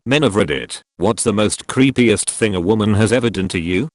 Men of Reddit, what's the most creepiest thing a woman has ever done to you?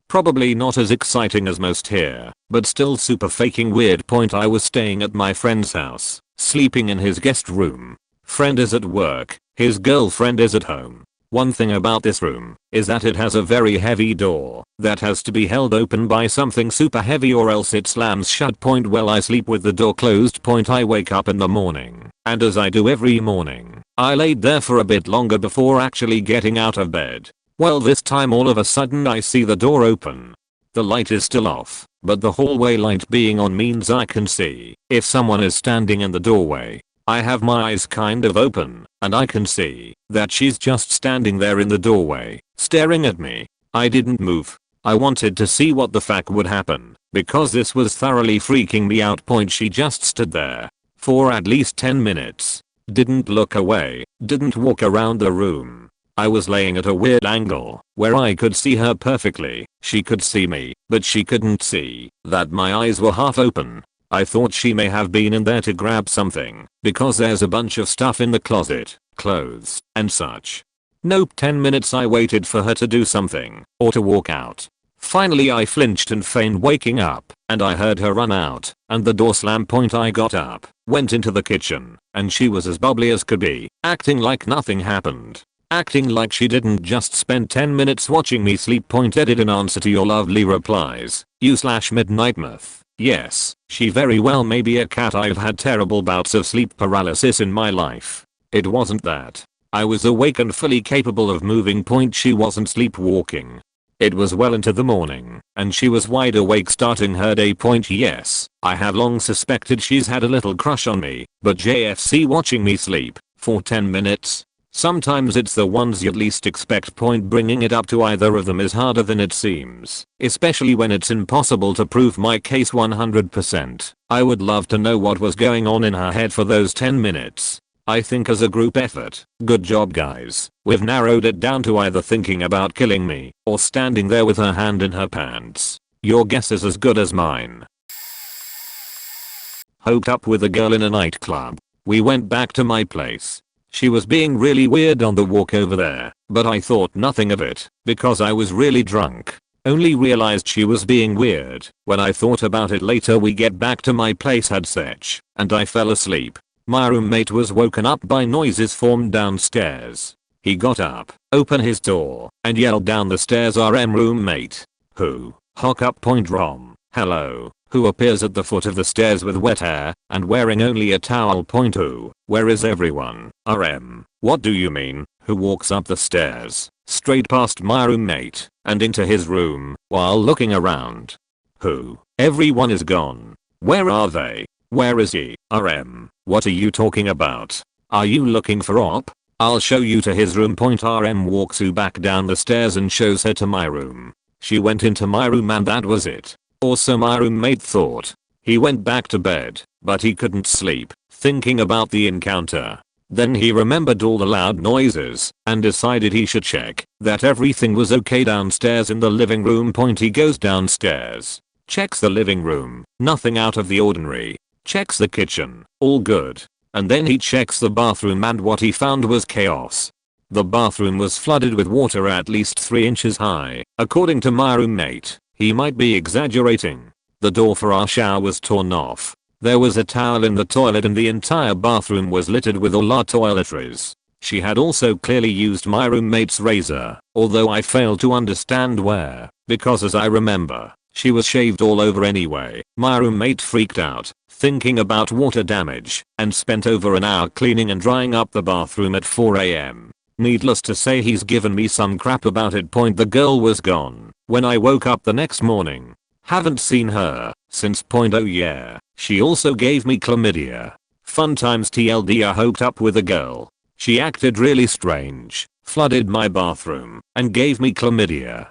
Probably not as exciting as most here, but still super faking weird. I was staying at my friend's house, sleeping in his guest room. Friend is at work, his girlfriend is at home. One thing about this room is that it has a very heavy door that has to be held open by something super heavy or else it slams shut. Well, I sleep with the door closed. I wake up in the morning, and as I do every morning, I laid there for a bit longer before actually getting out of bed. Well, this time all of a sudden I see the door open. The light is still off, but the hallway light being on means I can see if someone is standing in the doorway. I have my eyes kind of open, and I can see that she's just standing there in the doorway, staring at me. I didn't move. I wanted to see what the fuck would happen, because this was thoroughly freaking me out. She just stood there for at least 10 minutes. Didn't look away, didn't walk around the room. I was laying at a weird angle where I could see her perfectly. She could see me, but she couldn't see that my eyes were half open. I thought she may have been in there to grab something, because there's a bunch of stuff in the closet, clothes, and such. Nope. 10 minutes I waited for her to do something, or to walk out. Finally I flinched and feigned waking up, and I heard her run out, and the door slam. I got up, went into the kitchen, and she was as bubbly as could be, acting like nothing happened. Acting like she didn't just spend 10 minutes watching me sleep. Edit in answer to your lovely replies, you/midnight myth. Yes, she very well may be a cat. I've had terrible bouts of sleep paralysis in my life. It wasn't that I was awake and fully capable of moving. She wasn't sleepwalking. It was well into the morning, and she was wide awake starting her day. Yes, I have long suspected she's had a little crush on me, but JFC watching me sleep for 10 minutes? Sometimes it's the ones you'd least expect. Bringing it up to either of them is harder than it seems, especially when it's impossible to prove my case 100%. I would love to know what was going on in her head for those 10 minutes. I think as a group effort, good job guys, we've narrowed it down to either thinking about killing me or standing there with her hand in her pants. Your guess is as good as mine. Hooked up with a girl in a nightclub. We went back to my place. She was being really weird on the walk over there, but I thought nothing of it because I was really drunk. Only realized she was being weird when I thought about it later. We get back to my place, had sex, and I fell asleep. My roommate was woken up by noises formed downstairs. He got up, opened his door, and yelled down the stairs, "RM roommate. Who? Hook up. Rom. Hello. Who appears at the foot of the stairs with wet hair and wearing only a towel. Who? Where is everyone? RM. What do you mean? Who walks up the stairs, straight past my roommate, and into his room, while looking around? Who? Everyone is gone. Where are they? Where is he? RM. What are you talking about? Are you looking for Op? I'll show you to his room. RM walks you back down the stairs and shows her to my room. She went into my room and that was it. Also my roommate thought. He went back to bed, but he couldn't sleep, thinking about the encounter. Then he remembered all the loud noises and decided he should check that everything was okay downstairs in the living room. He goes downstairs, checks the living room, nothing out of the ordinary. Checks the kitchen, all good. And then he checks the bathroom and what he found was chaos. The bathroom was flooded with water at least 3 inches high, according to my roommate. He might be exaggerating. The door for our shower was torn off. There was a towel in the toilet and the entire bathroom was littered with all our toiletries. She had also clearly used my roommate's razor, although I failed to understand where, because as I remember, she was shaved all over anyway. My roommate freaked out, thinking about water damage, and spent over an hour cleaning and drying up the bathroom at 4 AM. Needless to say, he's given me some crap about it. The girl was gone when I woke up the next morning. Haven't seen her since. Oh yeah, she also gave me chlamydia. Fun times. TLD, I hooked up with a girl. She acted really strange, flooded my bathroom, and gave me chlamydia.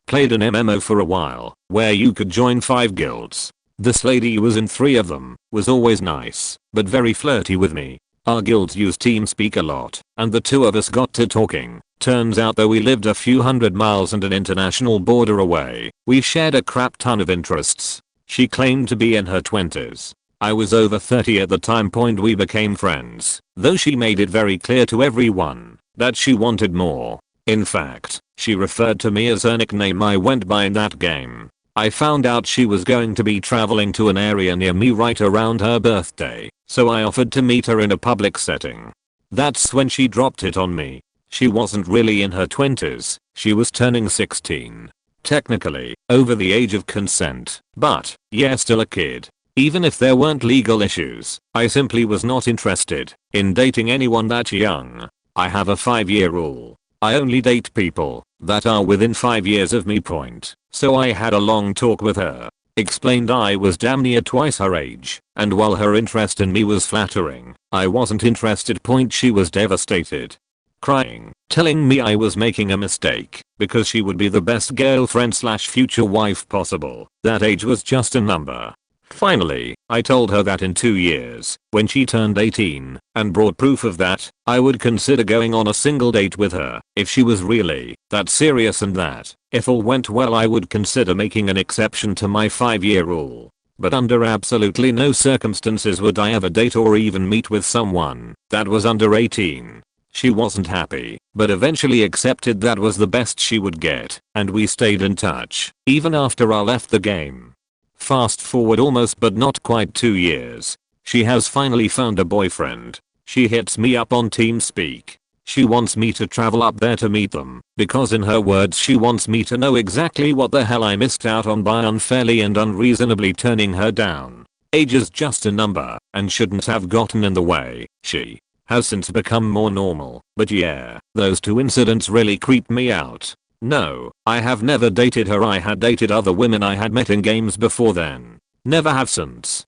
Played an MMO for a while, where you could join 5 guilds. This lady was in 3 of them, was always nice, but very flirty with me. Our guilds use TeamSpeak a lot, and the 2 of us got to talking. Turns out though we lived a few hundred miles and an international border away, we shared a crap ton of interests. She claimed to be in her 20s. I was over 30 at the time point we became friends, though she made it very clear to everyone that she wanted more. In fact, she referred to me as her nickname I went by in that game. I found out she was going to be traveling to an area near me right around her birthday, so I offered to meet her in a public setting. That's when she dropped it on me. She wasn't really in her 20s, she was turning 16. Technically, over the age of consent, but, yeah, still a kid. Even if there weren't legal issues, I simply was not interested in dating anyone that young. I have a 5-year rule. I only date people that are within 5 years of me point. So I had a long talk with her. Explained I was damn near twice her age, and while her interest in me was flattering, I wasn't interested point. She was devastated. Crying, telling me I was making a mistake because she would be the best girlfriend slash future wife possible. That age was just a number. Finally, I told her that in 2 years, when she turned 18, and brought proof of that, I would consider going on a single date with her if she was really that serious, and that, if all went well, I would consider making an exception to my 5-year rule. But under absolutely no circumstances would I ever date or even meet with someone that was under 18. She wasn't happy, but eventually accepted that was the best she would get, and we stayed in touch, even after I left the game. Fast forward almost but not quite 2 years. She has finally found a boyfriend. She hits me up on TeamSpeak. She wants me to travel up there to meet them, because in her words she wants me to know exactly what the hell I missed out on by unfairly and unreasonably turning her down. Age is just a number, and shouldn't have gotten in the way. She has since become more normal, but yeah, those 2 incidents really creeped me out. No, I have never dated her. I had dated other women I had met in games before then. Never have since.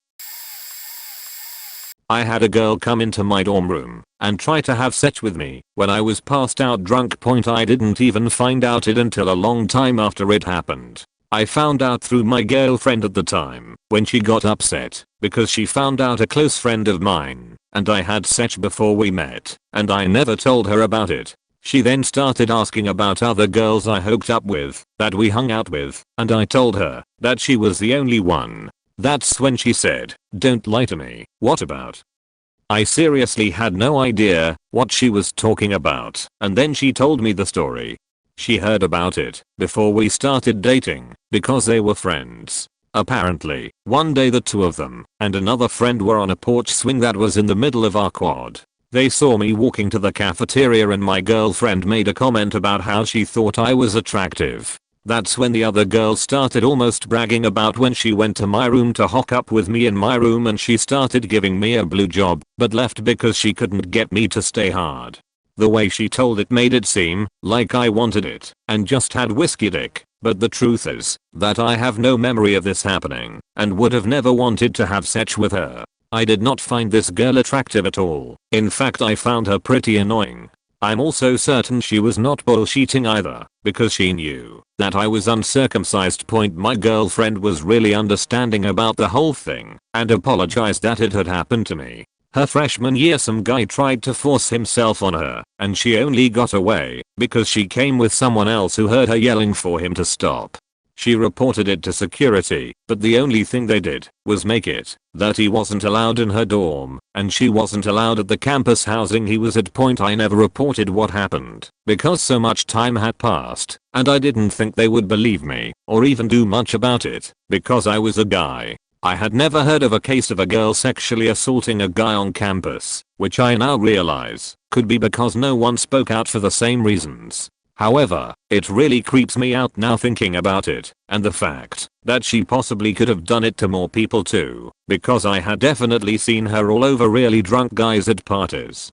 I had a girl come into my dorm room and try to have sex with me when I was passed out drunk point. I didn't even find out it until a long time after it happened. I found out through my girlfriend at the time when she got upset because she found out a close friend of mine and I had sex before we met, and I never told her about it. She then started asking about other girls I hooked up with, that we hung out with, and I told her that she was the only one. That's when she said, "Don't lie to me, what about?" I seriously had no idea what she was talking about, and then she told me the story. She heard about it before we started dating, because they were friends. Apparently, one day the 2 of them and another friend were on a porch swing that was in the middle of our quad. They saw me walking to the cafeteria and my girlfriend made a comment about how she thought I was attractive. That's when the other girl started almost bragging about when she went to my room to hook up with me in my room, and she started giving me a blowjob, but left because she couldn't get me to stay hard. The way she told it made it seem like I wanted it and just had whiskey dick, but the truth is that I have no memory of this happening and would have never wanted to have sex with her. I did not find this girl attractive at all. In fact, I found her pretty annoying. I'm also certain she was not bullshitting either, because she knew that I was uncircumcised point. My girlfriend was really understanding about the whole thing and apologized that it had happened to me. Her freshman year some guy tried to force himself on her, and she only got away because she came with someone else who heard her yelling for him to stop. She reported it to security, but the only thing they did was make it that he wasn't allowed in her dorm, and she wasn't allowed at the campus housing he was at point. I never reported what happened because so much time had passed, and I didn't think they would believe me or even do much about it because I was a guy. I had never heard of a case of a girl sexually assaulting a guy on campus, which I now realize could be because no one spoke out for the same reasons. However, it really creeps me out now thinking about it, and the fact that she possibly could have done it to more people too, because I had definitely seen her all over really drunk guys at parties.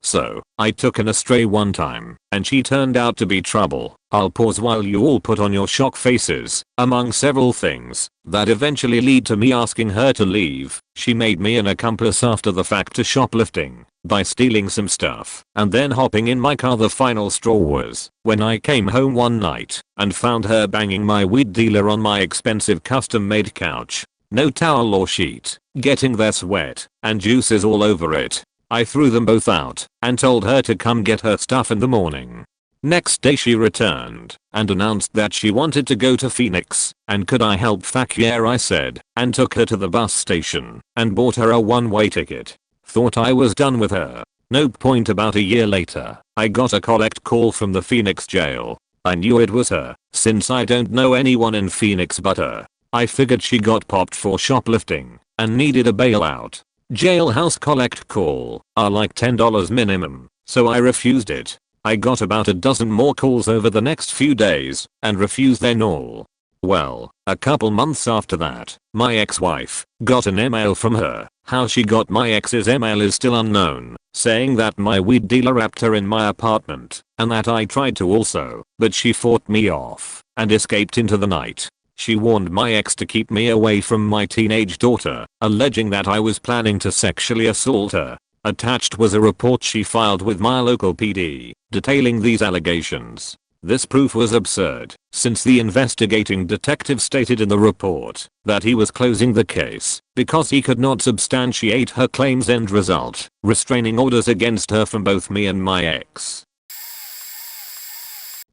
So, I took an astray one time, and she turned out to be trouble. I'll pause while you all put on your shock faces. Among several things that eventually lead to me asking her to leave, she made me an accomplice after the fact to shoplifting by stealing some stuff and then hopping in my car. The final straw was when I came home one night and found her banging my weed dealer on my expensive custom-made couch. No towel or sheet, getting their sweat and juices all over it. I threw them both out and told her to come get her stuff in the morning. Next day she returned and announced that she wanted to go to Phoenix and could I help. Fuck yeah, I said, and took her to the bus station and bought her a one-way ticket. Thought I was done with her. Nope. Point. About a year later, I got a collect call from the Phoenix jail. I knew it was her, since I don't know anyone in Phoenix but her. I figured she got popped for shoplifting and needed a bailout. Jailhouse collect call are like $10 minimum, so I refused it. I got about a dozen more calls over the next few days and refused them all. Well, a couple months after that, my ex-wife got an email from her. How she got my ex's email is still unknown, saying that my weed dealer rapped her in my apartment and that I tried to also, but she fought me off and escaped into the night. She warned my ex to keep me away from my teenage daughter, alleging that I was planning to sexually assault her. Attached was a report she filed with my local PD, detailing these allegations. This proof was absurd, since the investigating detective stated in the report that he was closing the case because he could not substantiate her claims. End result, restraining orders against her from both me and my ex.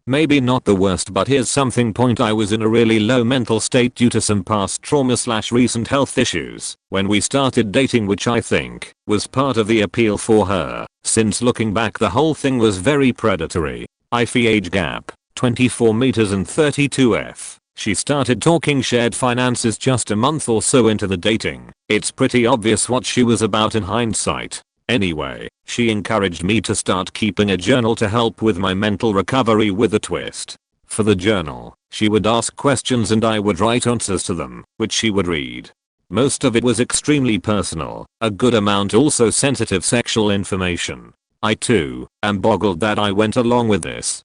Maybe not the worst, but here's something. Point. I was in a really low mental state due to some past trauma/recent health issues when we started dating, which I think was part of the appeal for her, since looking back the whole thing was very predatory. Age gap, 24 meters and 32F. She started talking shared finances just a month or so into the dating. It's pretty obvious what she was about in hindsight. Anyway, she encouraged me to start keeping a journal to help with my mental recovery, with a twist. For the journal, she would ask questions and I would write answers to them, which she would read. Most of it was extremely personal, a good amount also sensitive sexual information. I too am boggled that I went along with this.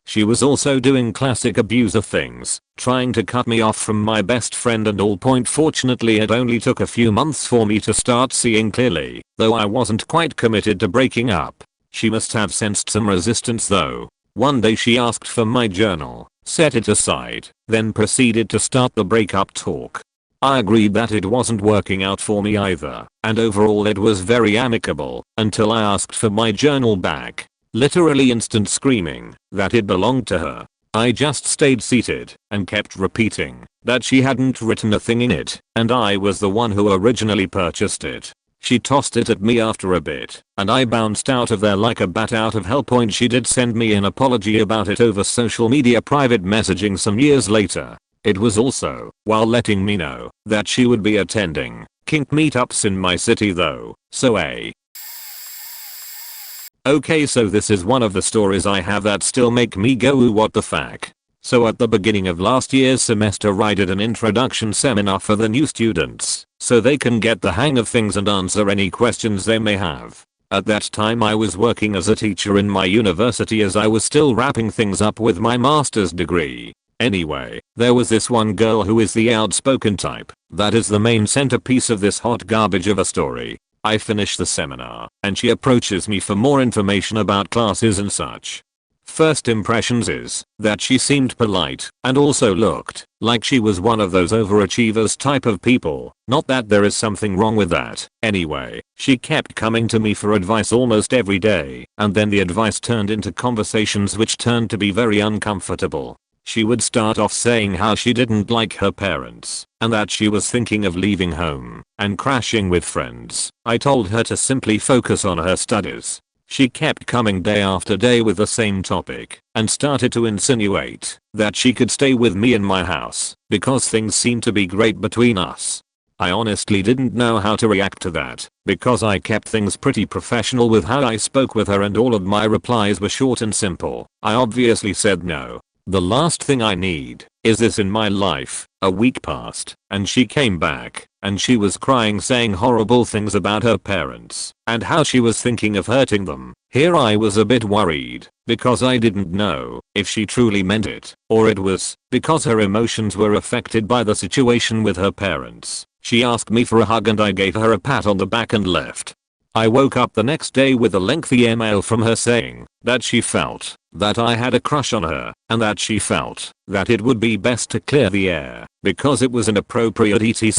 She was also doing classic abuser things, trying to cut me off from my best friend and all. Fortunately it only took a few months for me to start seeing clearly, though I wasn't quite committed to breaking up. She must have sensed some resistance though. One day she asked for my journal, set it aside, then proceeded to start the breakup talk. I agreed that it wasn't working out for me either, and overall it was very amicable, until I asked for my journal back. Literally instant screaming that it belonged to her. I just stayed seated and kept repeating that she hadn't written a thing in it and I was the one who originally purchased it. She tossed it at me after a bit and I bounced out of there like a bat out of hell. She did send me an apology about it over social media private messaging some years later. It was also while letting me know that she would be attending kink meetups in my city though, so Okay, so this is one of the stories I have that still make me go ooh what the fuck. So at the beginning of last year's semester I did an introduction seminar for the new students, so they can get the hang of things and answer any questions they may have. At that time I was working as a teacher in my university as I was still wrapping things up with my master's degree. Anyway, there was this one girl who is the outspoken type that is the main centerpiece of this hot garbage of a story. I finish the seminar and she approaches me for more information about classes and such. First impressions is that she seemed polite and also looked like she was one of those overachievers type of people. Not that there is something wrong with that. Anyway, she kept coming to me for advice almost every day, and then the advice turned into conversations which turned to be very uncomfortable. She would start off saying how she didn't like her parents and that she was thinking of leaving home and crashing with friends. I told her to simply focus on her studies. She kept coming day after day with the same topic and started to insinuate that she could stay with me in my house because things seemed to be great between us. I honestly didn't know how to react to that because I kept things pretty professional with how I spoke with her and all of my replies were short and simple. I obviously said no. The last thing I need is this in my life. A week passed and she came back and she was crying saying horrible things about her parents and how she was thinking of hurting them. Here I was a bit worried because I didn't know if she truly meant it or it was because her emotions were affected by the situation with her parents. She asked me for a hug and I gave her a pat on the back and left. I woke up the next day with a lengthy email from her saying that she felt that I had a crush on her and that she felt that it would be best to clear the air because it was inappropriate etc.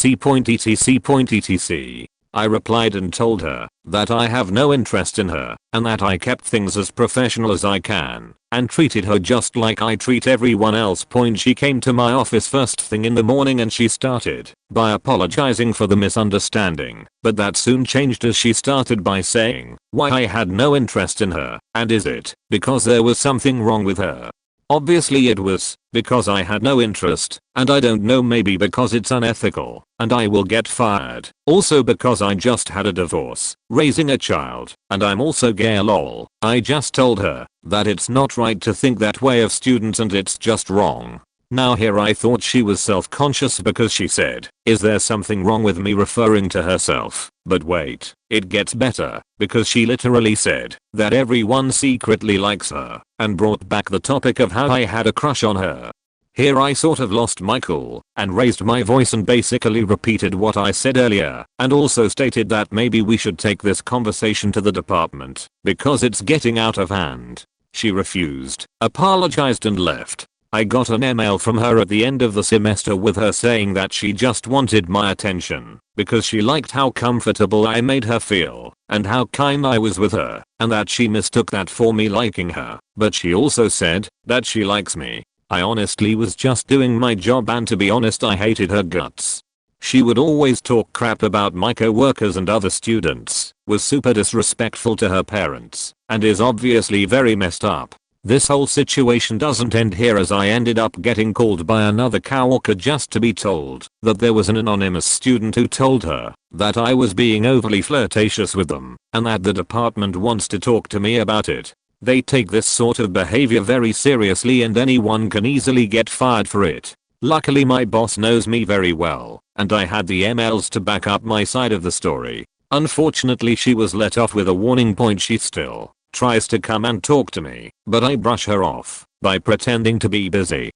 I replied and told her that I have no interest in her and that I kept things as professional as I can and treated her just like I treat everyone else. She came to my office first thing in the morning and she started by apologizing for the misunderstanding, but that soon changed as she started by saying why I had no interest in her and is it because there was something wrong with her. Obviously it was, because I had no interest, and I don't know, maybe because it's unethical, and I will get fired. Also because I just had a divorce, raising a child, and I'm also gay lol. I just told her that it's not right to think that way of students and it's just wrong. Now here I thought she was self-conscious because she said, "Is there something wrong with me?" referring to herself. But wait, it gets better, because she literally said that everyone secretly likes her and brought back the topic of how I had a crush on her. Here I sort of lost my cool and raised my voice and basically repeated what I said earlier and also stated that maybe we should take this conversation to the department because it's getting out of hand. She refused, apologized and left. I got an email from her at the end of the semester with her saying that she just wanted my attention because she liked how comfortable I made her feel and how kind I was with her and that she mistook that for me liking her, but she also said that she likes me. I honestly was just doing my job and to be honest I hated her guts. She would always talk crap about my co-workers and other students, was super disrespectful to her parents, and is obviously very messed up. This whole situation doesn't end here as I ended up getting called by another coworker just to be told that there was an anonymous student who told her that I was being overly flirtatious with them and that the department wants to talk to me about it. They take this sort of behavior very seriously and anyone can easily get fired for it. Luckily my boss knows me very well and I had the emails to back up my side of the story. Unfortunately she was let off with a warning point. She still tries to come and talk to me, but I brush her off by pretending to be busy.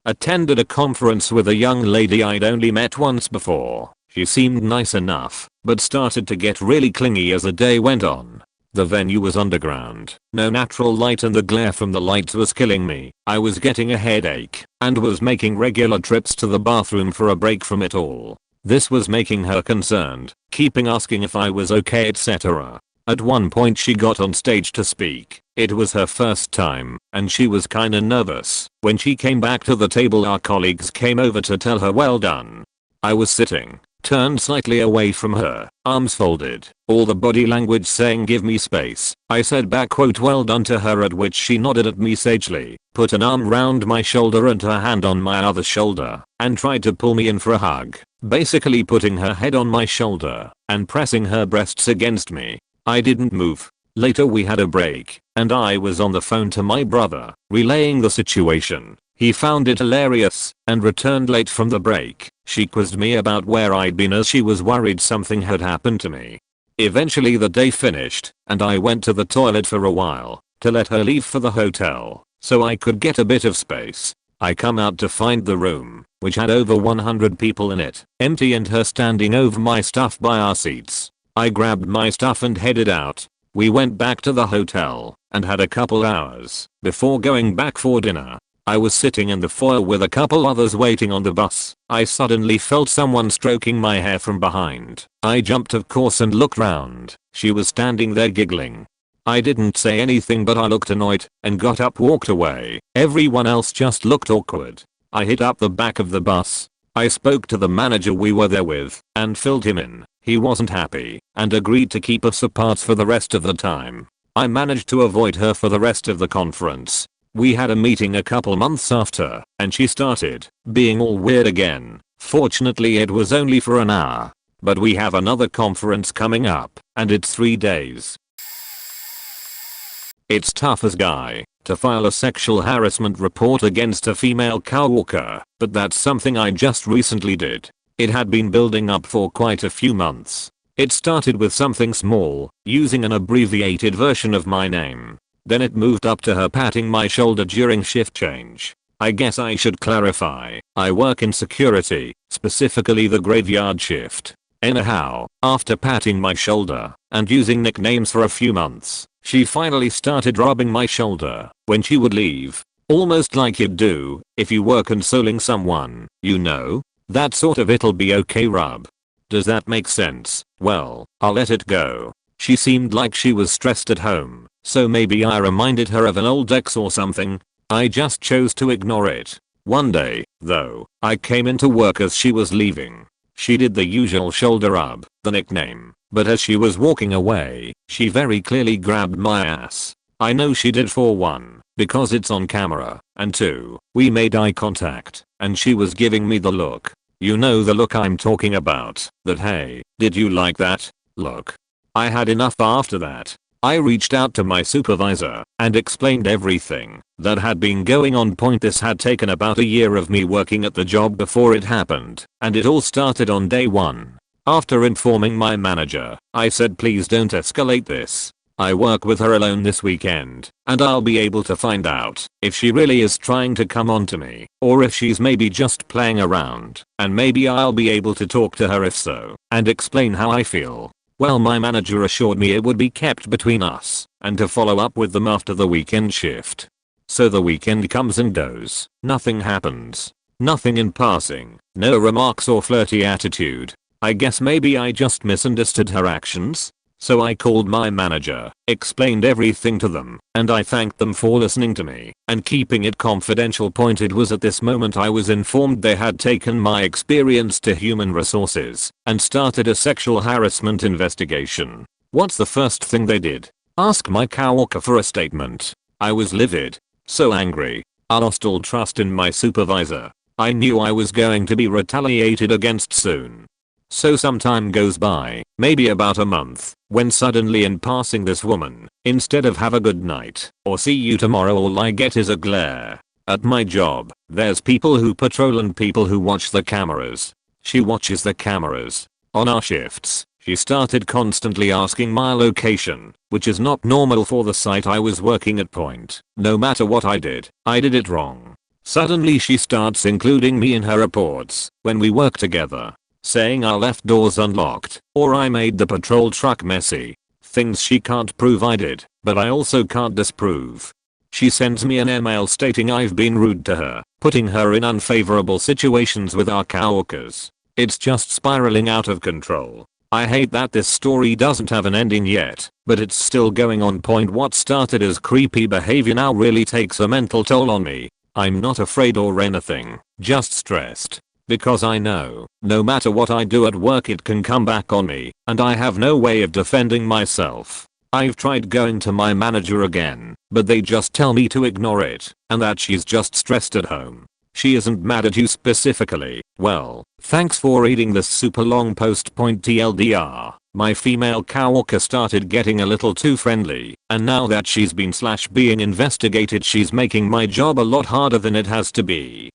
Attended a conference with a young lady I'd only met once before. She seemed nice enough, but started to get really clingy as the day went on. The venue was underground, no natural light and the glare from the lights was killing me. I was getting a headache and was making regular trips to the bathroom for a break from it all. This was making her concerned, keeping asking if I was okay, etc. At one point she got on stage to speak. It was her first time, and she was kinda nervous. When she came back to the table our colleagues came over to tell her well done. I was sitting, turned slightly away from her, arms folded, all the body language saying give me space. I said back quote well done to her, at which she nodded at me sagely, put an arm round my shoulder and her hand on my other shoulder, and tried to pull me in for a hug, basically putting her head on my shoulder and pressing her breasts against me. I didn't move. Later we had a break, and I was on the phone to my brother, relaying the situation. He found it hilarious, and returned late from the break. She quizzed me about where I'd been as she was worried something had happened to me. Eventually the day finished, and I went to the toilet for a while, to let her leave for the hotel, so I could get a bit of space. I come out to find the room, which had over 100 people in it, empty and her standing over my stuff by our seats. I grabbed my stuff and headed out. We went back to the hotel and had a couple hours before going back for dinner. I was sitting in the foyer with a couple others waiting on the bus. I suddenly felt someone stroking my hair from behind. I jumped of course and looked round. She was standing there giggling. I didn't say anything, but I looked annoyed and got up, walked away. Everyone else just looked awkward. I hit up the back of the bus. I spoke to the manager we were there with and filled him in. He wasn't happy and agreed to keep us apart for the rest of the time. I managed to avoid her for the rest of the conference. We had a meeting a couple months after and she started being all weird again. Fortunately it was only for an hour, but we have another conference coming up and it's 3 days. It's tough as guy to file a sexual harassment report against a female coworker, but that's something I just recently did. It had been building up for quite a few months. It started with something small, using an abbreviated version of my name. Then it moved up to her patting my shoulder during shift change. I guess I should clarify, I work in security, specifically the graveyard shift. Anyhow, after patting my shoulder and using nicknames for a few months, she finally started rubbing my shoulder when she would leave. Almost like you'd do if you were consoling someone, you know? That sort of it'll be okay rub. Does that make sense? Well, I'll let it go. She seemed like she was stressed at home, so maybe I reminded her of an old ex or something. I just chose to ignore it. One day, though, I came into work as she was leaving. She did the usual shoulder rub, the nickname, but as she was walking away, she very clearly grabbed my ass. I know she did for one, because it's on camera, and two, we made eye contact, and she was giving me the look. You know the look I'm talking about, that hey, did you like that? Look. I had enough after that. I reached out to my supervisor and explained everything that had been going on. This had taken about a year of me working at the job before it happened, and it all started on day one. After informing my manager, I said please don't escalate this. I work with her alone this weekend, and I'll be able to find out if she really is trying to come on to me, or if she's maybe just playing around, and maybe I'll be able to talk to her if so, and explain how I feel. Well, my manager assured me it would be kept between us, and to follow up with them after the weekend shift. So the weekend comes and goes, nothing happens. Nothing in passing, no remarks or flirty attitude. I guess maybe I just misunderstood her actions. So I called my manager, explained everything to them, and I thanked them for listening to me and keeping it confidential. It was at this moment I was informed they had taken my experience to human resources and started a sexual harassment investigation. What's the first thing they did? Ask my coworker for a statement. I was livid. So angry. I lost all trust in my supervisor. I knew I was going to be retaliated against soon. So some time goes by, maybe about a month, when suddenly in passing this woman, instead of have a good night, or see you tomorrow, all I get is a glare. At my job, there's people who patrol and people who watch the cameras. She watches the cameras. On our shifts, she started constantly asking my location, which is not normal for the site I was working at. No matter what I did it wrong. Suddenly she starts including me in her reports when we work together, saying I left doors unlocked, or I made the patrol truck messy. Things she can't prove I did, but I also can't disprove. She sends me an email stating I've been rude to her, putting her in unfavorable situations with our coworkers. It's just spiraling out of control. I hate that this story doesn't have an ending yet, but it's still going on. What started as creepy behavior now really takes a mental toll on me. I'm not afraid or anything, just stressed. Because I know, no matter what I do at work it can come back on me, and I have no way of defending myself. I've tried going to my manager again, but they just tell me to ignore it, and that she's just stressed at home. She isn't mad at you specifically. Well, thanks for reading this super long post. TLDR, my female coworker started getting a little too friendly, and now that she's been being investigated she's making my job a lot harder than it has to be.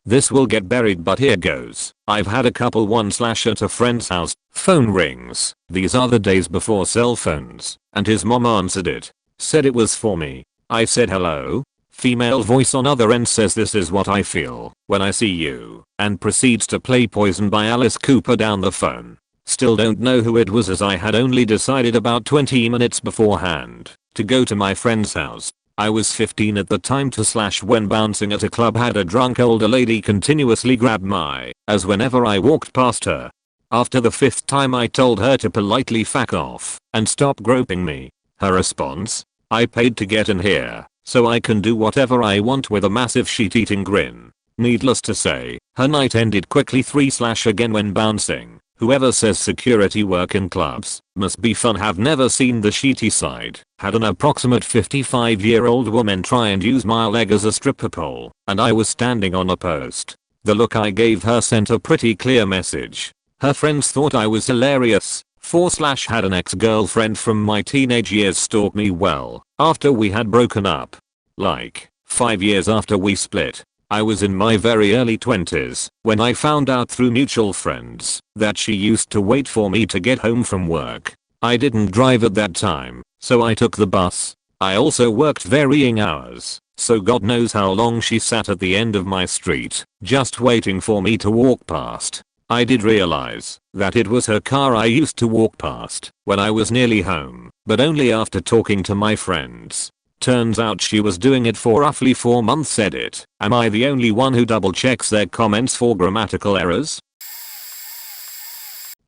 This will get buried, but here goes. I've had a couple. 1 at a friend's house. Phone rings. These are the days before cell phones, and his mom answered it. Said it was for me. I said hello. Female voice on other end says this is what I feel when I see you, and proceeds to play Poison by Alice Cooper down the phone. Still don't know who it was, as I had only decided about 20 minutes beforehand to go to my friend's house. I was 15 at the time. When bouncing at a club, had a drunk older lady continuously grab my ass whenever I walked past her. After the 5th time I told her to politely fuck off and stop groping me. Her response? I paid to get in here, so I can do whatever I want, with a massive sheet-eating grin. Needless to say, her night ended quickly. 3 again when bouncing. Whoever says security work in clubs must be fun have never seen the sheety side. Had an approximate 55-year-old woman try and use my leg as a stripper pole, and I was standing on a post. The look I gave her sent a pretty clear message. Her friends thought I was hilarious. 4 had an ex-girlfriend from my teenage years stalk me well after we had broken up. Like 5 years after we split. I was in my very early 20s when I found out through mutual friends that she used to wait for me to get home from work. I didn't drive at that time, so I took the bus. I also worked varying hours, so God knows how long she sat at the end of my street, just waiting for me to walk past. I did realize that it was her car I used to walk past when I was nearly home, but only after talking to my friends. Turns out she was doing it for roughly 4 months. Edit. Am I the only one who double checks their comments for grammatical errors?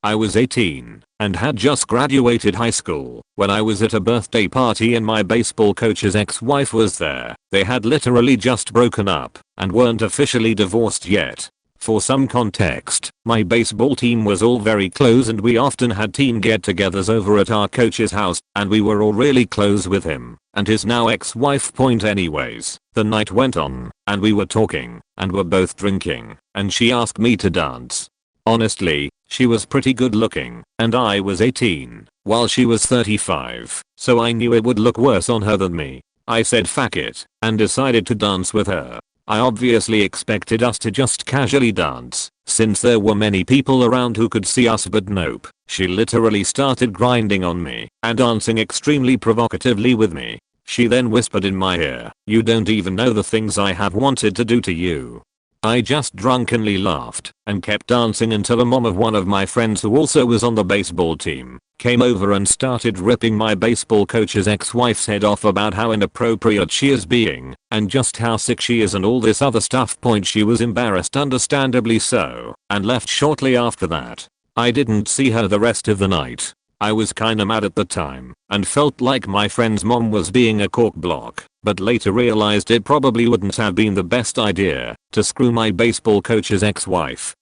I was 18 and had just graduated high school when I was at a birthday party and my baseball coach's ex-wife was there. They had literally just broken up and weren't officially divorced yet. For some context, my baseball team was all very close and we often had team get-togethers over at our coach's house, and we were all really close with him and his now ex-wife. Anyways, the night went on and we were talking and were both drinking and she asked me to dance. Honestly, she was pretty good looking and I was 18 while she was 35, so I knew it would look worse on her than me. I said fuck it and decided to dance with her. I obviously expected us to just casually dance since there were many people around who could see us, but nope. She literally started grinding on me and dancing extremely provocatively with me. She then whispered in my ear, "You don't even know the things I have wanted to do to you." I just drunkenly laughed and kept dancing until a mom of one of my friends who also was on the baseball team came over and started ripping my baseball coach's ex-wife's head off about how inappropriate she is being and just how sick she is and all this other stuff. She was embarrassed, understandably so, and left shortly after that. I didn't see her the rest of the night. I was kinda mad at the time and felt like my friend's mom was being a cork block, but later realized it probably wouldn't have been the best idea to screw my baseball coach's ex-wife.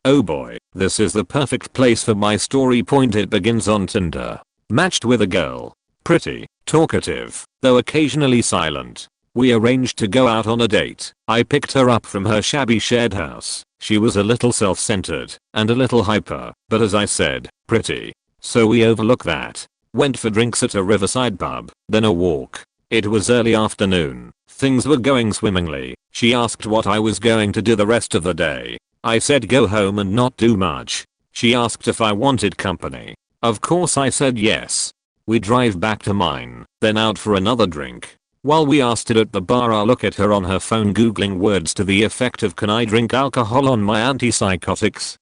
Oh boy, this is the perfect place for my story. It begins on Tinder. Matched with a girl. Pretty, talkative, though occasionally silent. We arranged to go out on a date. I picked her up from her shabby shared house. She was a little self-centered and a little hyper, but as I said, pretty. So we overlook that. Went for drinks at a riverside pub, then a walk. It was early afternoon. Things were going swimmingly. She asked what I was going to do the rest of the day. I said go home and not do much. She asked if I wanted company. Of course I said yes. We drive back to mine, then out for another drink. While we are stood at the bar, I look at her on her phone googling words to the effect of "can I drink alcohol on my antipsychotics?"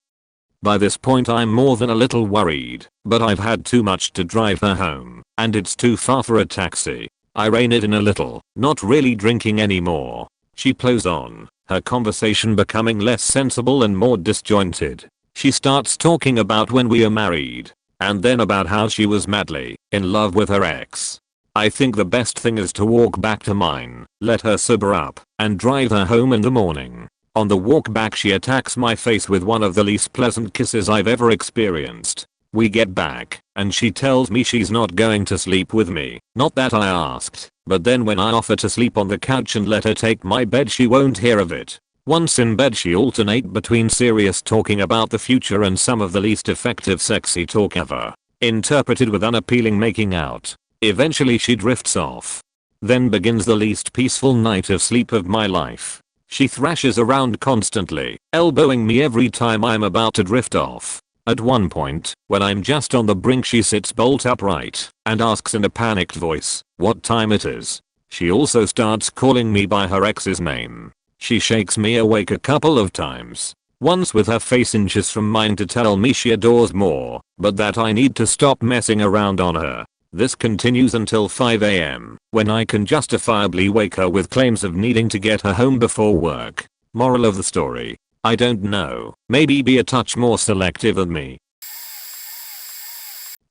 By this point I'm more than a little worried, but I've had too much to drive her home, and it's too far for a taxi. I rein it in a little, not really drinking anymore. She plows on, her conversation becoming less sensible and more disjointed. She starts talking about when we are married, and then about how she was madly in love with her ex. I think the best thing is to walk back to mine, let her sober up, and drive her home in the morning. On the walk back she attacks my face with one of the least pleasant kisses I've ever experienced. We get back, and she tells me she's not going to sleep with me. Not that I asked, but then when I offer to sleep on the couch and let her take my bed, she won't hear of it. Once in bed she alternate between serious talking about the future and some of the least effective sexy talk ever, interpreted with unappealing making out. Eventually she drifts off. Then begins the least peaceful night of sleep of my life. She thrashes around constantly, elbowing me every time I'm about to drift off. At one point, when I'm just on the brink, she sits bolt upright and asks in a panicked voice what time it is. She also starts calling me by her ex's name. She shakes me awake a couple of times. Once with her face inches from mine to tell me she adores more, but that I need to stop messing around on her. This continues until 5 AM, when I can justifiably wake her with claims of needing to get her home before work. Moral of the story: I don't know, maybe be a touch more selective than me.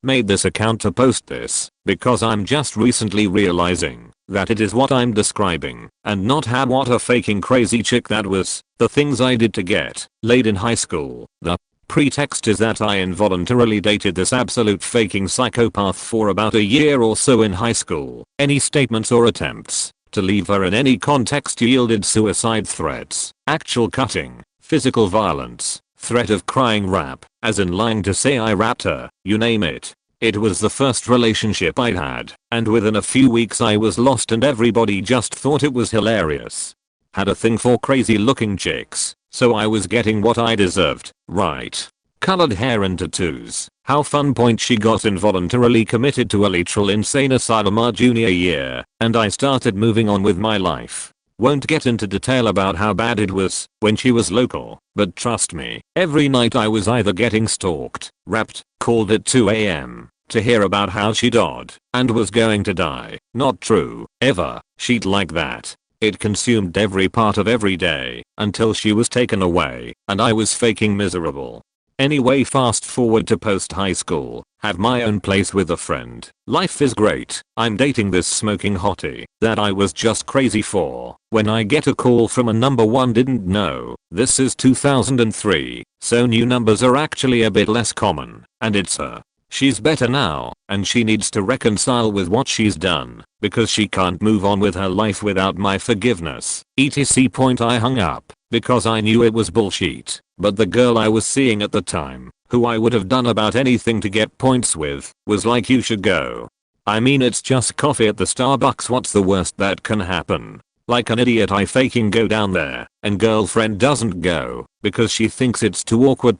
Made this account to post this because I'm just recently realizing that it is what I'm describing and not what a faking crazy chick that was. The things I did to get laid in high school. The pretext is that I involuntarily dated this absolute faking psychopath for about a year or so in high school. Any statements or attempts to leave her in any context yielded suicide threats, actual cutting, physical violence, threat of crying rap, as in lying to say I rapped her, you name it. It was the first relationship I'd had, and within a few weeks I was lost and everybody just thought it was hilarious. Had a thing for crazy looking chicks, so I was getting what I deserved, right? Colored hair and tattoos. How fun. She got involuntarily committed to a literal insane asylum our junior year, and I started moving on with my life. Won't get into detail about how bad it was when she was local, but trust me, every night I was either getting stalked, rapped, called at 2 AM to hear about how she died and was going to die. Not true, ever, shit like that. It consumed every part of every day until she was taken away and I was faking miserable. Anyway, fast forward to post high school. Have my own place with a friend. Life is great. I'm dating this smoking hottie that I was just crazy for. When I get a call from a number one didn't know. This is 2003, so new numbers are actually a bit less common. And it's her. She's better now, and she needs to reconcile with what she's done, because she can't move on with her life without my forgiveness. etc. I hung up, because I knew it was bullshit, but the girl I was seeing at the time, who I would have done about anything to get points with, was like, you should go. I mean, it's just coffee at the Starbucks, what's the worst that can happen? Like an idiot I faking go down there, and girlfriend doesn't go, because she thinks it's too awkward.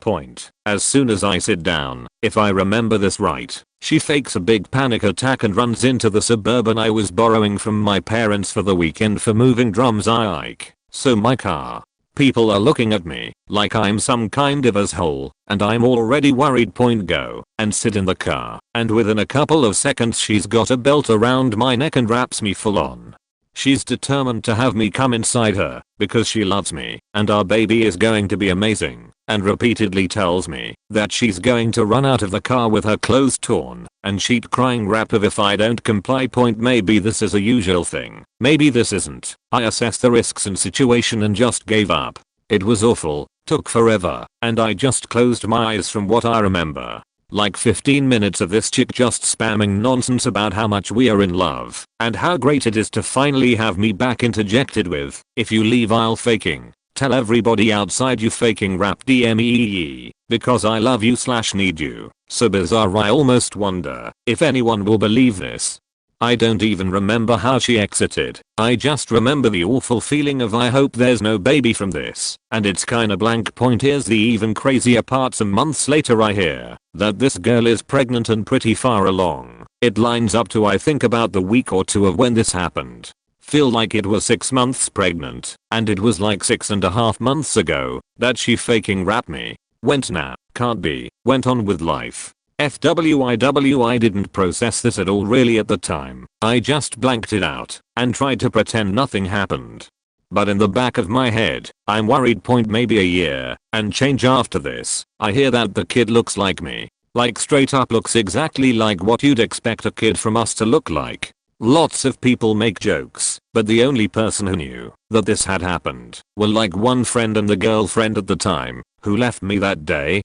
As soon as I sit down, if I remember this right, she fakes a big panic attack and runs into the Suburban I was borrowing from my parents for the weekend for moving drums I like. So my car. People are looking at me like I'm some kind of asshole, and I'm already worried. Go and sit in the car, and within a couple of seconds she's got a belt around my neck and wraps me full on. She's determined to have me come inside her because she loves me and our baby is going to be amazing, and repeatedly tells me that she's going to run out of the car with her clothes torn and sheet crying rap of if I don't comply. Maybe this is a usual thing. Maybe this isn't. I assessed the risks and situation and just gave up. It was awful, took forever, and I just closed my eyes from what I remember. Like 15 minutes of this chick just spamming nonsense about how much we are in love and how great it is to finally have me back, interjected with, if you leave I'll faking. Tell everybody outside you faking rap DMEE because I love you / need you. So bizarre, I almost wonder if anyone will believe this. I don't even remember how she exited. I just remember the awful feeling of I hope there's no baby from this, and it's kinda blank. Here's the even crazier part. Some months later I hear that this girl is pregnant and pretty far along. It lines up to I think about the week or two of when this happened. Feel like it was 6 months pregnant, and it was like 6.5 months ago that she faking rapped me. Went nah, can't be, went on with life. FWIW, I didn't process this at all really at the time. I just blanked it out and tried to pretend nothing happened. But in the back of my head, I'm worried. Maybe a year and change after this, I hear that the kid looks like me. Like straight up looks exactly like what you'd expect a kid from us to look like. Lots of people make jokes, but the only person who knew that this had happened were like one friend and the girlfriend at the time, who left me that day.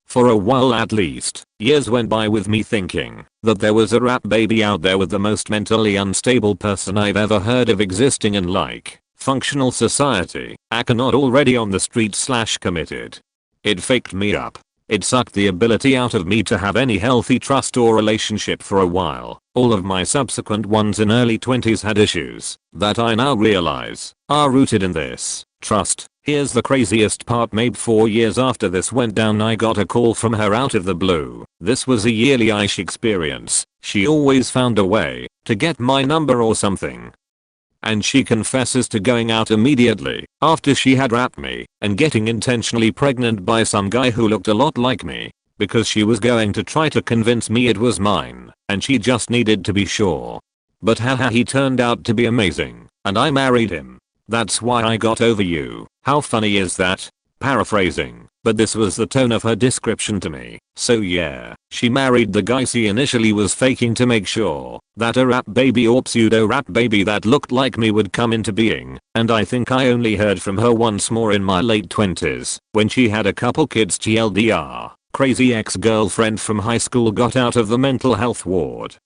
For a while at least, years went by with me thinking that there was a rap baby out there with the most mentally unstable person I've ever heard of existing in like functional society, aka not already on the street / committed. It faked me up. It sucked the ability out of me to have any healthy trust or relationship for a while. All of my subsequent ones in early 20s had issues that I now realize are rooted in this trust. Here's the craziest part. Maybe 4 years after this went down, I got a call from her out of the blue. This was a yearly ish experience. She always found a way to get my number or something. And she confesses to going out immediately after she had rapped me and getting intentionally pregnant by some guy who looked a lot like me, because she was going to try to convince me it was mine and she just needed to be sure. But haha, he turned out to be amazing and I married him. That's why I got over you. How funny is that? Paraphrasing, but this was the tone of her description to me. So yeah, she married the guy she initially was faking to make sure that a rap baby or pseudo rap baby that looked like me would come into being, and I think I only heard from her once more in my late 20s when she had a couple kids. TLDR, crazy ex-girlfriend from high school got out of the mental health ward.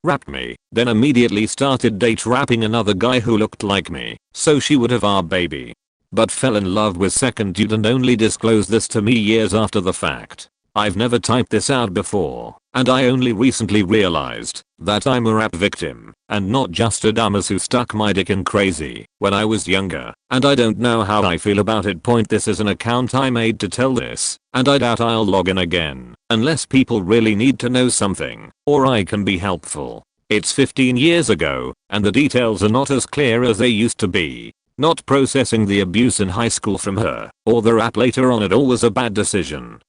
Rapped me, then immediately started date rapping another guy who looked like me, so she would have our baby. But fell in love with second dude and only disclosed this to me years after the fact. I've never typed this out before, and I only recently realized that I'm a rap victim and not just a dumbass who stuck my dick in crazy when I was younger, and I don't know how I feel about it. This is an account I made to tell this, and I doubt I'll log in again unless people really need to know something or I can be helpful. It's 15 years ago and the details are not as clear as they used to be. Not processing the abuse in high school from her or the rap later on at all was a bad decision.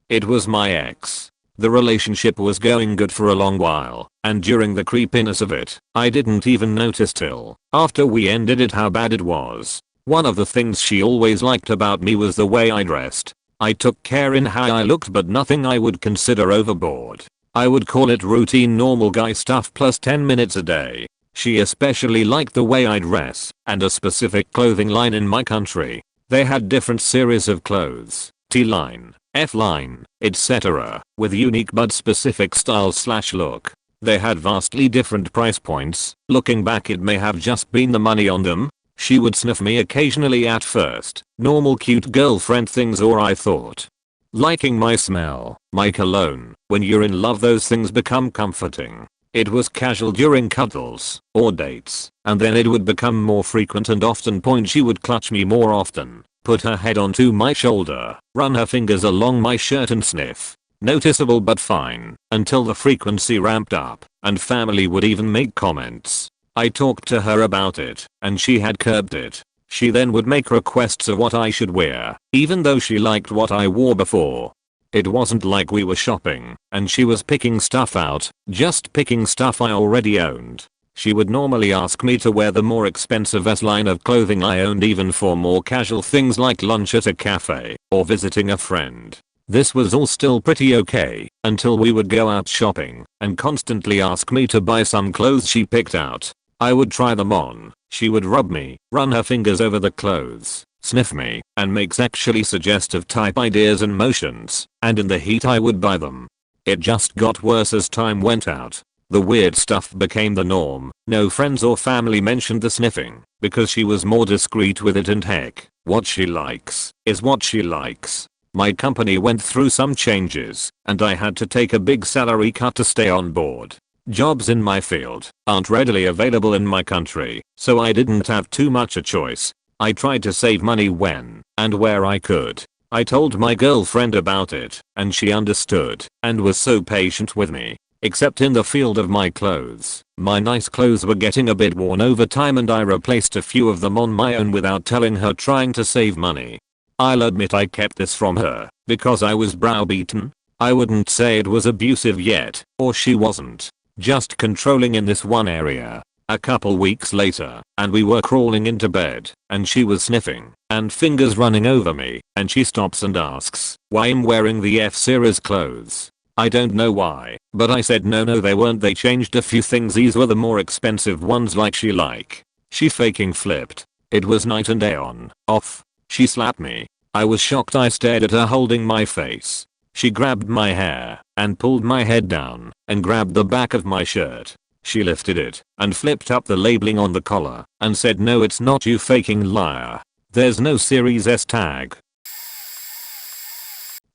It was my ex. The relationship was going good for a long while, and during the creepiness of it, I didn't even notice till after we ended it how bad it was. One of the things she always liked about me was the way I dressed. I took care in how I looked, but nothing I would consider overboard. I would call it routine normal guy stuff plus 10 minutes a day. She especially liked the way I dress and a specific clothing line in my country. They had different series of clothes, T-line, F-line, etc., with unique but specific style/look. They had vastly different price points. Looking back, it may have just been the money on them. She would sniff me occasionally at first, normal cute girlfriend things, or I thought. Liking my smell, my cologne. When you're in love, those things become comforting. It was casual during cuddles or dates, and then it would become more frequent and often. She would clutch me more often, put her head onto my shoulder, run her fingers along my shirt and sniff. Noticeable but fine, until the frequency ramped up, and family would even make comments. I talked to her about it, and she had curbed it. She then would make requests of what I should wear, even though she liked what I wore before. It wasn't like we were shopping, and she was picking stuff out, just picking stuff I already owned. She would normally ask me to wear the more expensive S-line of clothing I owned, even for more casual things like lunch at a cafe, or visiting a friend. This was all still pretty okay, until we would go out shopping, and constantly ask me to buy some clothes she picked out. I would try them on, she would rub me, run her fingers over the clothes, sniff me, and make sexually suggestive type ideas and motions, and in the heat I would buy them. It just got worse as time went out. The weird stuff became the norm. No friends or family mentioned the sniffing, because she was more discreet with it, and heck, what she likes is what she likes. My company went through some changes, and I had to take a big salary cut to stay on board. Jobs in my field aren't readily available in my country, so I didn't have too much a choice. I tried to save money when and where I could. I told my girlfriend about it, and she understood and was so patient with me. Except in the field of my clothes. My nice clothes were getting a bit worn over time, and I replaced a few of them on my own without telling her, trying to save money. I'll admit I kept this from her because I was browbeaten. I wouldn't say it was abusive yet, or she wasn't. Just controlling in this one area. A couple weeks later, and we were crawling into bed, and she was sniffing, and fingers running over me, and she stops and asks why I'm wearing the F-series clothes. I don't know why, but I said no they weren't, they changed a few things, these were the more expensive ones like she like. She faking flipped. It was night and day on, off. She slapped me. I was shocked. I stared at her holding my face. She grabbed my hair and pulled my head down and grabbed the back of my shirt. She lifted it and flipped up the labeling on the collar and said, "No, it's not, you faking liar. There's no Series S tag."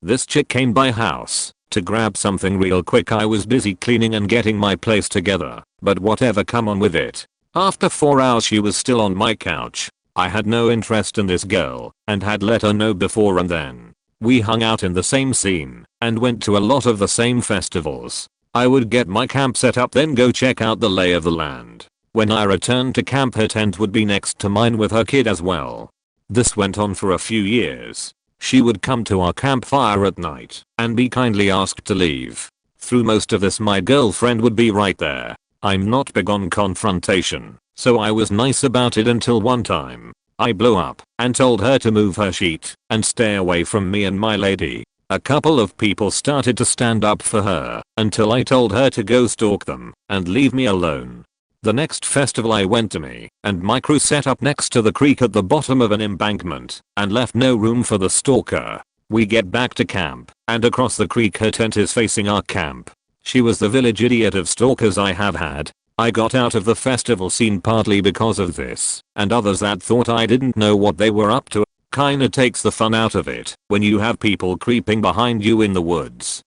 This chick came by house to grab something real quick. I was busy cleaning and getting my place together, but whatever, come on with it. After 4 hours she was still on my couch. I had no interest in this girl and had let her know before, and then we hung out in the same scene and went to a lot of the same festivals. I would get my camp set up, then go check out the lay of the land. When I returned to camp, her tent would be next to mine with her kid as well. This went on for a few years. She would come to our campfire at night and be kindly asked to leave. Through most of this my girlfriend would be right there. I'm not big on confrontation, so I was nice about it until one time I blew up and told her to move her sheet and stay away from me and my lady. A couple of people started to stand up for her until I told her to go stalk them and leave me alone. The next festival I went to, me and my crew set up next to the creek at the bottom of an embankment and left no room for the stalker. We get back to camp, and across the creek her tent is facing our camp. She was the village idiot of stalkers I have had. I got out of the festival scene partly because of this, and others that thought I didn't know what they were up to. Kinda takes the fun out of it when you have people creeping behind you in the woods.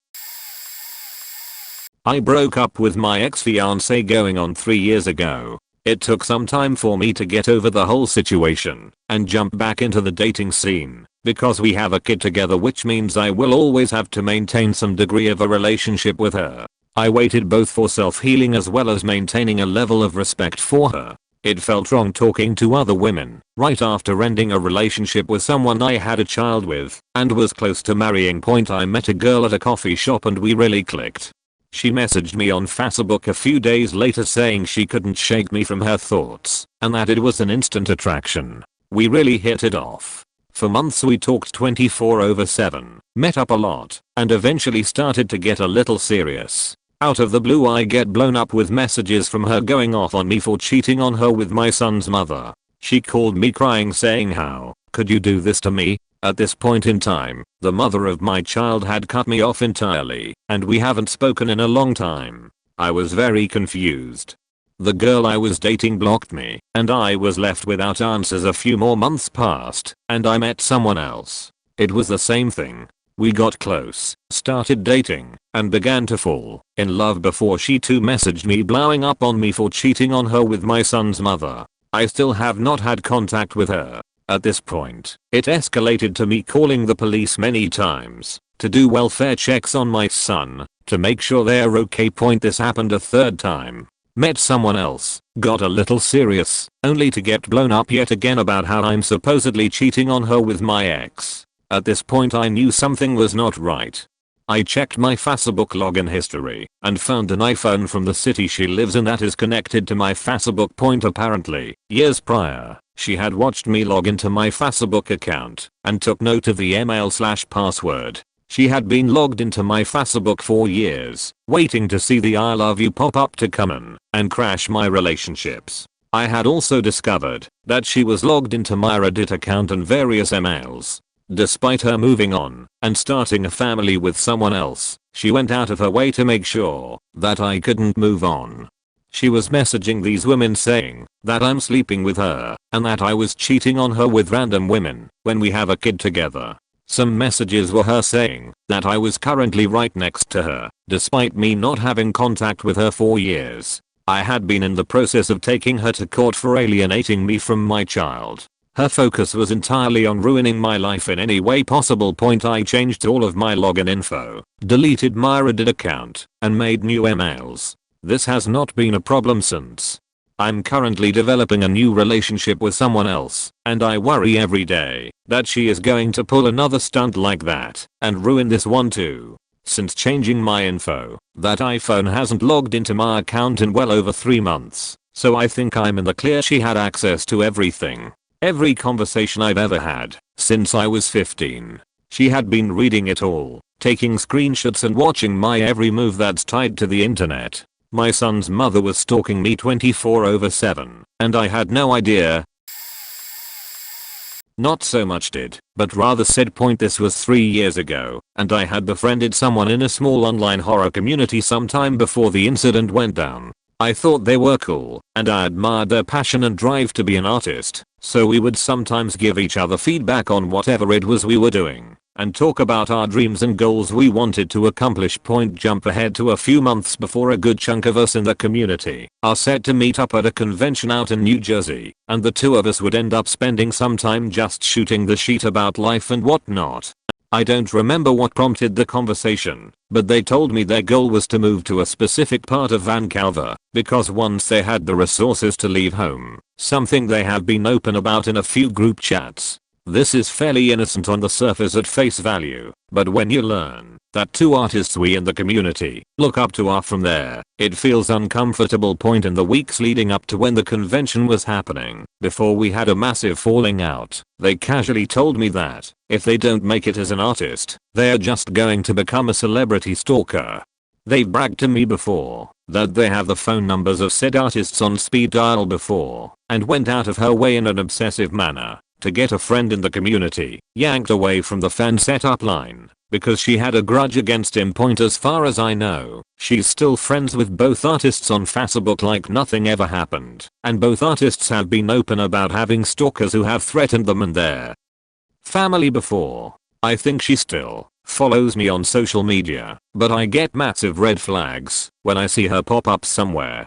I broke up with my ex-fiancée going on 3 years ago. It took some time for me to get over the whole situation and jump back into the dating scene because we have a kid together, which means I will always have to maintain some degree of a relationship with her. I waited both for self-healing as well as maintaining a level of respect for her. It felt wrong talking to other women right after ending a relationship with someone I had a child with and was close to marrying. I met a girl at a coffee shop and we really clicked. She messaged me on Facebook a few days later saying she couldn't shake me from her thoughts and that it was an instant attraction. We really hit it off. For months we talked 24/7, met up a lot, and eventually started to get a little serious. Out of the blue I get blown up with messages from her going off on me for cheating on her with my son's mother. She called me crying saying, "How could you do this to me?" At this point in time, the mother of my child had cut me off entirely, and we haven't spoken in a long time. I was very confused. The girl I was dating blocked me, and I was left without answers. A few more months passed, and I met someone else. It was the same thing. We got close, started dating, and began to fall in love before she too messaged me blowing up on me for cheating on her with my son's mother. I still have not had contact with her. At this point, it escalated to me calling the police many times to do welfare checks on my son to make sure they're okay. This happened a third time. Met someone else, got a little serious, only to get blown up yet again about how I'm supposedly cheating on her with my ex. At this point I knew something was not right. I checked my Facebook login history and found an iPhone from the city she lives in that is connected to my Facebook. Apparently, years prior, she had watched me log into my Facebook account and took note of the email/password. She had been logged into my Facebook for years, waiting to see the "I love you" pop up to come in and crash my relationships. I had also discovered that she was logged into my Reddit account and various emails. Despite her moving on and starting a family with someone else, she went out of her way to make sure that I couldn't move on. She was messaging these women saying that I'm sleeping with her and that I was cheating on her with random women when we have a kid together. Some messages were her saying that I was currently right next to her, despite me not having contact with her for years. I had been in the process of taking her to court for alienating me from my child. Her focus was entirely on ruining my life in any way possible. I changed all of my login info, deleted my Reddit account, and made new emails. This has not been a problem since. I'm currently developing a new relationship with someone else, and I worry every day that she is going to pull another stunt like that and ruin this one too. Since changing my info, that iPhone hasn't logged into my account in well over 3 months, so I think I'm in the clear. She had access to everything. Every conversation I've ever had since I was 15. She had been reading it all, taking screenshots and watching my every move that's tied to the internet. My son's mother was stalking me 24/7, and I had no idea. Not so much did, but rather said. This was 3 years ago, and I had befriended someone in a small online horror community sometime before the incident went down. I thought they were cool, and I admired their passion and drive to be an artist, so we would sometimes give each other feedback on whatever it was we were doing, and talk about our dreams and goals we wanted to accomplish. Jump ahead to a few months before a good chunk of us in the community are set to meet up at a convention out in New Jersey, and the two of us would end up spending some time just shooting the shit about life and whatnot. I don't remember what prompted the conversation, but they told me their goal was to move to a specific part of Vancouver, because once they had the resources to leave home, something they have been open about in a few group chats. This is fairly innocent on the surface at face value, but when you learn that two artists we in the community look up to are from there, it feels uncomfortable. In the weeks leading up to when the convention was happening, before we had a massive falling out, they casually told me that if they don't make it as an artist, they are just going to become a celebrity stalker. They bragged to me before that they have the phone numbers of said artists on speed dial before, and went out of her way in an obsessive manner to get a friend in the community yanked away from the fan setup line because she had a grudge against him. As far as I know, she's still friends with both artists on Facebook like nothing ever happened, and both artists have been open about having stalkers who have threatened them and their family before. I think she still follows me on social media, but I get massive red flags when I see her pop up somewhere.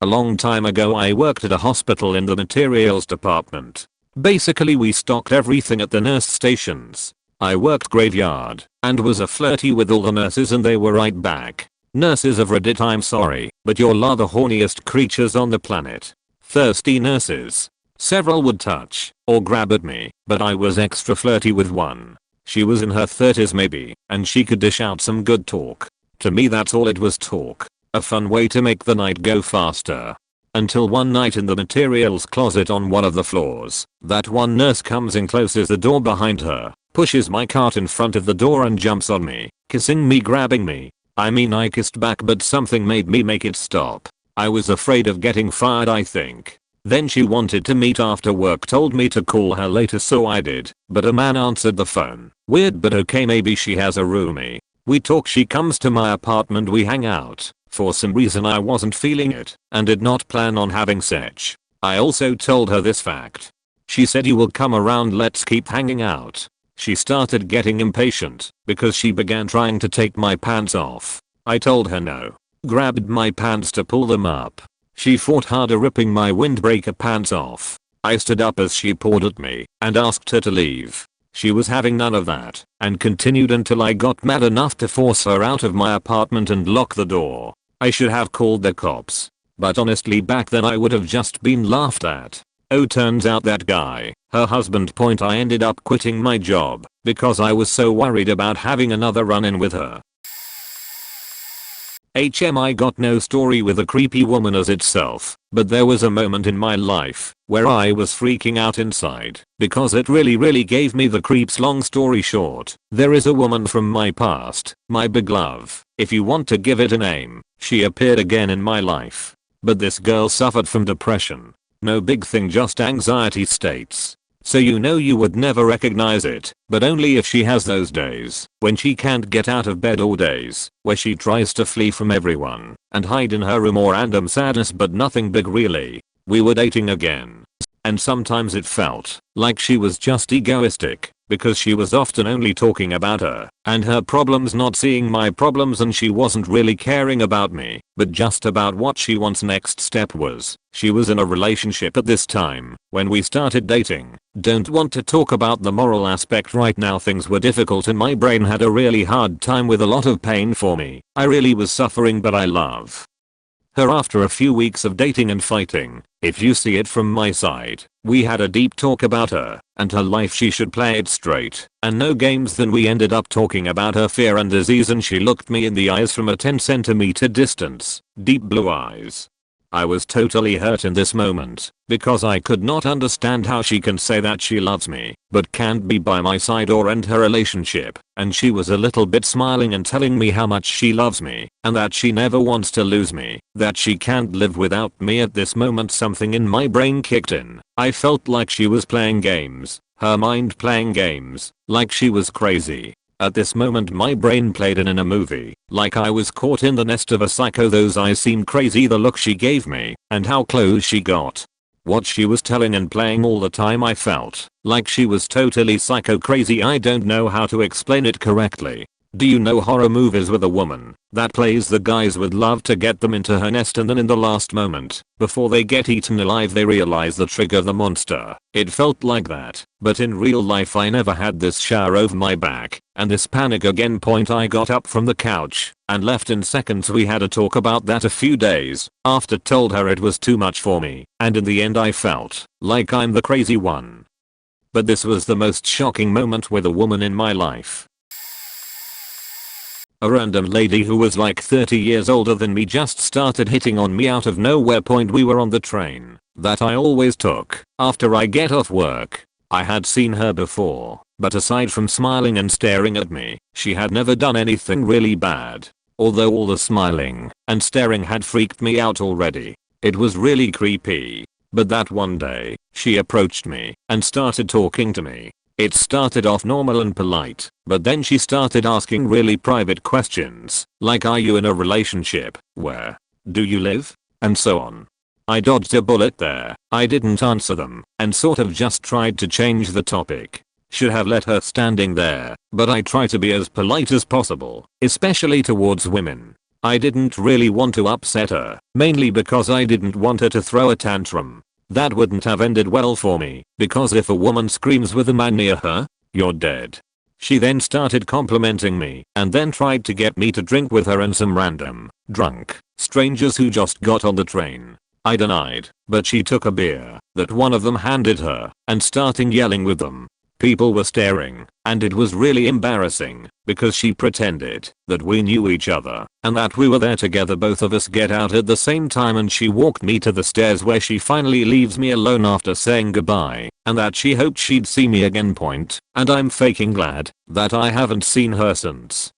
A long time ago I worked at a hospital in the materials department. Basically we stocked everything at the nurse stations. I worked graveyard and was a flirty with all the nurses and they were right back. Nurses of Reddit, I'm sorry, but you're the horniest creatures on the planet. Thirsty nurses. Several would touch or grab at me, but I was extra flirty with one. She was in her 30s maybe, and she could dish out some good talk. To me that's all it was, talk. A fun way to make the night go faster. Until one night in the materials closet on one of the floors, that one nurse comes in, closes the door behind her, pushes my cart in front of the door and jumps on me, kissing me, grabbing me. I mean, I kissed back, but something made me make it stop. I was afraid of getting fired, I think. Then she wanted to meet after work, told me to call her later, so I did, but a man answered the phone. Weird, but okay, maybe she has a roomie. We talk, she comes to my apartment, we hang out. For some reason I wasn't feeling it and did not plan on having sex. I also told her this fact. She said, "You will come around, let's keep hanging out." She started getting impatient because she began trying to take my pants off. I told her no. Grabbed my pants to pull them up. She fought harder, ripping my windbreaker pants off. I stood up as she poured at me and asked her to leave. She was having none of that and continued until I got mad enough to force her out of my apartment and lock the door. I should have called the cops, but honestly back then I would have just been laughed at. Oh, turns out that guy, her husband. I ended up quitting my job because I was so worried about having another run-in with her. I got no story with a creepy woman as itself, but there was a moment in my life where I was freaking out inside because it really gave me the creeps. Long story short, there is a woman from my past, my big love, if you want to give it a name. She appeared again in my life. But this girl suffered from depression. No big thing, just anxiety states. So you would never recognize it, but only if she has those days when she can't get out of bed, or days where she tries to flee from everyone and hide in her room, or random sadness, but nothing big really. We were dating again, and sometimes it felt like she was just egoistic because she was often only talking about her and her problems, not seeing my problems, and she wasn't really caring about me, but just about what she wants. Next step was, she was in a relationship at this time when we started dating. Don't want to talk about the moral aspect right now. Things were difficult and my brain had a really hard time with a lot of pain for me. I really was suffering, but I love her. After a few weeks of dating and fighting, if you see it from my side, we had a deep talk about her and her life. She should play it straight and no games. Then we ended up talking about her fear and disease, and she looked me in the eyes from a 10 centimeter distance, deep blue eyes. I was totally hurt in this moment because I could not understand how she can say that she loves me but can't be by my side or end her relationship, and she was a little bit smiling and telling me how much she loves me and that she never wants to lose me, that she can't live without me. At this moment something in my brain kicked in. I felt like she was playing games, her mind playing games, like she was crazy. At this moment my brain played in a movie, like I was caught in the nest of a psycho. Those eyes seemed crazy, the look she gave me, and how close she got. What she was telling and playing all the time, I felt like she was totally psycho crazy. I don't know how to explain it correctly. Do you know horror movies with a woman that plays the guys with love to get them into her nest, and then in the last moment, before they get eaten alive, they realize the trigger the monster? It felt like that, but in real life I never had this shower over my back and this panic again. I got up from the couch and left in seconds. We had a talk about that a few days after, told her it was too much for me, and in the end I felt like I'm the crazy one. But this was the most shocking moment with a woman in my life. A random lady who was like 30 years older than me just started hitting on me out of nowhere. We were on the train that I always took after I get off work. I had seen her before, but aside from smiling and staring at me, she had never done anything really bad. Although all the smiling and staring had freaked me out already. It was really creepy. But that one day, she approached me and started talking to me. It started off normal and polite, but then she started asking really private questions, like, are you in a relationship? Where do you live? And so on. I dodged a bullet there. I didn't answer them and sort of just tried to change the topic. Should have let her standing there, but I try to be as polite as possible, especially towards women. I didn't really want to upset her, mainly because I didn't want her to throw a tantrum. That wouldn't have ended well for me, because if a woman screams with a man near her, you're dead. She then started complimenting me and then tried to get me to drink with her and some random, drunk strangers who just got on the train. I denied, but she took a beer that one of them handed her and started yelling with them. People were staring, and it was really embarrassing because she pretended that we knew each other and that we were there together. Both of us get out at the same time and she walked me to the stairs where she finally leaves me alone after saying goodbye and that she hoped she'd see me again point, and I'm faking glad that I haven't seen her since.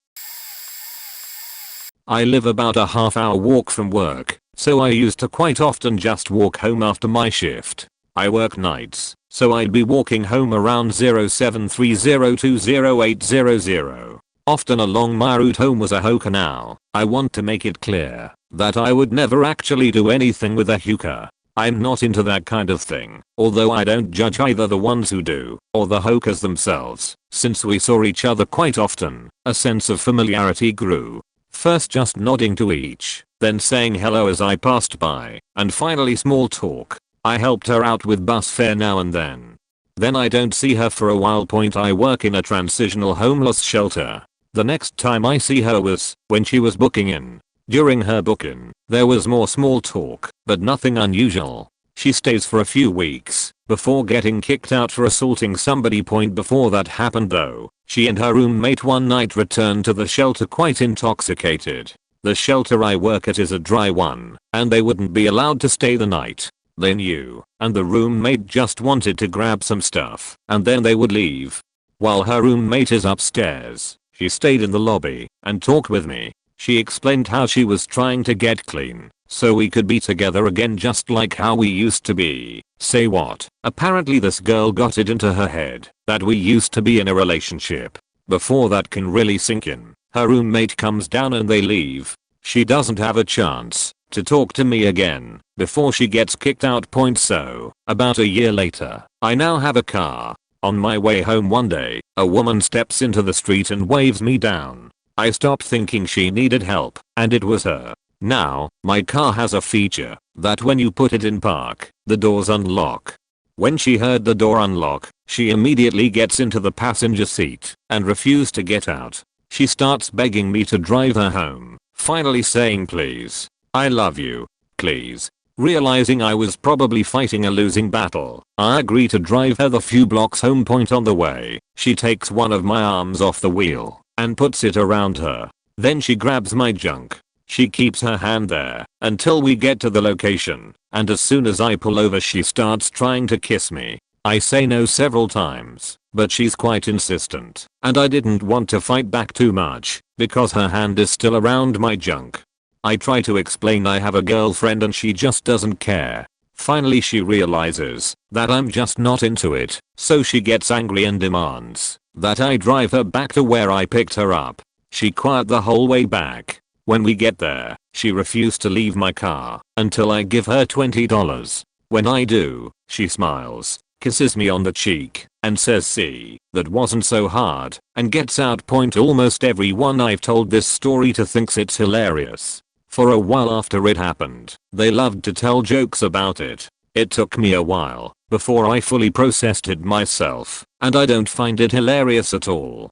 I live about a half-hour walk from work, so I used to quite often just walk home after my shift. I work nights, so I'd be walking home around 0730208800. Often along my route home was a hookah. Now, I want to make it clear that I would never actually do anything with a hookah. I'm not into that kind of thing, although I don't judge either the ones who do or the hookahs themselves. Since we saw each other quite often, a sense of familiarity grew. First just nodding to each, then saying hello as I passed by, and finally small talk. I helped her out with bus fare now and then. Then I don't see her for a while. I work in a transitional homeless shelter. The next time I see her was when she was booking in. During her booking, there was more small talk, but nothing unusual. She stays for a few weeks before getting kicked out for assaulting somebody. Before that happened though, she and her roommate one night returned to the shelter quite intoxicated. The shelter I work at is a dry one, and they wouldn't be allowed to stay the night. They knew, and the roommate just wanted to grab some stuff, and then they would leave. While her roommate is upstairs, she stayed in the lobby and talked with me. She explained how she was trying to get clean so we could be together again just like how we used to be. Say what? Apparently this girl got it into her head that we used to be in a relationship. Before that can really sink in, her roommate comes down and they leave. She doesn't have a chance to talk to me again before she gets kicked out. So, about a year later, I now have a car. On my way home one day, a woman steps into the street and waves me down. I stopped thinking she needed help, and it was her. Now, my car has a feature that when you put it in park, the doors unlock. When she heard the door unlock, she immediately gets into the passenger seat and refused to get out. She starts begging me to drive her home, finally saying please. I love you. Please. Realizing I was probably fighting a losing battle, I agree to drive her the few blocks home. On the way, she takes one of my arms off the wheel and puts it around her. Then she grabs my junk. She keeps her hand there until we get to the location, and as soon as I pull over she starts trying to kiss me. I say no several times, but she's quite insistent, and I didn't want to fight back too much because her hand is still around my junk. I try to explain I have a girlfriend and she just doesn't care. Finally she realizes that I'm just not into it, so she gets angry and demands that I drive her back to where I picked her up. She cried the whole way back. When we get there, she refused to leave my car until I give her $20. When I do, she smiles, kisses me on the cheek, and says see, that wasn't so hard, and gets out. Almost everyone I've told this story to thinks it's hilarious. For a while after it happened, they loved to tell jokes about it. It took me a while before I fully processed it myself, and I don't find it hilarious at all.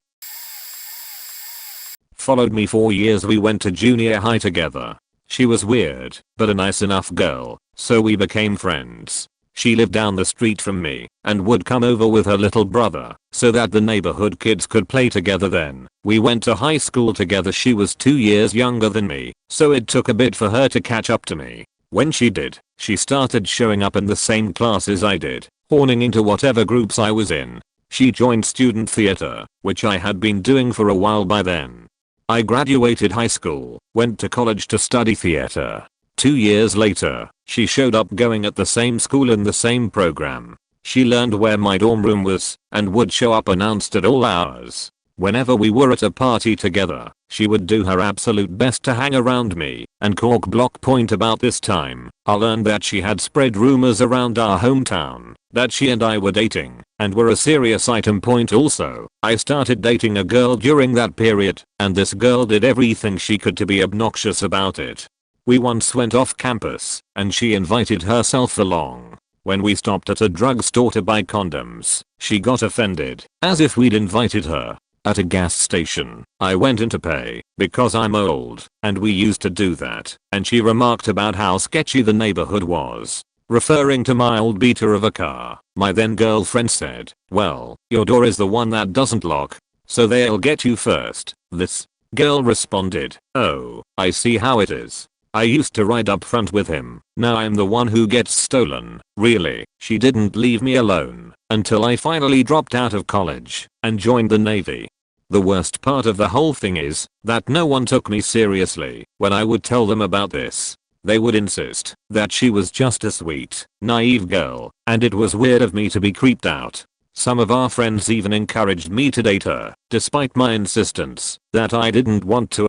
Followed me 4 years. We went to junior high together. She was weird, but a nice enough girl, so we became friends. She lived down the street from me and would come over with her little brother so that the neighborhood kids could play together. Then we went to high school together. She was 2 years younger than me, so it took a bit for her to catch up to me. When she did, she started showing up in the same classes I did, horning into whatever groups I was in. She joined student theater, which I had been doing for a while by then. I graduated high school, went to college to study theater. 2 years later, she showed up going at the same school in the same program. She learned where my dorm room was and would show up announced at all hours. Whenever we were at a party together, she would do her absolute best to hang around me and cork block. About this time, I learned that she had spread rumors around our hometown that she and I were dating and were a serious item. Also, I started dating a girl during that period, and this girl did everything she could to be obnoxious about it. We once went off campus, and she invited herself along. When we stopped at a drugstore to buy condoms, she got offended, as if we'd invited her. At a gas station, I went in to pay, because I'm old, and we used to do that, and she remarked about how sketchy the neighborhood was. referring to my old beater of a car. My then girlfriend said, well, your door is the one that doesn't lock, so they'll get you first. This girl responded, oh, I see how it is. I used to ride up front with him. Now I'm the one who gets stolen. Really? She didn't leave me alone until I finally dropped out of college and joined the Navy. The worst part of the whole thing is that no one took me seriously when I would tell them about this. They would insist that she was just a sweet, naive girl, and it was weird of me to be creeped out. Some of our friends even encouraged me to date her, despite my insistence that I didn't want to.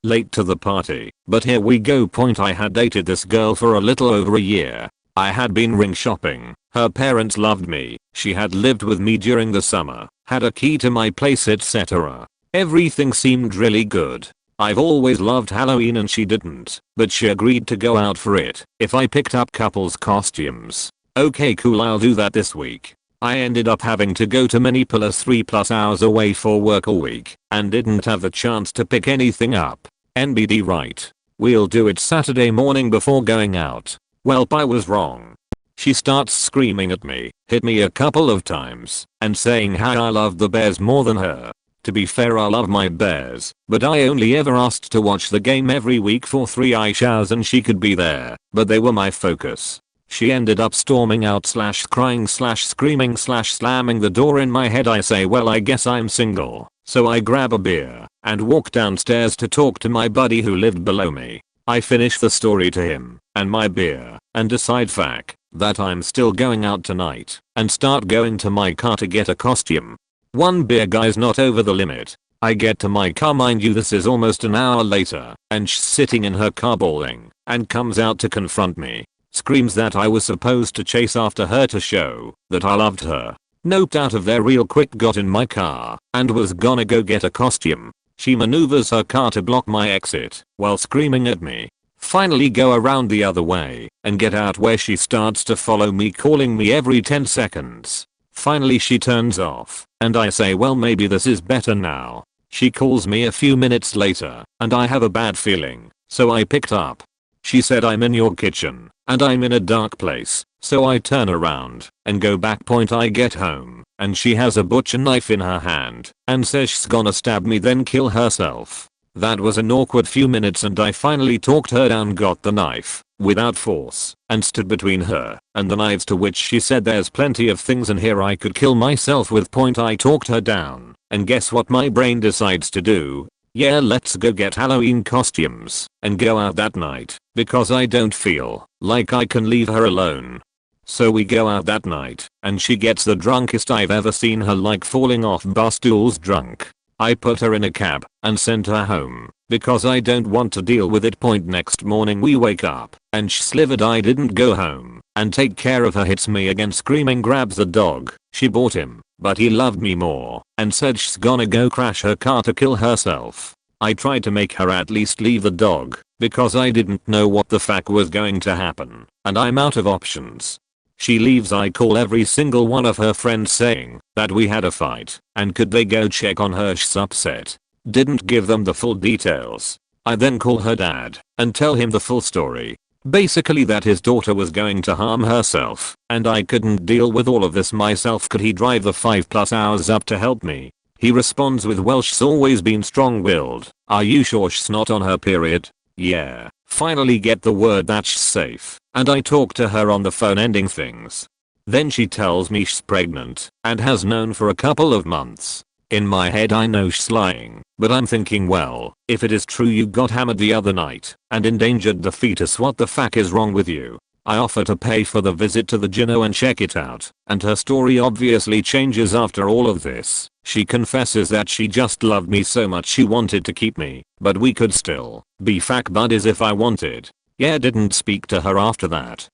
Late to the party, but here we go. I had dated this girl for a little over a year. I had been ring shopping. Her parents loved me. She had lived with me during the summer, had a key to my place, etc. Everything seemed really good. I've always loved Halloween and she didn't, but she agreed to go out for it if I picked up couples costumes. Okay, cool, I'll do that this week. I ended up having to go to Minneapolis 3+ hours away for work all week and didn't have the chance to pick anything up. NBD, right. We'll do it Saturday morning before going out. Welp, I was wrong. She starts screaming at me, hit me a couple of times, and saying how I love the Bears more than her. To be fair, I love my Bears, but I only ever asked to watch the game every week for 3 hours and she could be there, but they were my focus. She ended up storming out / crying / screaming / slamming the door in my head. I say, well, I guess I'm single. So I grab a beer and walk downstairs to talk to my buddy who lived below me. I finish the story to him and my beer and decide that I'm still going out tonight and start going to my car to get a costume. One beer guy's not over the limit. I get to my car, mind you this is almost an hour later, and she's sitting in her car bawling and comes out to confront me. Screams that I was supposed to chase after her to show that I loved her. Noped out of there real quick, got in my car and was gonna go get a costume. She maneuvers her car to block my exit while screaming at me. Finally go around the other way and get out, where she starts to follow me, calling me every 10 seconds. Finally she turns off and I say, well, maybe this is better now. She calls me a few minutes later and I have a bad feeling, so I picked up. She said, I'm in your kitchen and I'm in a dark place, so I turn around and go back. I get home and she has a butcher knife in her hand and says she's gonna stab me then kill herself. That was an awkward few minutes and I finally talked her down, got the knife without force and stood between her and the knives, to which she said, there's plenty of things in here I could kill myself with. I talked her down and guess what my brain decides to do? Yeah, let's go get Halloween costumes and go out that night because I don't feel like I can leave her alone. So we go out that night and she gets the drunkest I've ever seen her, like falling off bar stools drunk. I put her in a cab and sent her home because I don't want to deal with it. Next morning we wake up and she's livid I didn't go home and take care of her, hits me again screaming, grabs the dog she bought him, but he loved me more and said she's gonna go crash her car to kill herself. I tried to make her at least leave the dog because I didn't know what the fuck was going to happen and I'm out of options. She leaves. I call every single one of her friends saying that we had a fight and could they go check on her. She's upset. Didn't give them the full details. I then call her dad and tell him the full story. Basically that his daughter was going to harm herself and I couldn't deal with all of this myself. Could he drive the 5+ hours up to help me? He responds with, well, she's always been strong-willed. Are you sure she's not on her period? Yeah. Finally get the word that she's safe and I talk to her on the phone, ending things. Then she tells me she's pregnant and has known for a couple of months. In my head I know she's lying, but I'm thinking, well, if it is true you got hammered the other night and endangered the fetus, what the fuck is wrong with you? I offer to pay for the visit to the gyno and check it out, and her story obviously changes after all of this. She confesses that she just loved me so much she wanted to keep me, but we could still be fuck buddies if I wanted. Yeah, didn't speak to her after that.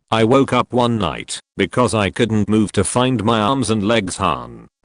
I woke up one night because I couldn't move to find my arms and legs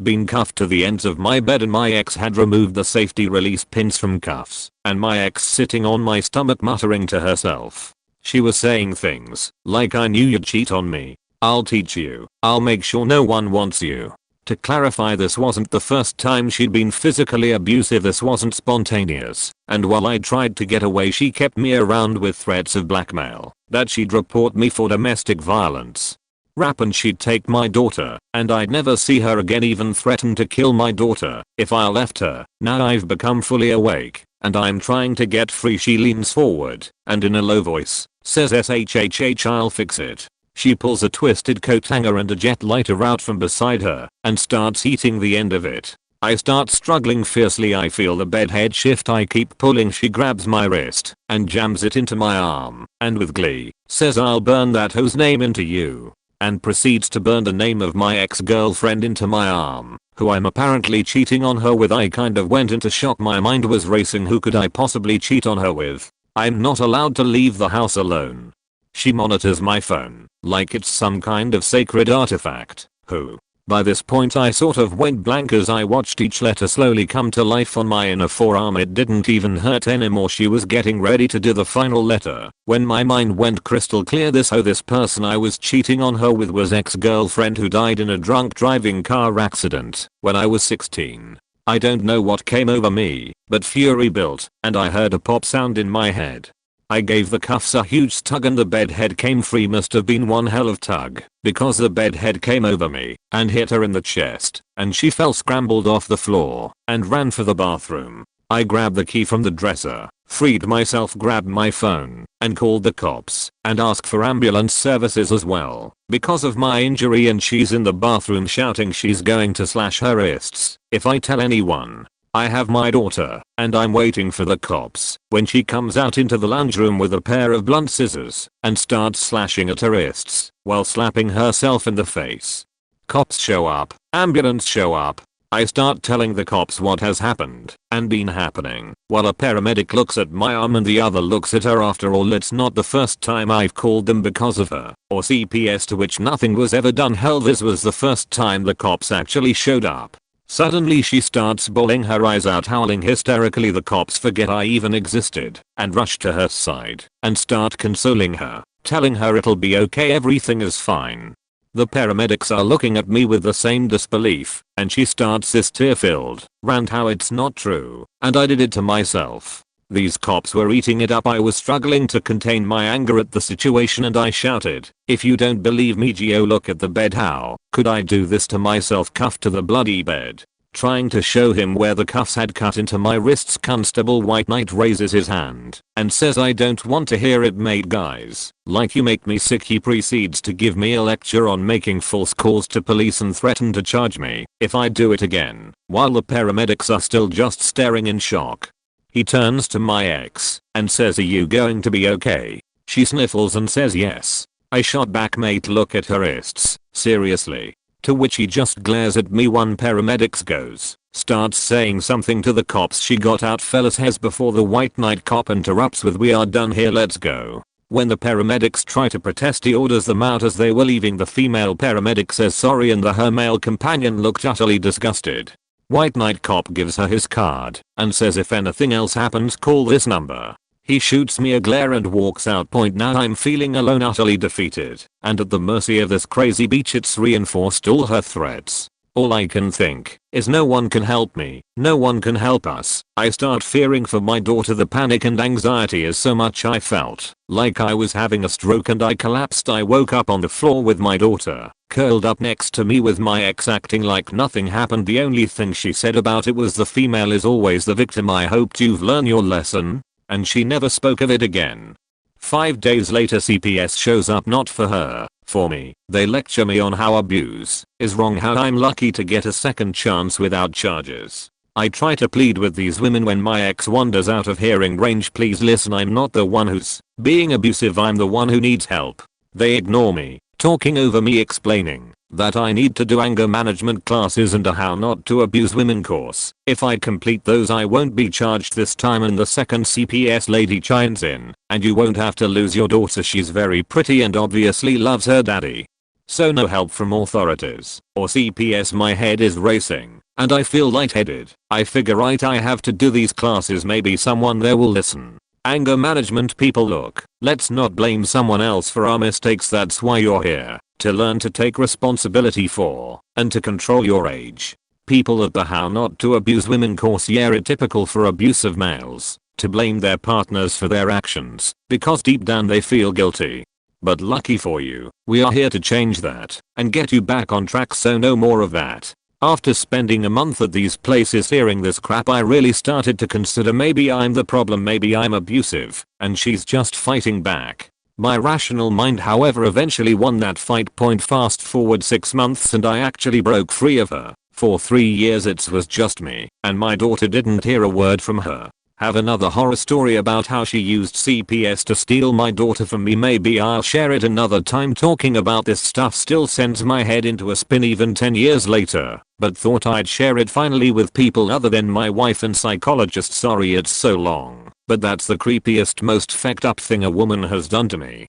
been cuffed to the ends of my bed and my ex had removed the safety release pins from cuffs and my ex sitting on my stomach muttering to herself. She was saying things like, I knew you'd cheat on me. I'll teach you. I'll make sure no one wants you. To clarify, this wasn't the first time she'd been physically abusive, this wasn't spontaneous, and while I tried to get away she kept me around with threats of blackmail, that she'd report me for domestic violence. Rap, and she'd take my daughter, and I'd never see her again, even threatened to kill my daughter if I left her. Now I've become fully awake, and I'm trying to get free. She leans forward, and in a low voice, says SHHH, I'll fix it. She pulls a twisted coat hanger and a jet lighter out from beside her, and starts heating the end of it. I start struggling fiercely. I feel the bed head shift. I keep pulling. She grabs my wrist, and jams it into my arm, and with glee, says I'll burn that hoe's name into you, and proceeds to burn the name of my ex-girlfriend into my arm, who I'm apparently cheating on her with. I kind of went into shock. My mind was racing. Who could I possibly cheat on her with? I'm not allowed to leave the house alone. She monitors my phone, like it's some kind of sacred artifact. Who? By this point I sort of went blank as I watched each letter slowly come to life on my inner forearm. It didn't even hurt anymore. She was getting ready to do the final letter when my mind went crystal clear. This person I was cheating on her with was ex-girlfriend who died in a drunk driving car accident when I was 16. I don't know what came over me, but fury built, and I heard a pop sound in my head. I gave the cuffs a huge tug and the bed head came free. Must have been one hell of tug, because the bed head came over me and hit her in the chest, and she fell, scrambled off the floor, and ran for the bathroom. I grabbed the key from the dresser, freed myself, grabbed my phone, and called the cops, and asked for ambulance services as well, because of my injury. And she's in the bathroom shouting she's going to slash her wrists if I tell anyone. I have my daughter, and I'm waiting for the cops when she comes out into the lounge room with a pair of blunt scissors and starts slashing at her wrists while slapping herself in the face. Cops show up, ambulance show up. I start telling the cops what has happened and been happening, while a paramedic looks at my arm and the other looks at her. After all, it's not the first time I've called them because of her or CPS, to which nothing was ever done. Hell, this was the first time the cops actually showed up. Suddenly she starts bawling her eyes out, howling hysterically. The cops forget I even existed and rush to her side and start consoling her, telling her it'll be okay, everything is fine. The paramedics are looking at me with the same disbelief, and she starts this tear-filled rant how it's not true and I did it to myself. These cops were eating it up. I was struggling to contain my anger at the situation, and I shouted, "If you don't believe me, Gio, look at the bed. How could I do this to myself?" Cuffed to the bloody bed, trying to show him where the cuffs had cut into my wrists. Constable White Knight raises his hand and says, "I don't want to hear it, mate. Guys, like you make me sick." He proceeds to give me a lecture on making false calls to police and threaten to charge me if I do it again, while the paramedics are still just staring in shock. He turns to my ex and says, "Are you going to be okay?" She sniffles and says yes. I shot back, "Mate, look at her wrists, seriously." To which he just glares at me. One paramedic goes, starts saying something to the cops. "She got out, fellas," has before the White Knight cop interrupts with, "We are done here, let's go." When the paramedics try to protest, he orders them out. As they were leaving, the female paramedic says sorry, and her male companion looked utterly disgusted. White Knight cop gives her his card and says, "If anything else happens, call this number." He shoots me a glare and walks out. Now I'm feeling alone, utterly defeated, and at the mercy of this crazy bitch. It's reinforced all her threats. All I can think is no one can help me, no one can help us. I start fearing for my daughter. The panic and anxiety is so much I felt like I was having a stroke, and I collapsed. I woke up on the floor with my daughter curled up next to me, with my ex acting like nothing happened. The only thing she said about it was, "The female is always the victim. I hoped you've learned your lesson," and she never spoke of it again. 5 days later, CPS shows up, not for her, for me. They lecture me on how abuse is wrong, how I'm lucky to get a second chance without charges. I try to plead with these women when my ex wanders out of hearing range. "Please listen, I'm not the one who's being abusive, I'm the one who needs help." They ignore me, talking over me, explaining that I need to do anger management classes and a how not to abuse women course. If I complete those, I won't be charged this time. And the second CPS lady chimes in, "And you won't have to lose your daughter. She's very pretty and obviously loves her daddy." So no help from authorities or CPS. My head is racing and I feel lightheaded. I figure, right, I have to do these classes. Maybe someone there will listen. Anger management people, look, let's not blame someone else for our mistakes. That's why you're here, to learn to take responsibility for, and to control your age. People at the How Not to Abuse Women course are typical for abusive males, to blame their partners for their actions, because deep down they feel guilty. But lucky for you, we are here to change that, and get you back on track, so no more of that. After spending a month at these places hearing this crap, I really started to consider maybe I'm the problem, maybe I'm abusive, and she's just fighting back. My rational mind however eventually won that fight. Fast forward 6 months and I actually broke free of her. For 3 years it was just me, and my daughter didn't hear a word from her. Have another horror story about how she used CPS to steal my daughter from me. Maybe I'll share it another time. Talking about this stuff still sends my head into a spin even 10 years later, but thought I'd share it finally with people other than my wife and psychologist. Sorry it's so long, but that's the creepiest, most fucked up thing a woman has done to me.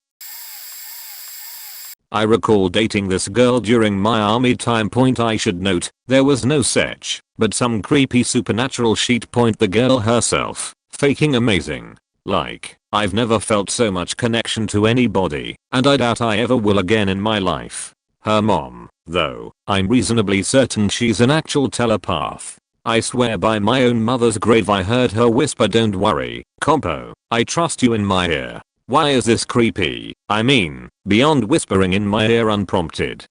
I recall dating this girl during my army time. I should note, there was no sex, but some creepy supernatural shit. The girl herself, faking amazing. Like, I've never felt so much connection to anybody, and I doubt I ever will again in my life. Her mom, though, I'm reasonably certain she's an actual telepath. I swear by my own mother's grave I heard her whisper, "Don't worry, compo, I trust you," in my ear. Why is this creepy? I mean, beyond whispering in my ear unprompted.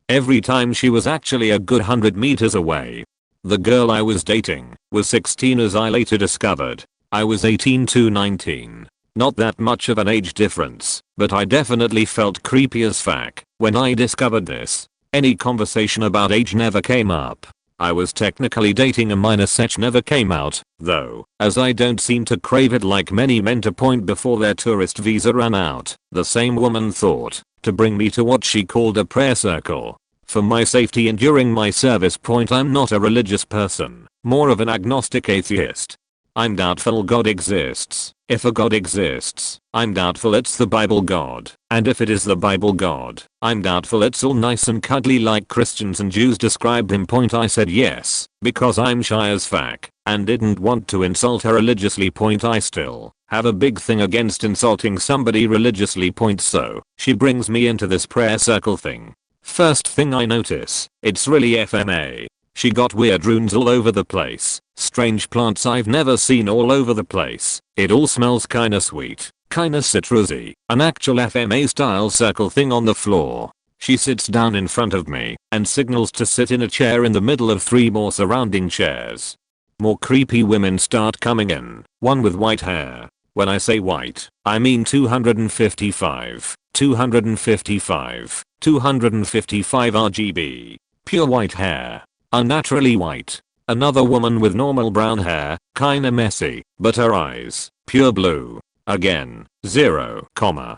Every time she was actually a good 100 meters away. The girl I was dating was 16 as I later discovered. I was 18 to 19. Not that much of an age difference, but I definitely felt creepy as fuck when I discovered this. Any conversation about age never came up. I was technically dating a minor. Such never came out, though, as I don't seem to crave it like many men. Before their tourist visa ran out, the same woman thought to bring me to what she called a prayer circle. For my safety and during my service. I'm not a religious person, more of an agnostic atheist. I'm doubtful God exists. If a God exists, I'm doubtful it's the Bible God. And if it is the Bible God, I'm doubtful it's all nice and cuddly like Christians and Jews describe him. I said yes, because I'm shy as fuck, and didn't want to insult her religiously. I still have a big thing against insulting somebody religiously. So, she brings me into this prayer circle thing. First thing I notice, it's really FMA. She got weird runes all over the place, strange plants I've never seen all over the place. It all smells kinda sweet, kinda citrusy, an actual FMA style circle thing on the floor. She sits down in front of me and signals to sit in a chair in the middle of 3 more surrounding chairs. More creepy women start coming in, one with white hair. When I say white, I mean 255, 255, 255 RGB. Pure white hair. Unnaturally white. Another woman with normal brown hair, kinda messy, but her eyes, pure blue. Again, 0,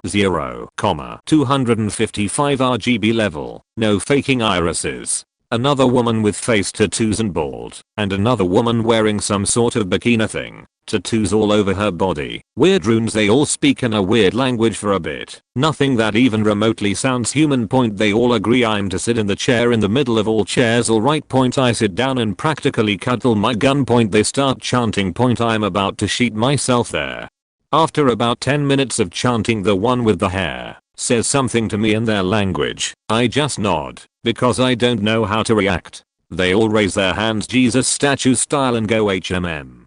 0, 255 RGB level, no faking irises. Another woman with face tattoos and bald, and another woman wearing some sort of bikini thing. Tattoos all over her body, weird runes. They all speak in a weird language for a bit. Nothing that even remotely sounds human. They all agree I'm to sit in the chair in the middle of all chairs. Alright. I sit down and practically cuddle my gun. They start chanting. I'm about to sheet myself there. After about 10 minutes of chanting, the one with the hair says something to me in their language. I just nod, because I don't know how to react. They all raise their hands Jesus statue style and go HMM.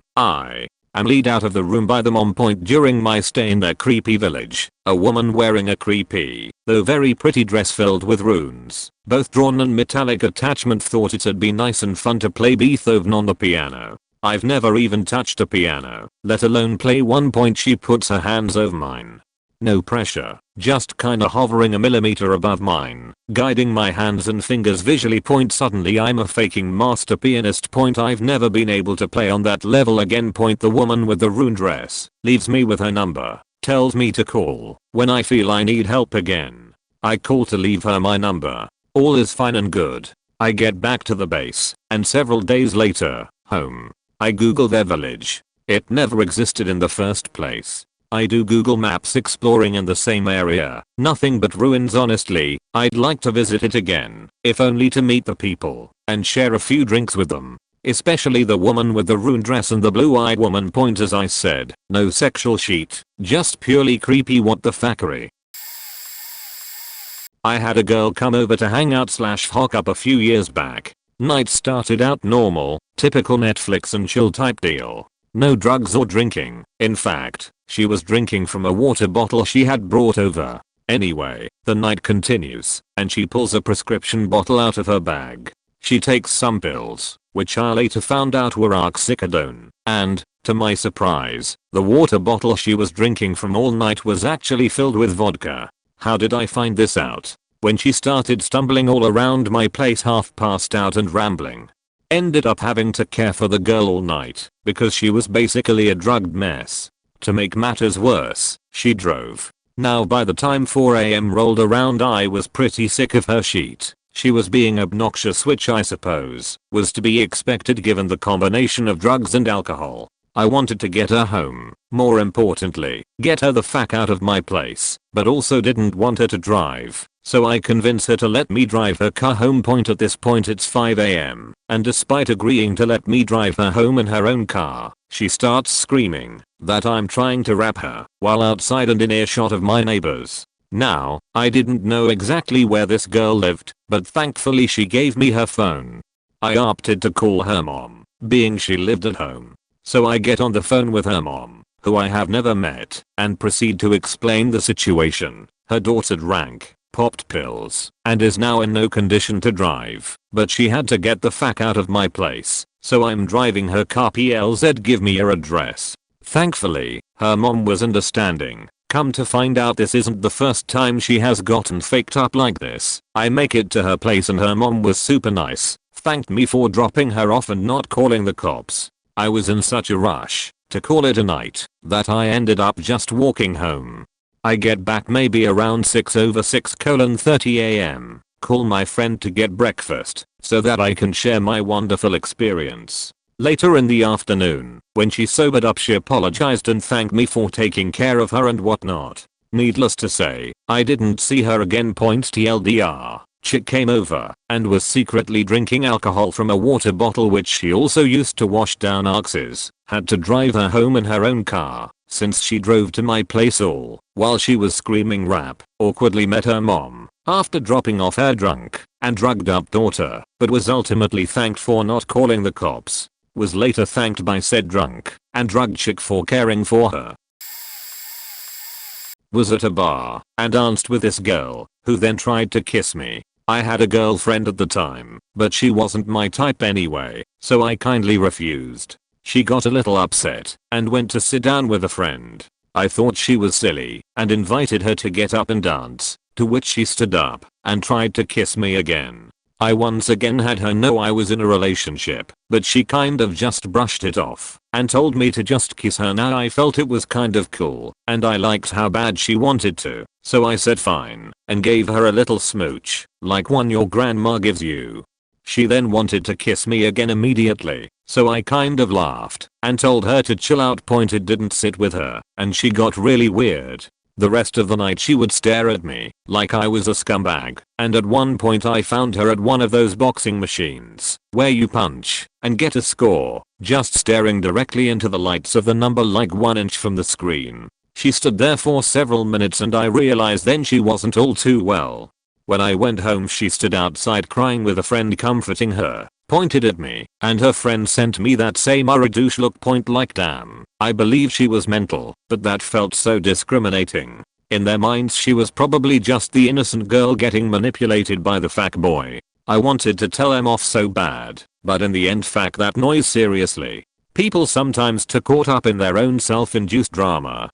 I'm lead out of the room by the mom. During my stay in their creepy village, a woman wearing a creepy, though very pretty dress filled with runes, both drawn and metallic attachment, thought it'd be nice and fun to play Beethoven on the piano. I've never even touched a piano, let alone play one. She puts her hands over mine. No pressure, just kinda hovering a millimeter above mine, guiding my hands and fingers visually. Suddenly I'm a faking master pianist. I've never been able to play on that level again. The woman with the rune dress leaves me with her number, tells me to call when I feel I need help again. I call to leave her my number. All is fine and good. I get back to the base, and several days later, home. I Google their village. It never existed in the first place. I do Google Maps exploring in the same area. Nothing but ruins. Honestly, I'd like to visit it again, if only to meet the people and share a few drinks with them. Especially the woman with the rune dress and the blue-eyed woman. As I said, no sexual sheet, just purely creepy. What the fuckery. I had a girl come over to hang out / hook up a few years back. Night started out normal, typical Netflix and chill type deal. No drugs or drinking. In fact, she was drinking from a water bottle she had brought over. Anyway, the night continues, and she pulls a prescription bottle out of her bag. She takes some pills, which I later found out were oxycodone, and, to my surprise, the water bottle she was drinking from all night was actually filled with vodka. How did I find this out? When she started stumbling all around my place half passed out and rambling. Ended up having to care for the girl all night, because she was basically a drugged mess. To make matters worse, she drove. Now by the time 4 AM rolled around I was pretty sick of her shit. She was being obnoxious, which I suppose was to be expected given the combination of drugs and alcohol. I wanted to get her home, more importantly, get her the fuck out of my place, but also didn't want her to drive, so I convinced her to let me drive her car home. At this point it's 5 AM, and despite agreeing to let me drive her home in her own car, she starts screaming that I'm trying to rap her while outside and in earshot of my neighbors. Now, I didn't know exactly where this girl lived, but thankfully she gave me her phone. I opted to call her mom, being she lived at home. So I get on the phone with her mom, who I have never met, and proceed to explain the situation. Her daughter drank, popped pills, and is now in no condition to drive, but she had to get the fuck out of my place, so I'm driving her car. PLZ, give me your address. Thankfully, her mom was understanding. Come to find out this isn't the first time she has gotten faked up like this. I make it to her place and her mom was super nice, thanked me for dropping her off and not calling the cops. I was in such a rush to call it a night that I ended up just walking home. I get back maybe around 6:30 AM, call my friend to get breakfast so that I can share my wonderful experience. Later in the afternoon, when she sobered up, she apologized and thanked me for taking care of her and whatnot. Needless to say, I didn't see her again. TLDR. Chick came over and was secretly drinking alcohol from a water bottle which she also used to wash down oxes. Had to drive her home in her own car since she drove to my place all while she was screaming rap. Awkwardly met her mom after dropping off her drunk and drugged up daughter, but was ultimately thanked for not calling the cops. Was later thanked by said drunk and drugged chick for caring for her. Was at a bar and danced with this girl who then tried to kiss me. I had a girlfriend at the time, but she wasn't my type anyway, so I kindly refused. She got a little upset and went to sit down with a friend. I thought she was silly and invited her to get up and dance, to which she stood up and tried to kiss me again. I once again had her know I was in a relationship, but she kind of just brushed it off and told me to just kiss her. Now I felt it was kind of cool and I liked how bad she wanted to, so I said fine and gave her a little smooch, like one your grandma gives you. She then wanted to kiss me again immediately, so I kind of laughed and told her to chill out. It didn't sit with her and she got really weird. The rest of the night she would stare at me like I was a scumbag, and at one point I found her at one of those boxing machines where you punch and get a score, just staring directly into the lights of the number like 1 inch from the screen. She stood there for several minutes and I realized then she wasn't all too well. When I went home she stood outside crying with a friend comforting her, pointed at me, and her friend sent me that same douche look. Like damn, I believe she was mental, but that felt so discriminating. In their minds she was probably just the innocent girl getting manipulated by the fuck boy. I wanted to tell them off so bad, but in the end fuck that noise seriously. People sometimes too caught up in their own self-induced drama.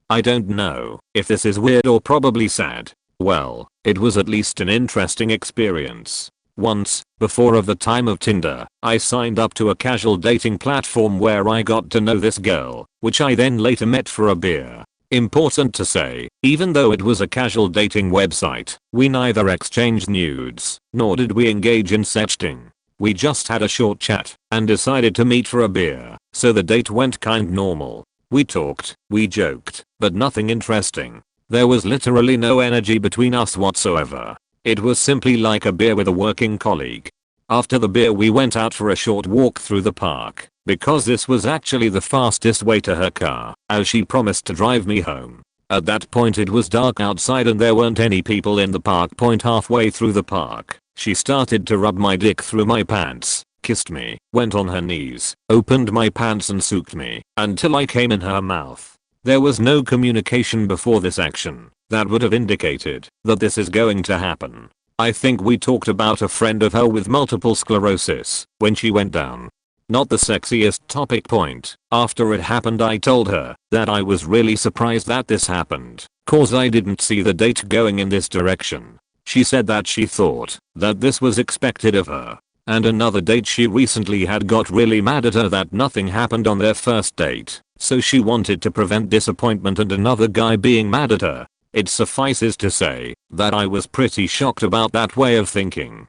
I don't know if this is weird or probably sad. Well, it was at least an interesting experience. Once, before of the time of Tinder, I signed up to a casual dating platform where I got to know this girl, which I then later met for a beer. Important to say, even though it was a casual dating website, we neither exchanged nudes, nor did we engage in sexting. We just had a short chat and decided to meet for a beer, so the date went kind normal. We talked, we joked, but nothing interesting. There was literally no energy between us whatsoever. It was simply like a beer with a working colleague. After the beer we went out for a short walk through the park, because this was actually the fastest way to her car, as she promised to drive me home. At that point it was dark outside and there weren't any people in the park. Halfway through the park, she started to rub my dick through my pants, kissed me, went on her knees, opened my pants and sucked me until I came in her mouth. There was no communication before this action that would have indicated that this is going to happen. I think we talked about a friend of her with multiple sclerosis when she went down. Not the sexiest topic point. After it happened I told her that I was really surprised that this happened, cause I didn't see the date going in this direction. She said that she thought that this was expected of her. And another date she recently had got really mad at her that nothing happened on their first date, so she wanted to prevent disappointment and another guy being mad at her. It suffices to say that I was pretty shocked about that way of thinking.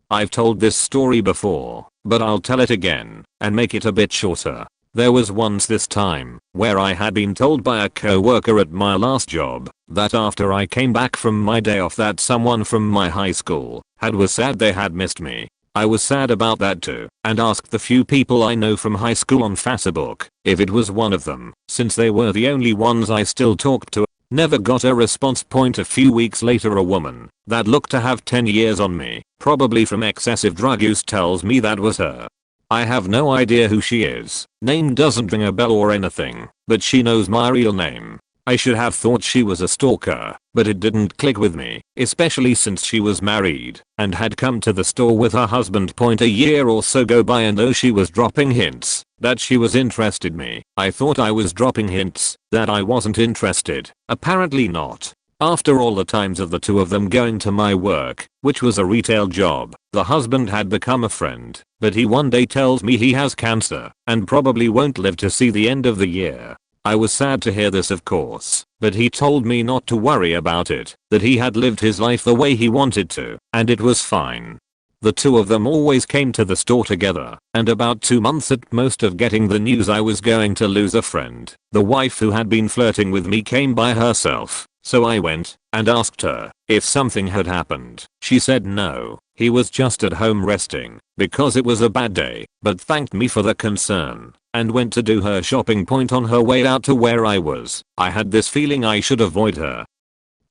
I've told this story before, but I'll tell it again and make it a bit shorter. There was once this time where I had been told by a co-worker at my last job that after I came back from my day off that someone from my high school was sad they had missed me. I was sad about that too and asked the few people I know from high school on Facebook if it was one of them, since they were the only ones I still talked to. Never got a response. A few weeks later a woman that looked to have 10 years on me, probably from excessive drug use, tells me that was her. I have no idea who she is, name doesn't ring a bell or anything, but she knows my real name. I should have thought she was a stalker, but it didn't click with me, especially since she was married and had come to the store with her husband. A year or so go by and though she was dropping hints that she was interested in me, I thought I was dropping hints that I wasn't interested. Apparently not. After all the times of the two of them going to my work, which was a retail job, the husband had become a friend, but he one day tells me he has cancer and probably won't live to see the end of the year. I was sad to hear this of course, but he told me not to worry about it, that he had lived his life the way he wanted to, and it was fine. The two of them always came to the store together, and about 2 months at most of getting the news I was going to lose a friend, the wife who had been flirting with me came by herself, so I went and asked her if something had happened. She said no, he was just at home resting because it was a bad day, but thanked me for the concern and went to do her shopping. On her way out to where I was, I had this feeling I should avoid her.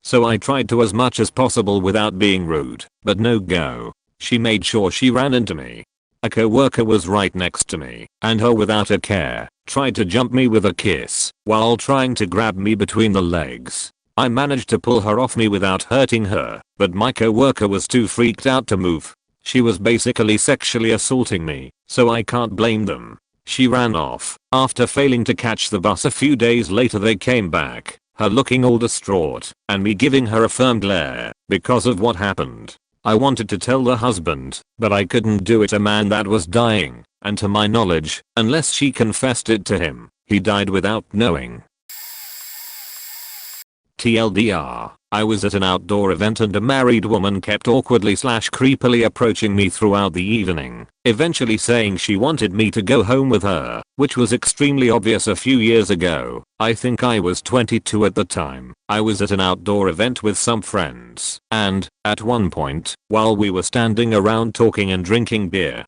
So I tried to as much as possible without being rude, but no go. She made sure she ran into me. A co-worker was right next to me, and her without a care tried to jump me with a kiss while trying to grab me between the legs. I managed to pull her off me without hurting her, but my co-worker was too freaked out to move. She was basically sexually assaulting me, so I can't blame them. She ran off. After failing to catch the bus a few days later they came back, her looking all distraught and me giving her a firm glare because of what happened. I wanted to tell the husband, but I couldn't do it. A man that was dying, and to my knowledge, unless she confessed it to him, he died without knowing. TLDR, I was at an outdoor event and a married woman kept awkwardly/creepily approaching me throughout the evening, eventually saying she wanted me to go home with her, which was extremely obvious a few years ago. I think I was 22 at the time. I was at an outdoor event with some friends, and, at one point, while we were standing around talking and drinking beer,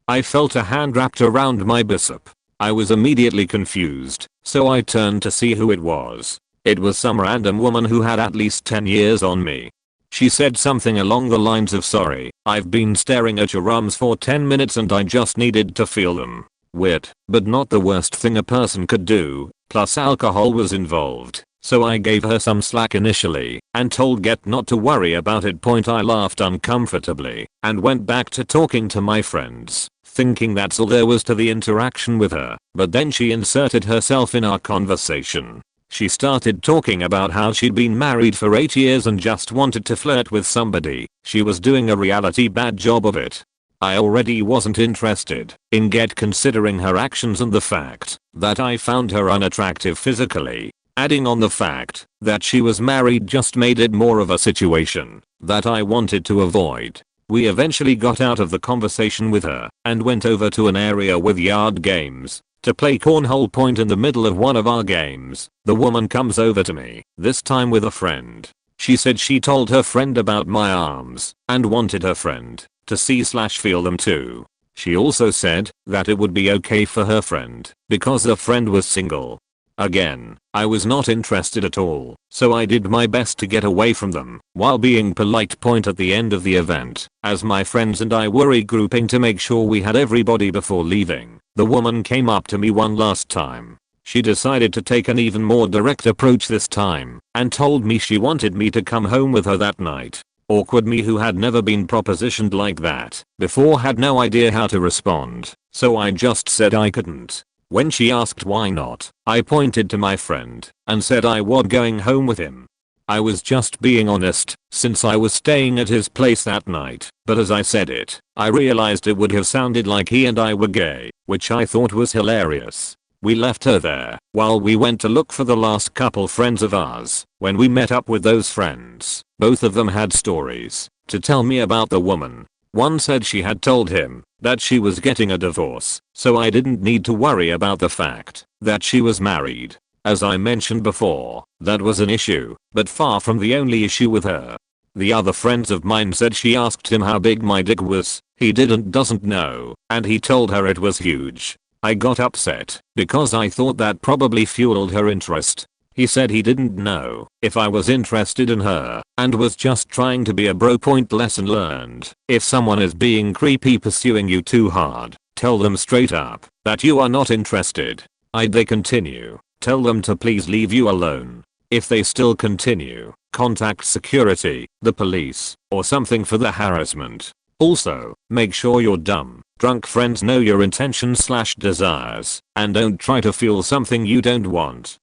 I felt a hand wrapped around my bicep. I was immediately confused, so I turned to see who it was. It was some random woman who had at least 10 years on me. She said something along the lines of, "Sorry, I've been staring at your arms for 10 minutes and I just needed to feel them." Weird, but not the worst thing a person could do, plus alcohol was involved, so I gave her some slack initially and told Get not to worry about it. I laughed uncomfortably and went back to talking to my friends, thinking that's all there was to the interaction with her, but then she inserted herself in our conversation. She started talking about how she'd been married for 8 years and just wanted to flirt with somebody. She was doing a reality bad job of it. I already wasn't interested in Get considering her actions and the fact that I found her unattractive physically. Adding on the fact that she was married just made it more of a situation that I wanted to avoid. We eventually got out of the conversation with her and went over to an area with yard games to play cornhole. In the middle of one of our games, the woman comes over to me, this time with a friend. She said she told her friend about my arms and wanted her friend to see/feel them too. She also said that it would be okay for her friend because her friend was single. Again, I was not interested at all, so I did my best to get away from them while being polite. At the end of the event, as my friends and I were regrouping to make sure we had everybody before leaving, the woman came up to me one last time. She decided to take an even more direct approach this time and told me she wanted me to come home with her that night. Awkward me, who had never been propositioned like that before, had no idea how to respond, so I just said I couldn't. When she asked why not, I pointed to my friend and said I was going home with him. I was just being honest, since I was staying at his place that night, but as I said it, I realized it would have sounded like he and I were gay, which I thought was hilarious. We left her there while we went to look for the last couple friends of ours. When we met up with those friends, both of them had stories to tell me about the woman. One said she had told him that she was getting a divorce, so I didn't need to worry about the fact that she was married. As I mentioned before, that was an issue, but far from the only issue with her. The other friends of mine said she asked him how big my dick was, he doesn't know, and he told her it was huge. I got upset because I thought that probably fueled her interest. He said he didn't know if I was interested in her and was just trying to be a bro. Lesson learned: if someone is being creepy, pursuing you too hard, tell them straight up that you are not interested. They continue, tell them to please leave you alone. If they still continue, contact security, the police, or something for the harassment. Also, make sure your dumb, drunk friends know your intentions/desires and don't try to fuel something you don't want.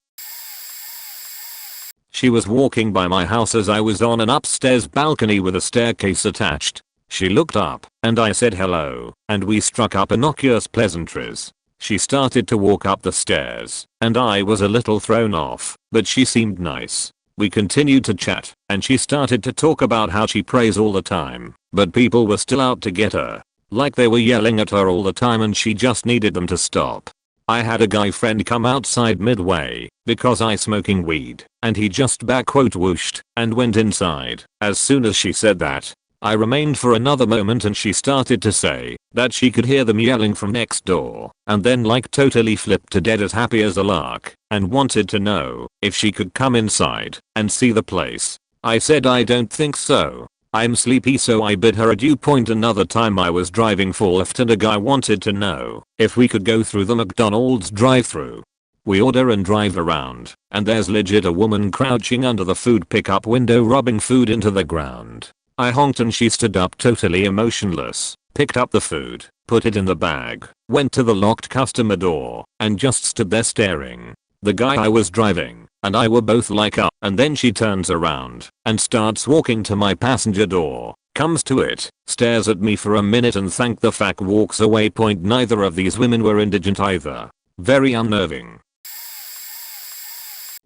She was walking by my house as I was on an upstairs balcony with a staircase attached. She looked up and I said hello, and we struck up innocuous pleasantries. She started to walk up the stairs and I was a little thrown off, but she seemed nice. We continued to chat and she started to talk about how she prays all the time, but people were still out to get her. Like they were yelling at her all the time and she just needed them to stop. I had a guy friend come outside midway because I smoking weed, and he just whooshed and went inside. As soon as she said that, I remained for another moment and she started to say that she could hear them yelling from next door, and then totally flipped to dead as happy as a lark and wanted to know if she could come inside and see the place. I said I don't think so. I'm sleepy, so I bid her adieu. Another time I was driving for Lyft and a guy wanted to know if we could go through the McDonald's drive-thru. We order and drive around, and there's legit a woman crouching under the food pickup window rubbing food into the ground. I honked and she stood up totally emotionless, picked up the food, put it in the bag, went to the locked customer door, and just stood there staring. The guy I was driving and I were both like and then she turns around and starts walking to my passenger door, comes to it, stares at me for a minute and thank the fuck walks away. Neither of these women were indigent either. Very unnerving.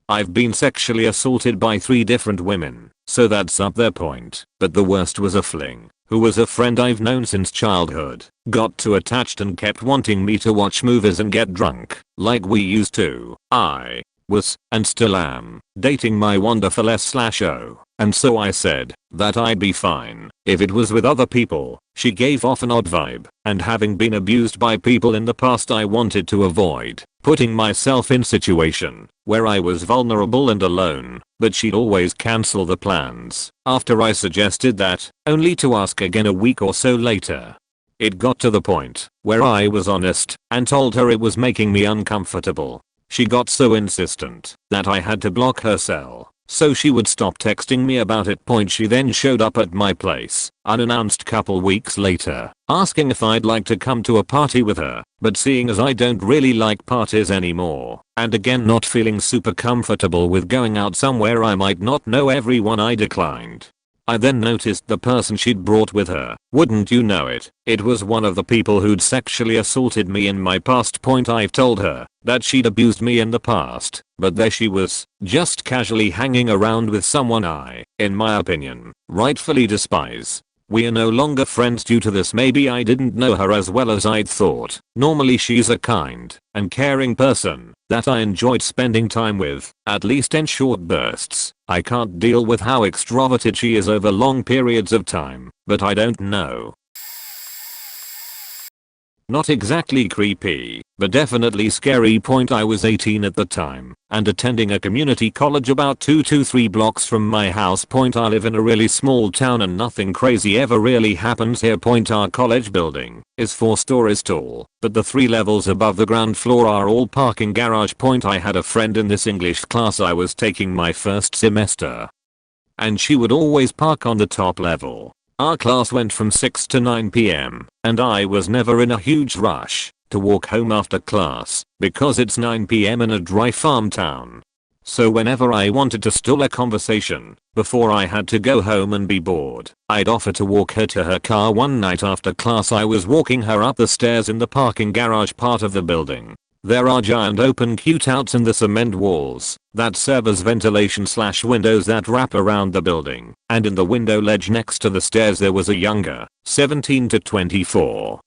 I've been sexually assaulted by 3 different women, so that's up there. But the worst was a fling, who was a friend I've known since childhood, got too attached and kept wanting me to watch movies and get drunk, like we used to. I was, and still am, dating my wonderful S/O, and so I said that I'd be fine if it was with other people. She gave off an odd vibe, and having been abused by people in the past, I wanted to avoid putting myself in situation where I was vulnerable and alone, but she'd always cancel the plans after I suggested that, only to ask again a week or so later. It got to the point where I was honest and told her it was making me uncomfortable. She got so insistent that I had to block her cell so she would stop texting me about it. She then showed up at my place unannounced couple weeks later, asking if I'd like to come to a party with her, but seeing as I don't really like parties anymore, and again not feeling super comfortable with going out somewhere I might not know everyone, I declined. I then noticed the person she'd brought with her. Wouldn't you know it, it was one of the people who'd sexually assaulted me in my past. I've told her that she'd abused me in the past, but there she was, just casually hanging around with someone I, in my opinion, rightfully despise. We are no longer friends due to this. Maybe I didn't know her as well as I'd thought. Normally she's a kind and caring person that I enjoyed spending time with, at least in short bursts. I can't deal with how extroverted she is over long periods of time, but I don't know Not exactly creepy, but definitely scary. I was 18 at the time and attending a community college about 2 to 3 blocks from my house. I live in a really small town and nothing crazy ever really happens here. Our college building is 4 stories tall, but the 3 levels above the ground floor are all parking garage. I had a friend in this English class I was taking my first semester, and she would always park on the top level. Our class went from 6 to 9 p.m. and I was never in a huge rush to walk home after class because it's 9 p.m. in a dry farm town. So whenever I wanted to stall a conversation before I had to go home and be bored, I'd offer to walk her to her car. One night after class I was walking her up the stairs in the parking garage part of the building. There are giant open cutouts in the cement walls that serve as ventilation / windows that wrap around the building, and in the window ledge next to the stairs there was a younger, 17 to 24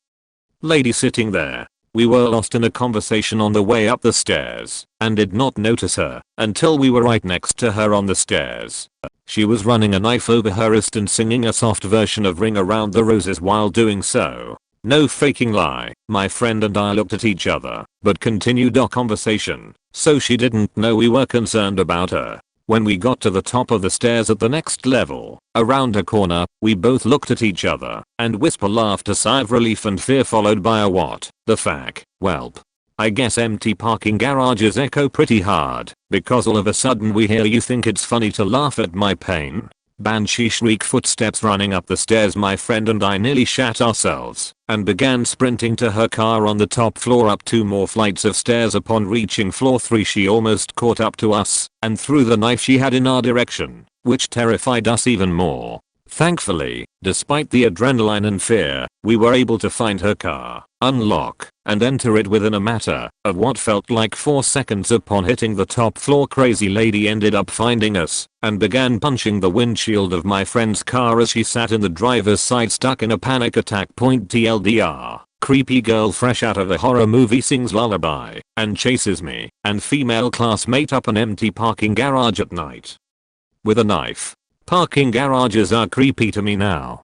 lady sitting there. We were lost in a conversation on the way up the stairs and did not notice her until we were right next to her on the stairs. She was running a knife over her wrist and singing a soft version of Ring Around the Roses while doing so. No faking lie, my friend and I looked at each other, but continued our conversation, so she didn't know we were concerned about her. When we got to the top of the stairs at the next level, around a corner, we both looked at each other and laughed a sigh of relief and fear followed by a what the fuck, whelp. I guess empty parking garages echo pretty hard, because all of a sudden we hear "You think it's funny to laugh at my pain?" Banshee shriek, footsteps running up the stairs. My friend and I nearly shat ourselves and began sprinting to her car on the top floor. Up 2 more flights of stairs. Upon reaching floor 3 she almost caught up to us and threw the knife she had in our direction, which terrified us even more. Thankfully, despite the adrenaline and fear, we were able to find her car, unlock, and enter it within a matter of what felt like 4 seconds. Upon hitting the top floor, crazy lady ended up finding us and began punching the windshield of my friend's car as she sat in the driver's side stuck in a panic attack. TLDR, creepy girl fresh out of a horror movie sings lullaby and chases me and female classmate up an empty parking garage at night with a knife. Parking garages are creepy to me now.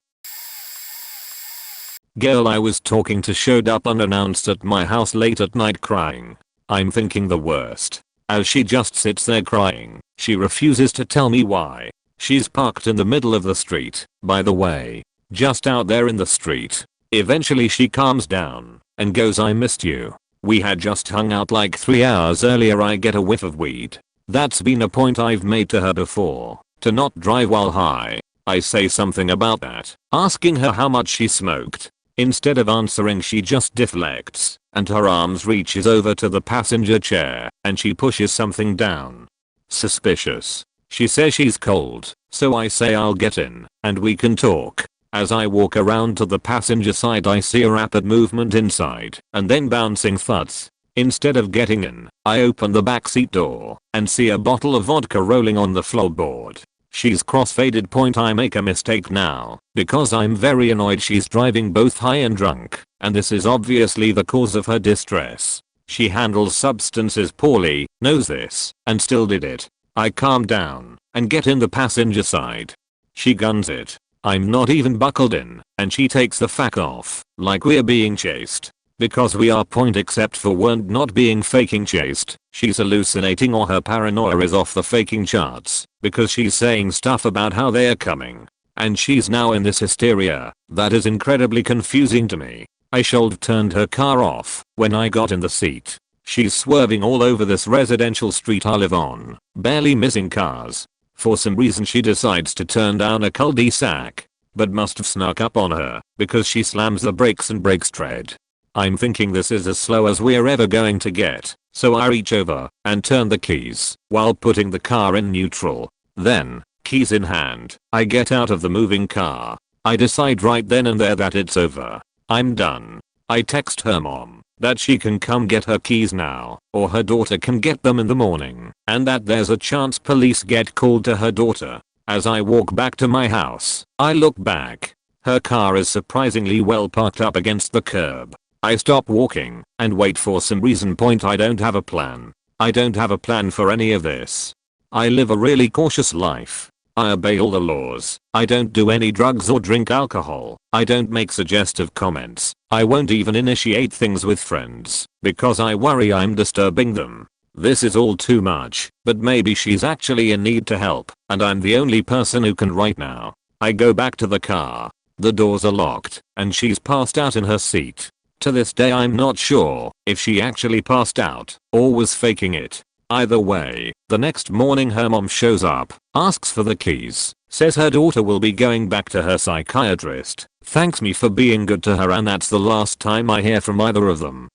Girl I was talking to showed up unannounced at my house late at night crying. I'm thinking the worst. As she just sits there crying, she refuses to tell me why. She's parked in the middle of the street, by the way. Just out there in the street. Eventually she calms down and goes, "I missed you. We had just hung out like 3 hours earlier." I get a whiff of weed. That's been a point I've made to her before. To not drive while high. I say something about that, asking her how much she smoked. Instead of answering she just deflects, and her arms reaches over to the passenger chair, and she pushes something down. Suspicious. She says she's cold, so I say I'll get in, and we can talk. As I walk around to the passenger side I see a rapid movement inside, and then bouncing thuds. Instead of getting in, I open the backseat door, and see a bottle of vodka rolling on the floorboard. She's cross-faded. I make a mistake now, because I'm very annoyed she's driving both high and drunk, and this is obviously the cause of her distress. She handles substances poorly, knows this, and still did it. I calm down, and get in the passenger side. She guns it. I'm not even buckled in, and she takes the fuck off, like we're being chased. Because we are except for we're not being faking chased. She's hallucinating or her paranoia is off the faking charts, because she's saying stuff about how they're coming. And she's now in this hysteria that is incredibly confusing to me. I should turned her car off when I got in the seat. She's swerving all over this residential street I live on, barely missing cars. For some reason she decides to turn down a cul-de-sac, but must have snuck up on her because she slams the brakes and breaks tread. I'm thinking this is as slow as we're ever going to get, so I reach over and turn the keys while putting the car in neutral. Then, keys in hand, I get out of the moving car. I decide right then and there that it's over. I'm done. I text her mom that she can come get her keys now, or her daughter can get them in the morning, and that there's a chance police get called to her daughter. As I walk back to my house, I look back. Her car is surprisingly well parked up against the curb. I stop walking and wait for some reason. I don't have a plan. I don't have a plan for any of this. I live a really cautious life. I obey all the laws. I don't do any drugs or drink alcohol. I don't make suggestive comments. I won't even initiate things with friends because I worry I'm disturbing them. This is all too much, but maybe she's actually in need to help, and I'm the only person who can right now. I go back to the car. The doors are locked, and she's passed out in her seat. To this day I'm not sure if she actually passed out or was faking it. Either way, the next morning her mom shows up, asks for the keys, says her daughter will be going back to her psychiatrist, thanks me for being good to her, and that's the last time I hear from either of them.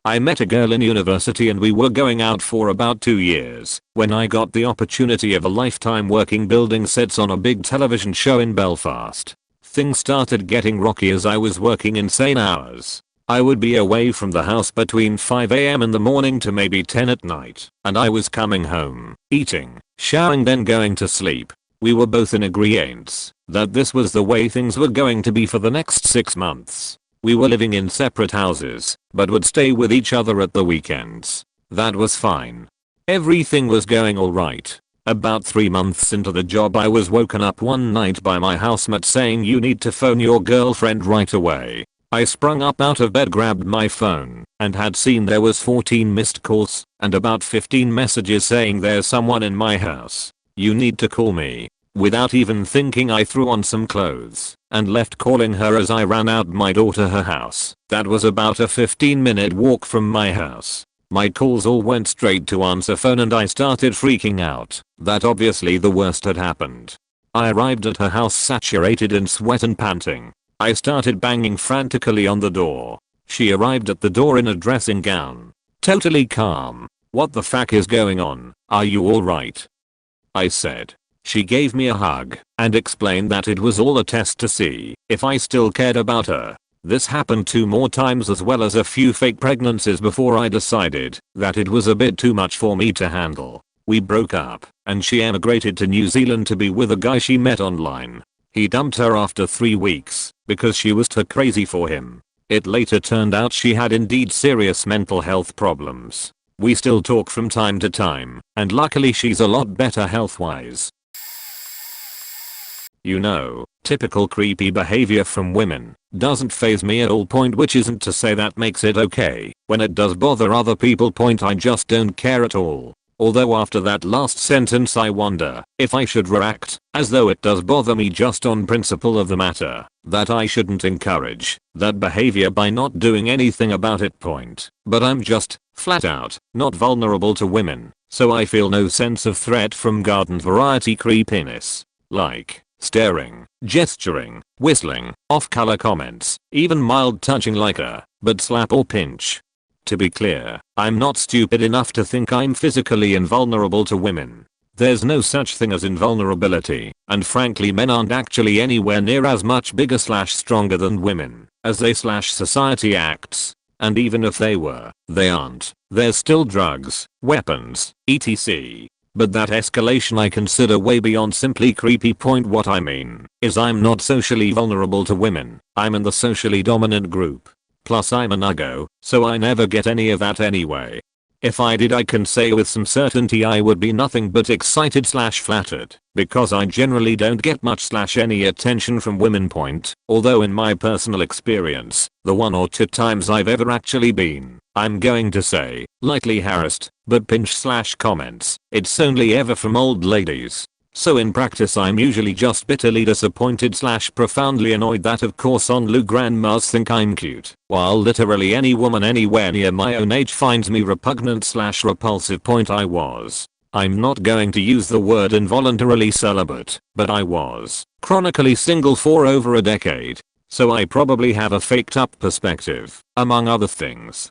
I met a girl in university and we were going out for about 2 years when I got the opportunity of a lifetime working building sets on a big television show in Belfast. Things started getting rocky as I was working insane hours. I would be away from the house between 5 AM in the morning to maybe 10 at night, and I was coming home, eating, showering, then going to sleep. We were both in agreement that this was the way things were going to be for the next 6 months. We were living in separate houses, but would stay with each other at the weekends. That was fine. Everything was going alright. About 3 months into the job I was woken up one night by my housemate saying you need to phone your girlfriend right away. I sprung up out of bed, grabbed my phone, and had seen there was 14 missed calls and about 15 messages saying there's someone in my house. You need to call me. Without even thinking I threw on some clothes and left, calling her as I ran out my door to her house. That was about a 15-minute walk from my house. My calls all went straight to answer phone and I started freaking out that obviously the worst had happened. I arrived at her house saturated in sweat and panting. I started banging frantically on the door. She arrived at the door in a dressing gown. Totally calm. What the fuck is going on? Are you alright? I said. She gave me a hug and explained that it was all a test to see if I still cared about her. This happened 2 more times as well as a few fake pregnancies before I decided that it was a bit too much for me to handle. We broke up and she emigrated to New Zealand to be with a guy she met online. He dumped her after 3 weeks because she was too crazy for him. It later turned out she had indeed serious mental health problems. We still talk from time to time, and luckily she's a lot better health-wise. You know, typical creepy behavior from women doesn't faze me at all. Point, which isn't to say that makes it okay. When it does bother other people. Point, I just don't care at all. Although after that last sentence I wonder if I should react as though it does bother me just on principle of the matter, that I shouldn't encourage that behavior by not doing anything about it. Point, but I'm just flat out not vulnerable to women, so I feel no sense of threat from garden variety creepiness. Like staring, gesturing, whistling, off-color comments, even mild touching like a butt slap or pinch. To be clear, I'm not stupid enough to think I'm physically invulnerable to women. There's no such thing as invulnerability, and frankly men aren't actually anywhere near as much bigger / stronger than women as they / society acts. And even if they were, they aren't. There's still drugs, weapons, etc. But that escalation I consider way beyond simply creepy. Point, what I mean is I'm not socially vulnerable to women. I'm in the socially dominant group. Plus I'm a nuggo, so I never get any of that anyway. If I did, I can say with some certainty I would be nothing but excited / flattered, because I generally don't get much / any attention from women. Point, although in my personal experience, the 1 or 2 times I've ever actually been, I'm going to say, lightly harassed, but pinch / comments, it's only ever from old ladies. So in practice I'm usually just bitterly disappointed / profoundly annoyed that of course onlu grandmas think I'm cute, while literally any woman anywhere near my own age finds me repugnant / repulsive. Point, I'm not going to use the word involuntarily celibate, but I was chronically single for over a decade. So I probably have a faked up perspective, among other things.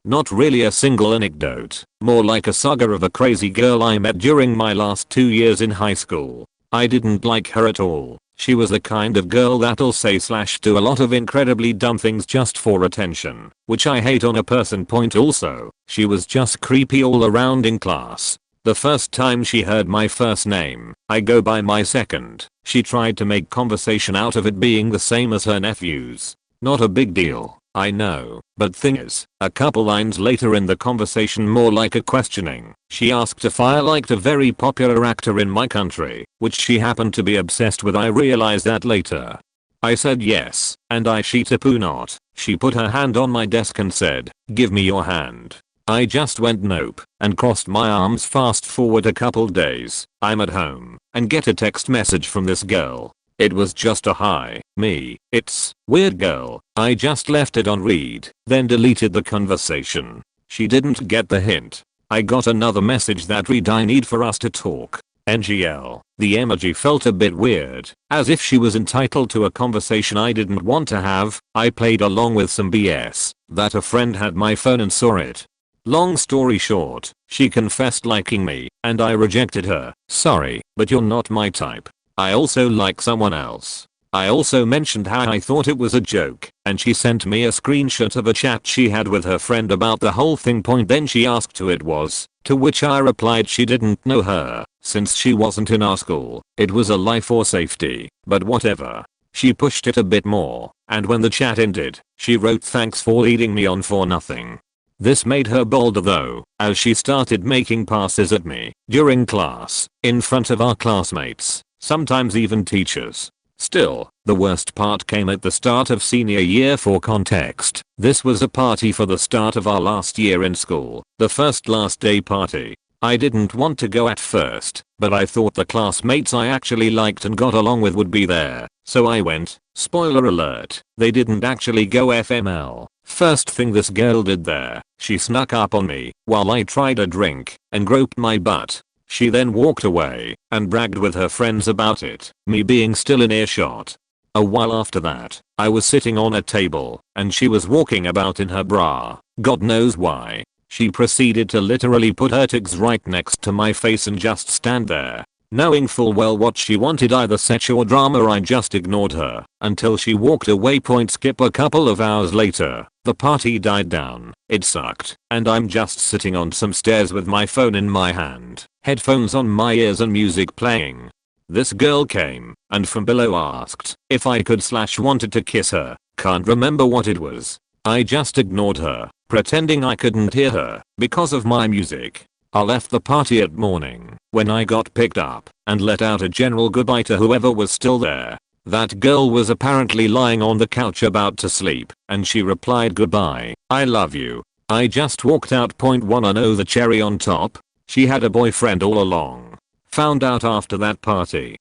Not really a single anecdote, more like a saga of a crazy girl I met during my last 2 years in high school. I didn't like her at all. She was the kind of girl that'll say / do a lot of incredibly dumb things just for attention, which I hate on a person. Point, also, she was just creepy all around in class. The first time she heard my first name, I go by my second, she tried to make conversation out of it being the same as her nephew's. Not a big deal. I know, but thing is, a couple lines later in the conversation, more like a questioning, she asked if I liked a very popular actor in my country, which she happened to be obsessed with. I realized that later. I said yes, and I shit-a-poo not. She put her hand on my desk and said, "Give me your hand." I just went nope and crossed my arms. Fast forward a couple days, I'm at home and get a text message from this girl. It was just a "Hi, me, it's weird girl." I just left it on read, then deleted the conversation. She didn't get the hint. I got another message that read, "I need for us to talk. NGL." The emoji felt a bit weird, as if she was entitled to a conversation I didn't want to have. I played along with some BS that a friend had my phone and saw it. Long story short, she confessed liking me, and I rejected her. "Sorry, but you're not my type. I also like someone else." I also mentioned how I thought it was a joke, and she sent me a screenshot of a chat she had with her friend about the whole thing. Then she asked who it was, to which I replied she didn't know her, since she wasn't in our school. It was a lie for safety, but whatever. She pushed it a bit more, and when the chat ended, she wrote, "Thanks for leading me on for nothing." This made her bolder though, as she started making passes at me during class, in front of our classmates, sometimes even teachers. Still, the worst part came at the start of senior year. For context, this was a party for the start of our last year in school, the first last day party. I didn't want to go at first, but I thought the classmates I actually liked and got along with would be there, so I went. Spoiler alert, they didn't actually go FML. First thing this girl did there, she snuck up on me while I tried a drink and groped my butt. She then walked away and bragged with her friends about it, me being still in earshot. A while after that, I was sitting on a table and she was walking about in her bra. God knows why. She proceeded to literally put her tits right next to my face and just stand there. Knowing full well what she wanted, either sex or drama, I just ignored her until she walked away. Skip a couple of hours later, the party died down. It sucked, and I'm just sitting on some stairs with my phone in my hand, headphones on my ears and music playing. This girl came and from below asked if I could / wanted to kiss her. Can't remember what it was. I just ignored her, pretending I couldn't hear her because of my music. I left the party at morning when I got picked up and let out a general goodbye to whoever was still there. That girl was apparently lying on the couch about to sleep, and she replied, "Goodbye, I love you." I just walked out. Wanna know the cherry on top? She had a boyfriend all along. Found out after that party.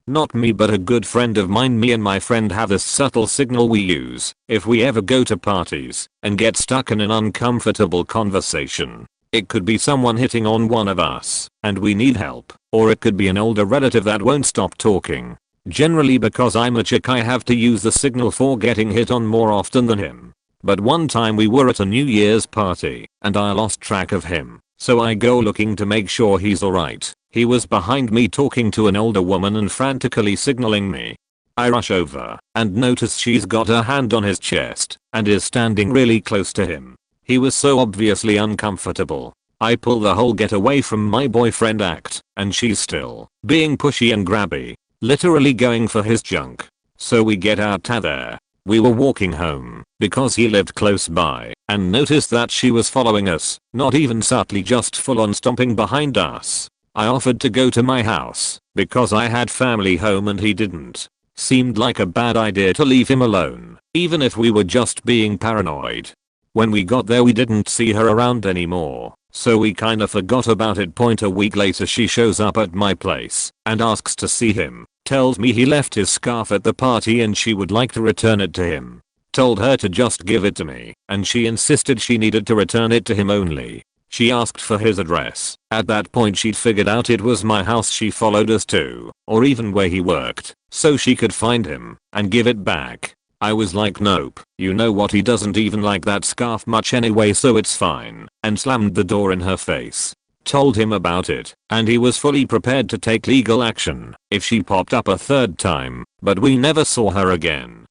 Not me, but a good friend of mine. Me and my friend have this subtle signal we use if we ever go to parties and get stuck in an uncomfortable conversation. It could be someone hitting on one of us and we need help, or it could be an older relative that won't stop talking. Generally, because I'm a chick, I have to use the signal for getting hit on more often than him. But one time we were at a New Year's party and I lost track of him, so I go looking to make sure he's alright. He was behind me talking to an older woman and frantically signaling me. I rush over and notice she's got her hand on his chest and is standing really close to him. He was so obviously uncomfortable. I pull the whole "get away from my boyfriend" act, and she's still being pushy and grabby, literally going for his junk. So we get out of there. We were walking home because he lived close by and noticed that she was following us, not even subtly, just full on stomping behind us. I offered to go to my house because I had family home and he didn't. Seemed like a bad idea to leave him alone, even if we were just being paranoid. When we got there, we didn't see her around anymore, so we kinda forgot about it. A week later, she shows up at my place and asks to see him. Tells me he left his scarf at the party and she would like to return it to him. Told her to just give it to me, and she insisted she needed to return it to him only. She asked for his address. At that point she'd figured out it was my house she followed us to, or even where he worked, so she could find him and give it back. I was like, nope, you know what, he doesn't even like that scarf much anyway, so it's fine, and slammed the door in her face. Told him about it, and he was fully prepared to take legal action if she popped up a third time, but we never saw her again.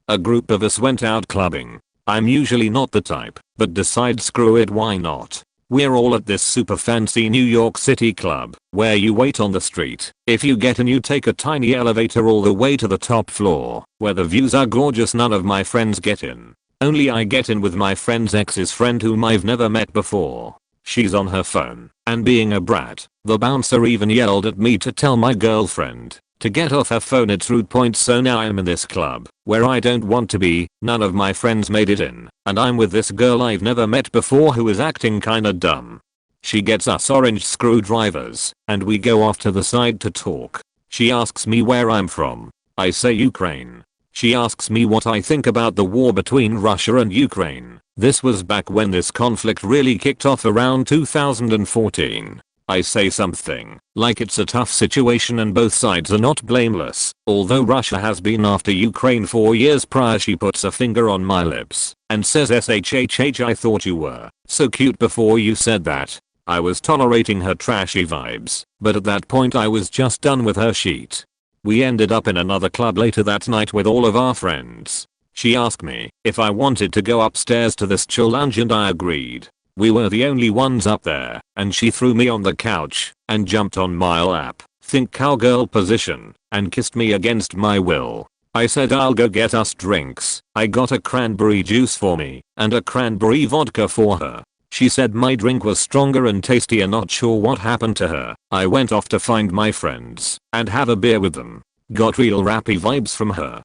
A group of us went out clubbing. I'm usually not the type, but decide screw it, why not? We're all at this super fancy New York City club, where you wait on the street. If you get in you take a tiny elevator all the way to the top floor, where the views are gorgeous. None of my friends get in. Only I get in with my friend's ex's friend whom I've never met before. She's on her phone, and being a brat, the bouncer even yelled at me to tell my girlfriend to get off her phone. It's rude. So now I'm in this club, where I don't want to be, none of my friends made it in, and I'm with this girl I've never met before who is acting kinda dumb. She gets us orange screwdrivers, and we go off to the side to talk. She asks me where I'm from. I say Ukraine. She asks me what I think about the war between Russia and Ukraine. This was back when this conflict really kicked off around 2014. I say something like it's a tough situation and both sides are not blameless, although Russia has been after Ukraine for years prior. She puts a finger on my lips and says shhh, I thought you were so cute before you said that. I was tolerating her trashy vibes, but at that point I was just done with her shit. We ended up in another club later that night with all of our friends. She asked me if I wanted to go upstairs to this chill lounge and I agreed. We were the only ones up there, and she threw me on the couch and jumped on my lap, think cowgirl position, and kissed me against my will. I said I'll go get us drinks. I got a cranberry juice for me and a cranberry vodka for her. She said my drink was stronger and tastier. Not sure what happened to her. I went off to find my friends and have a beer with them. Got real rappy vibes from her.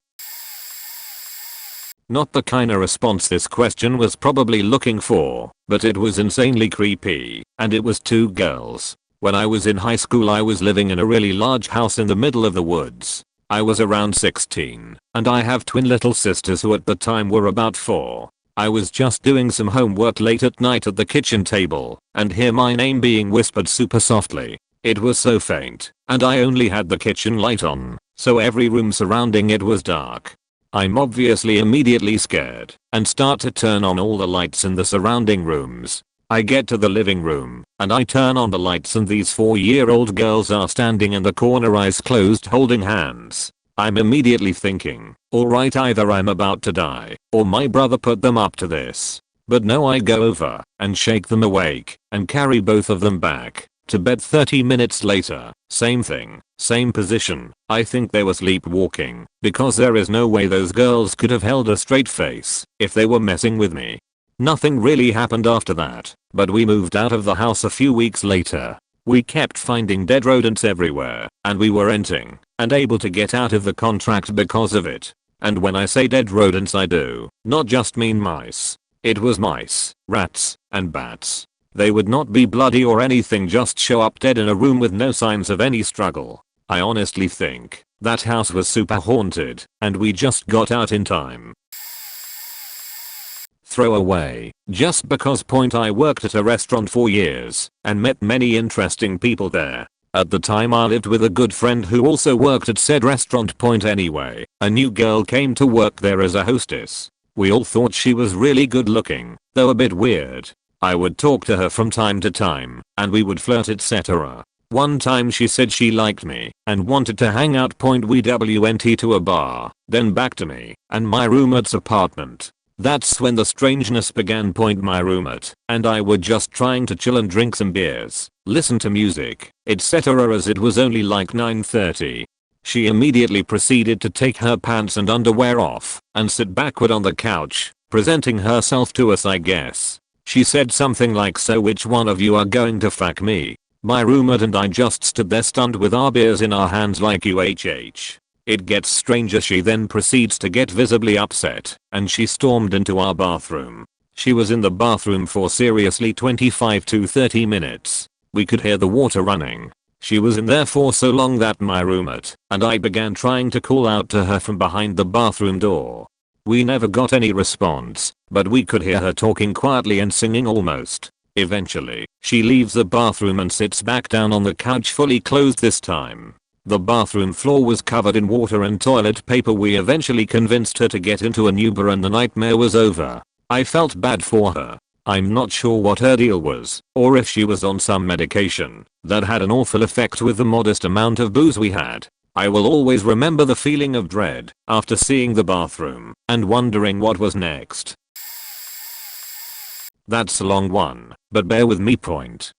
Not the kinda response this question was probably looking for, but it was insanely creepy, and it was two girls. When I was in high school I was living in a really large house in the middle of the woods. I was around 16, and I have twin little sisters who at the time were about 4. I was just doing some homework late at night at the kitchen table, and hear my name being whispered super softly. It was so faint, and I only had the kitchen light on, so every room surrounding it was dark. I'm obviously immediately scared and start to turn on all the lights in the surrounding rooms. I get to the living room and I turn on the lights and these 4-year-old girls are standing in the corner, eyes closed, holding hands. I'm immediately thinking, alright, either I'm about to die or my brother put them up to this. But no, I go over and shake them awake and carry both of them back to bed. 30 minutes later, same thing, same position. I think they were sleepwalking, because there is no way those girls could have held a straight face if they were messing with me. Nothing really happened after that, but we moved out of the house a few weeks later. We kept finding dead rodents everywhere, and we were renting and able to get out of the contract because of it. And when I say dead rodents I do not just mean mice. It was mice, rats, and bats. They would not be bloody or anything, just show up dead in a room with no signs of any struggle. I honestly think that house was super haunted and we just got out in time. Throwaway, just because I worked at a restaurant for years and met many interesting people there. At the time I lived with a good friend who also worked at said restaurant. Anyway, a new girl came to work there as a hostess. We all thought she was really good looking, though a bit weird. I would talk to her from time to time, and we would flirt, etc. One time she said she liked me and wanted to hang out. We went to a bar, then back to me and my roommate's apartment. That's when the strangeness began. My roommate and I were just trying to chill and drink some beers, listen to music, etc. as it was only like 9:30. She immediately proceeded to take her pants and underwear off and sit backward on the couch, presenting herself to us, I guess. She said something like, "So which one of you are going to fuck me?" My roommate and I just stood there stunned with our beers in our hands like UHH. It gets stranger. She then proceeds to get visibly upset and she stormed into our bathroom. She was in the bathroom for seriously 25 to 30 minutes. We could hear the water running. She was in there for so long that my roommate and I began trying to call out to her from behind the bathroom door. We never got any response, but we could hear her talking quietly and singing almost. Eventually, she leaves the bathroom and sits back down on the couch, fully clothed this time. The bathroom floor was covered in water and toilet paper. We eventually convinced her to get into an Uber and the nightmare was over. I felt bad for her. I'm not sure what her deal was, or if she was on some medication that had an awful effect with the modest amount of booze we had. I will always remember the feeling of dread after seeing the bathroom and wondering what was next. That's a long one, but bear with me.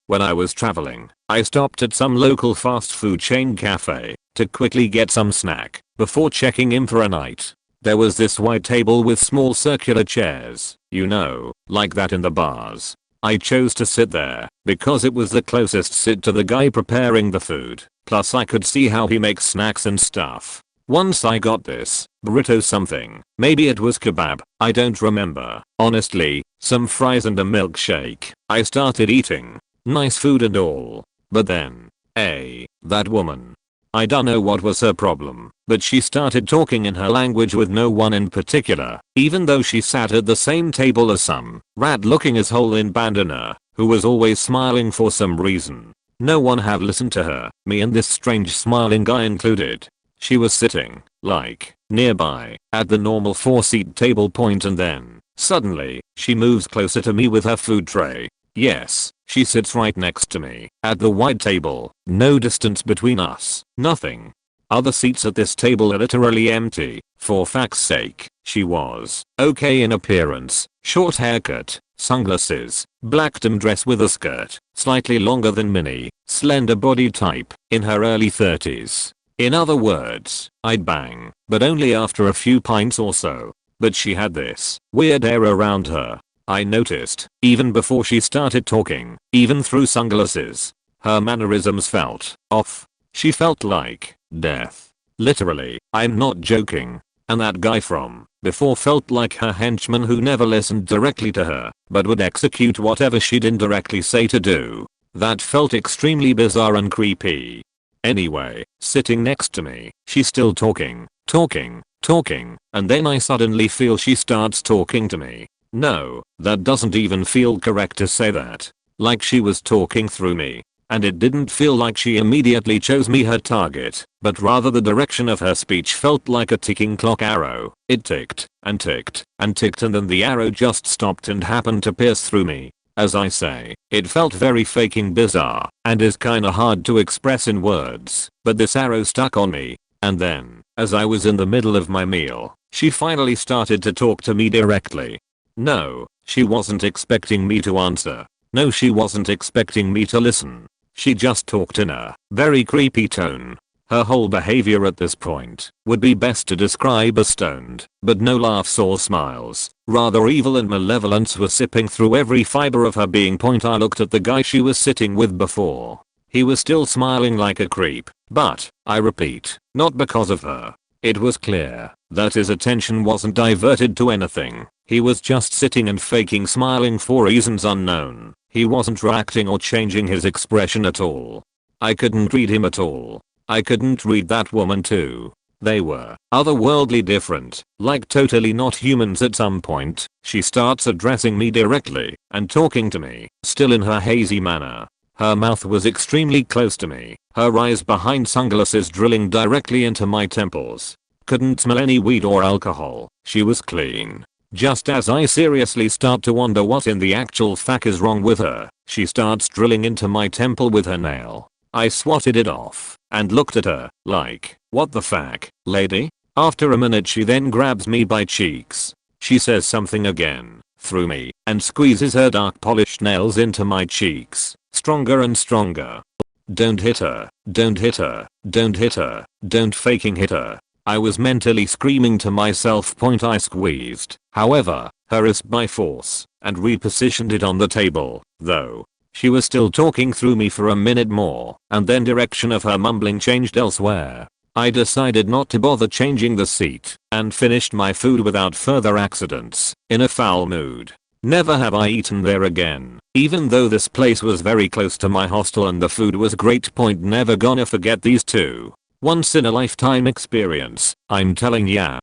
When I was traveling, I stopped at some local fast food chain cafe to quickly get some snack before checking in for a night. There was this wide table with small circular chairs, you know, like that in the bars. I chose to sit there because it was the closest sit to the guy preparing the food, plus I could see how he makes snacks and stuff. Once I got this burrito something, maybe it was kebab, I don't remember, honestly, some fries and a milkshake, I started eating. Nice food and all. But then, that woman. I don't know what was her problem, but she started talking in her language with no one in particular, even though she sat at the same table as some rat looking asshole in bandana, who was always smiling for some reason. No one had listened to her, me and this strange smiling guy included. She was sitting, like, nearby, at the normal 4-seat table and then, suddenly, she moves closer to me with her food tray. Yes, she sits right next to me, at the wide table, no distance between us, nothing. Other seats at this table are literally empty. For fact's sake, she was okay in appearance, short haircut, sunglasses, black denim dress with a skirt, slightly longer than Minnie, slender body type, in her early 30s. In other words, I'd bang, but only after a few pints or so. But she had this weird air around her. I noticed, even before she started talking, even through sunglasses. Her mannerisms felt off. She felt like death. Literally, I'm not joking. And that guy from before felt like her henchman who never listened directly to her, but would execute whatever she'd indirectly say to do. That felt extremely bizarre and creepy. Anyway, sitting next to me, she's still talking, and then I suddenly feel she starts talking to me. No, that doesn't even feel correct to say that. Like she was talking through me. And it didn't feel like she immediately chose me her target, but rather the direction of her speech felt like a ticking clock arrow. It ticked, and ticked, and ticked, and then the arrow just stopped and happened to pierce through me. As I say, it felt very fucking bizarre, and is kinda hard to express in words, but this arrow stuck on me. And then, as I was in the middle of my meal, she finally started to talk to me directly. No, she wasn't expecting me to answer. No, she wasn't expecting me to listen. She just talked in a very creepy tone. Her whole behavior at this point would be best to describe as stoned, but no laughs or smiles. Rather evil and malevolence was sipping through every fiber of her being. I looked at the guy she was sitting with before. He was still smiling like a creep, but, I repeat, not because of her. It was clear that his attention wasn't diverted to anything. He was just sitting and faking smiling for reasons unknown. He wasn't reacting or changing his expression at all. I couldn't read him at all. I couldn't read that woman too. They were otherworldly different, like totally not humans. At some point, she starts addressing me directly and talking to me, still in her hazy manner. Her mouth was extremely close to me, her eyes behind sunglasses drilling directly into my temples. Couldn't smell any weed or alcohol. She was clean. Just as I seriously start to wonder what in the actual fuck is wrong with her, she starts drilling into my temple with her nail. I swatted it off and looked at her like, what the fuck, lady? After a minute she then grabs me by cheeks. She says something again, through me, and squeezes her dark polished nails into my cheeks, stronger and stronger. Don't hit her, don't hit her, don't hit her, don't faking hit her. I was mentally screaming to myself. I squeezed, however, her wrist by force and repositioned it on the table, though. She was still talking through me for a minute more, and then direction of her mumbling changed elsewhere. I decided not to bother changing the seat and finished my food without further accidents, in a foul mood. Never have I eaten there again, even though this place was very close to my hostel and the food was great. Never gonna forget these two. Once in a lifetime experience, I'm telling ya.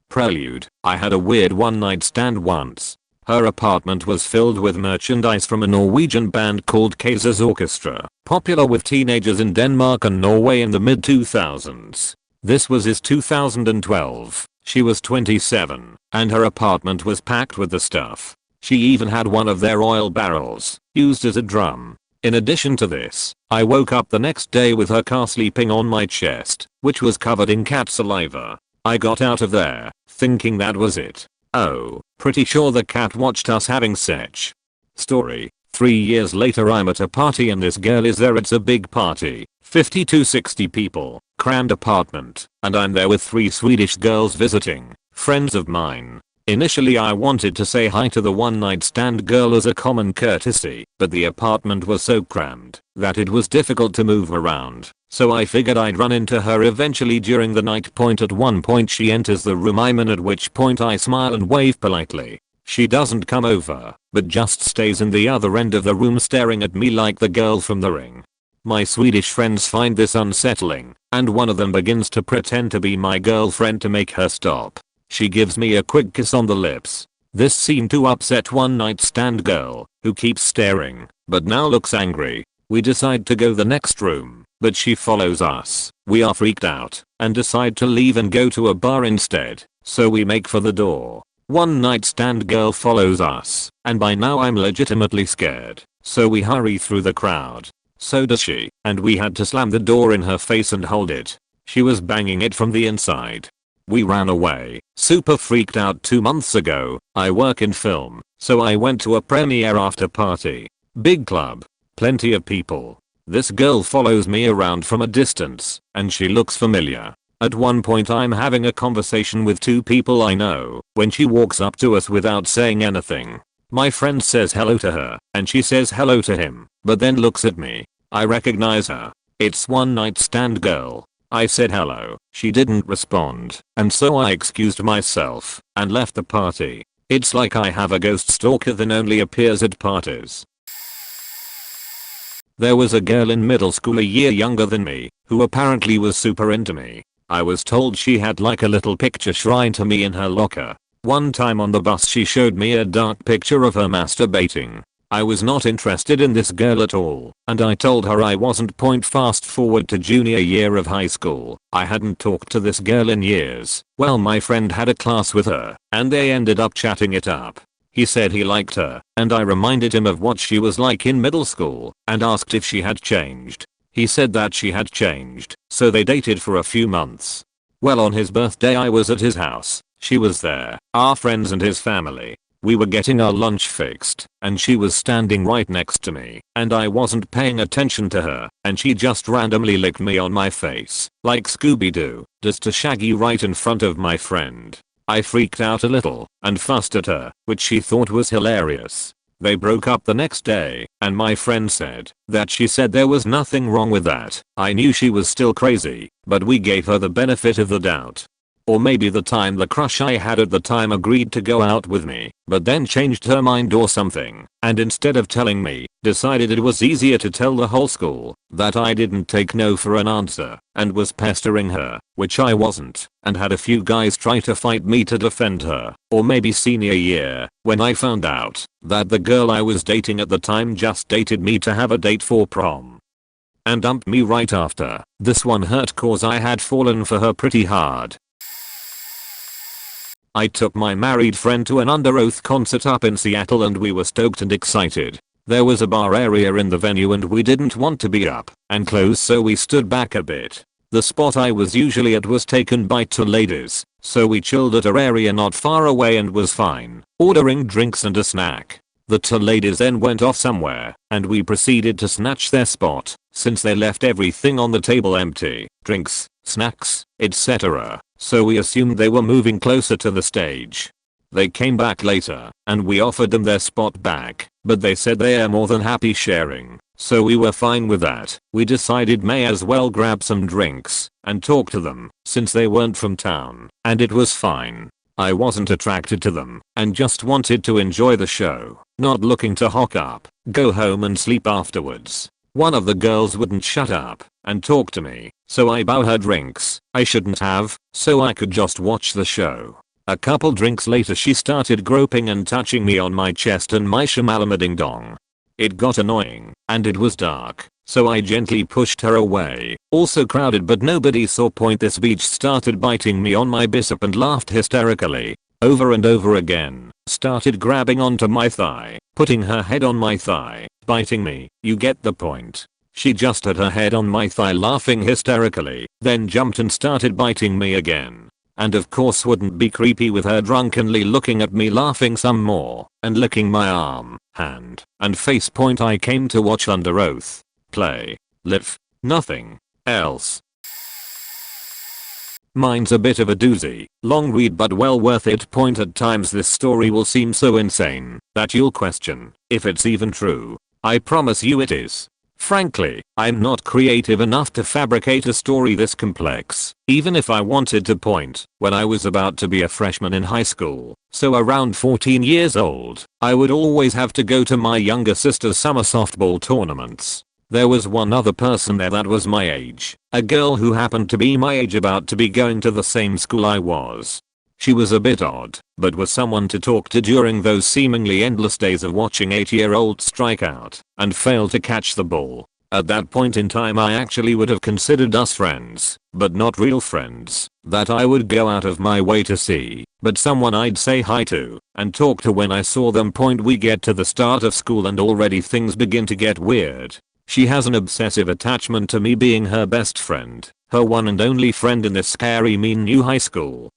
Prelude. I had a weird one night stand once. Her apartment was filled with merchandise from a Norwegian band called Kaiser's Orchestra, popular with teenagers in Denmark and Norway in the mid 2000s. This was his 2012. She was 27, and her apartment was packed with the stuff. She even had one of their oil barrels, used as a drum. In addition to this, I woke up the next day with her car sleeping on my chest, which was covered in cat saliva. I got out of there, thinking that was it. Oh, pretty sure the cat watched us having sex. Story. 3 years later I'm at a party and this girl is there. It's a big party. 50 to 60 people. Crammed apartment. And I'm there with 3 Swedish girls visiting. Friends of mine. Initially I wanted to say hi to the one night stand girl as a common courtesy, but the apartment was so crammed that it was difficult to move around. So I figured I'd run into her eventually during the night. At one point she enters the room I'm in, at which point I smile and wave politely. She doesn't come over, but just stays in the other end of the room staring at me like the girl from The Ring. My Swedish friends find this unsettling, and one of them begins to pretend to be my girlfriend to make her stop. She gives me a quick kiss on the lips. This seemed to upset one night stand girl, who keeps staring, but now looks angry. We decide to go the next room, but she follows us. We are freaked out, and decide to leave and go to a bar instead, so we make for the door. One night stand girl follows us, and by now I'm legitimately scared, so we hurry through the crowd. So does she, and we had to slam the door in her face and hold it. She was banging it from the inside. We ran away, super freaked out. 2 months ago, I work in film, so I went to a premiere after party. Big club. Plenty of people. This girl follows me around from a distance, and she looks familiar. At one point I'm having a conversation with 2 people I know, when she walks up to us without saying anything. My friend says hello to her, and she says hello to him, but then looks at me. I recognize her. It's one night stand girl. I said hello, she didn't respond, and so I excused myself and left the party. It's like I have a ghost stalker that only appears at parties. There was a girl in middle school a year younger than me, who apparently was super into me. I was told she had like a little picture shrine to me in her locker. One time on the bus she showed me a dark picture of her masturbating. I was not interested in this girl at all, and I told her I wasn't. Fast forward to junior year of high school. I hadn't talked to this girl in years. Well, my friend had a class with her, and they ended up chatting it up. He said he liked her, and I reminded him of what she was like in middle school, and asked if she had changed. He said that she had changed, so they dated for a few months. Well, on his birthday I was at his house. She was there, our friends and his family. We were getting our lunch fixed, and she was standing right next to me, and I wasn't paying attention to her, and she just randomly licked me on my face, like Scooby-Doo, just a shaggy right in front of my friend. I freaked out a little, and fussed at her, which she thought was hilarious. They broke up the next day, and my friend said that she said there was nothing wrong with that. I knew she was still crazy, but we gave her the benefit of the doubt. Or maybe the crush I had at the time agreed to go out with me, but then changed her mind or something, and instead of telling me, decided it was easier to tell the whole school that I didn't take no for an answer, and was pestering her, which I wasn't, and had a few guys try to fight me to defend her. Or maybe senior year, when I found out that the girl I was dating at the time just dated me to have a date for prom. And dumped me right after. This one hurt cause I had fallen for her pretty hard. I took my married friend to an Under Oath concert up in Seattle and we were stoked and excited. There was a bar area in the venue and we didn't want to be up and close, so we stood back a bit. The spot I was usually at was taken by 2 ladies, so we chilled at an area not far away and was fine, ordering drinks and a snack. The 2 ladies then went off somewhere, and we proceeded to snatch their spot, since they left everything on the table empty, drinks, snacks, etc. So we assumed they were moving closer to the stage. They came back later, and we offered them their spot back, but they said they are more than happy sharing, so we were fine with that. We decided may as well grab some drinks, and talk to them, since they weren't from town, and it was fine. I wasn't attracted to them, and just wanted to enjoy the show, not looking to hook up, go home and sleep afterwards. One of the girls wouldn't shut up and talk to me, so I bought her drinks. I shouldn't have, so I could just watch the show. A couple drinks later she started groping and touching me on my chest and my shamalama dong. It got annoying, and it was dark, so I gently pushed her away. Also crowded but nobody saw point. This bitch started biting me on my bicep and laughed hysterically. Over and over again. Started grabbing onto my thigh, putting her head on my thigh, biting me. You get the point. She just had her head on my thigh laughing hysterically, then jumped and started biting me again. and of course wouldn't be creepy with her drunkenly looking at me laughing some more and licking my arm, hand, and face. I came to watch under oath, play, live, nothing else. Mine's a bit of a doozy, long read but well worth it. At times this story will seem so insane that you'll question if it's even true. I promise you it is. Frankly, I'm not creative enough to fabricate a story this complex, even if I wanted to. When I was about to be a freshman in high school, so around 14 years old, I would always have to go to my younger sister's summer softball tournaments. There was one other person there that was my age, a girl who happened to be my age, about to be going to the same school I was. She was a bit odd, but was someone to talk to during those seemingly endless days of watching 8-year-olds strike out and fail to catch the ball. At that point in time I actually would have considered us friends, but not real friends that I would go out of my way to see, but someone I'd say hi to and talk to when I saw them. We get to the start of school and already things begin to get weird. She has an obsessive attachment to me being her best friend, her one and only friend in this scary mean new high school.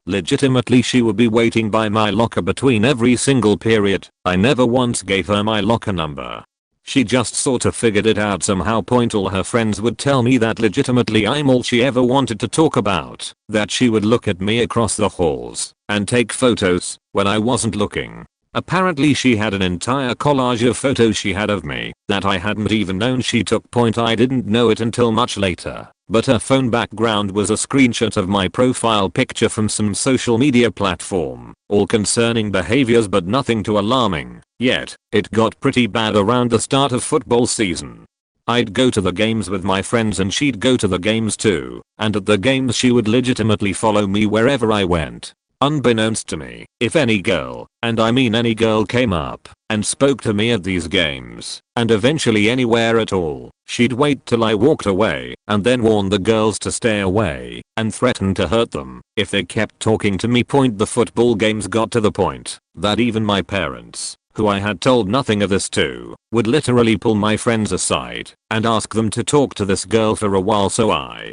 Legitimately she would be waiting by my locker between every single period. I never once gave her my locker number. She just sorta figured it out somehow. All her friends would tell me that legitimately I'm all she ever wanted to talk about, that she would look at me across the halls and take photos when I wasn't looking. Apparently she had an entire collage of photos she had of me that I hadn't even known she took. I didn't know it until much later, but her phone background was a screenshot of my profile picture from some social media platform, all concerning behaviors but nothing too alarming. Yet, it got pretty bad around the start of football season. I'd go to the games with my friends and she'd go to the games too, and at the games she would legitimately follow me wherever I went. Unbeknownst to me, if any girl, and I mean any girl, came up and spoke to me at these games, and eventually anywhere at all, she'd wait till I walked away and then warn the girls to stay away and threaten to hurt them if they kept talking to me. The football games got to the point that even my parents, who I had told nothing of this to, would literally pull my friends aside and ask them to talk to this girl for a while so I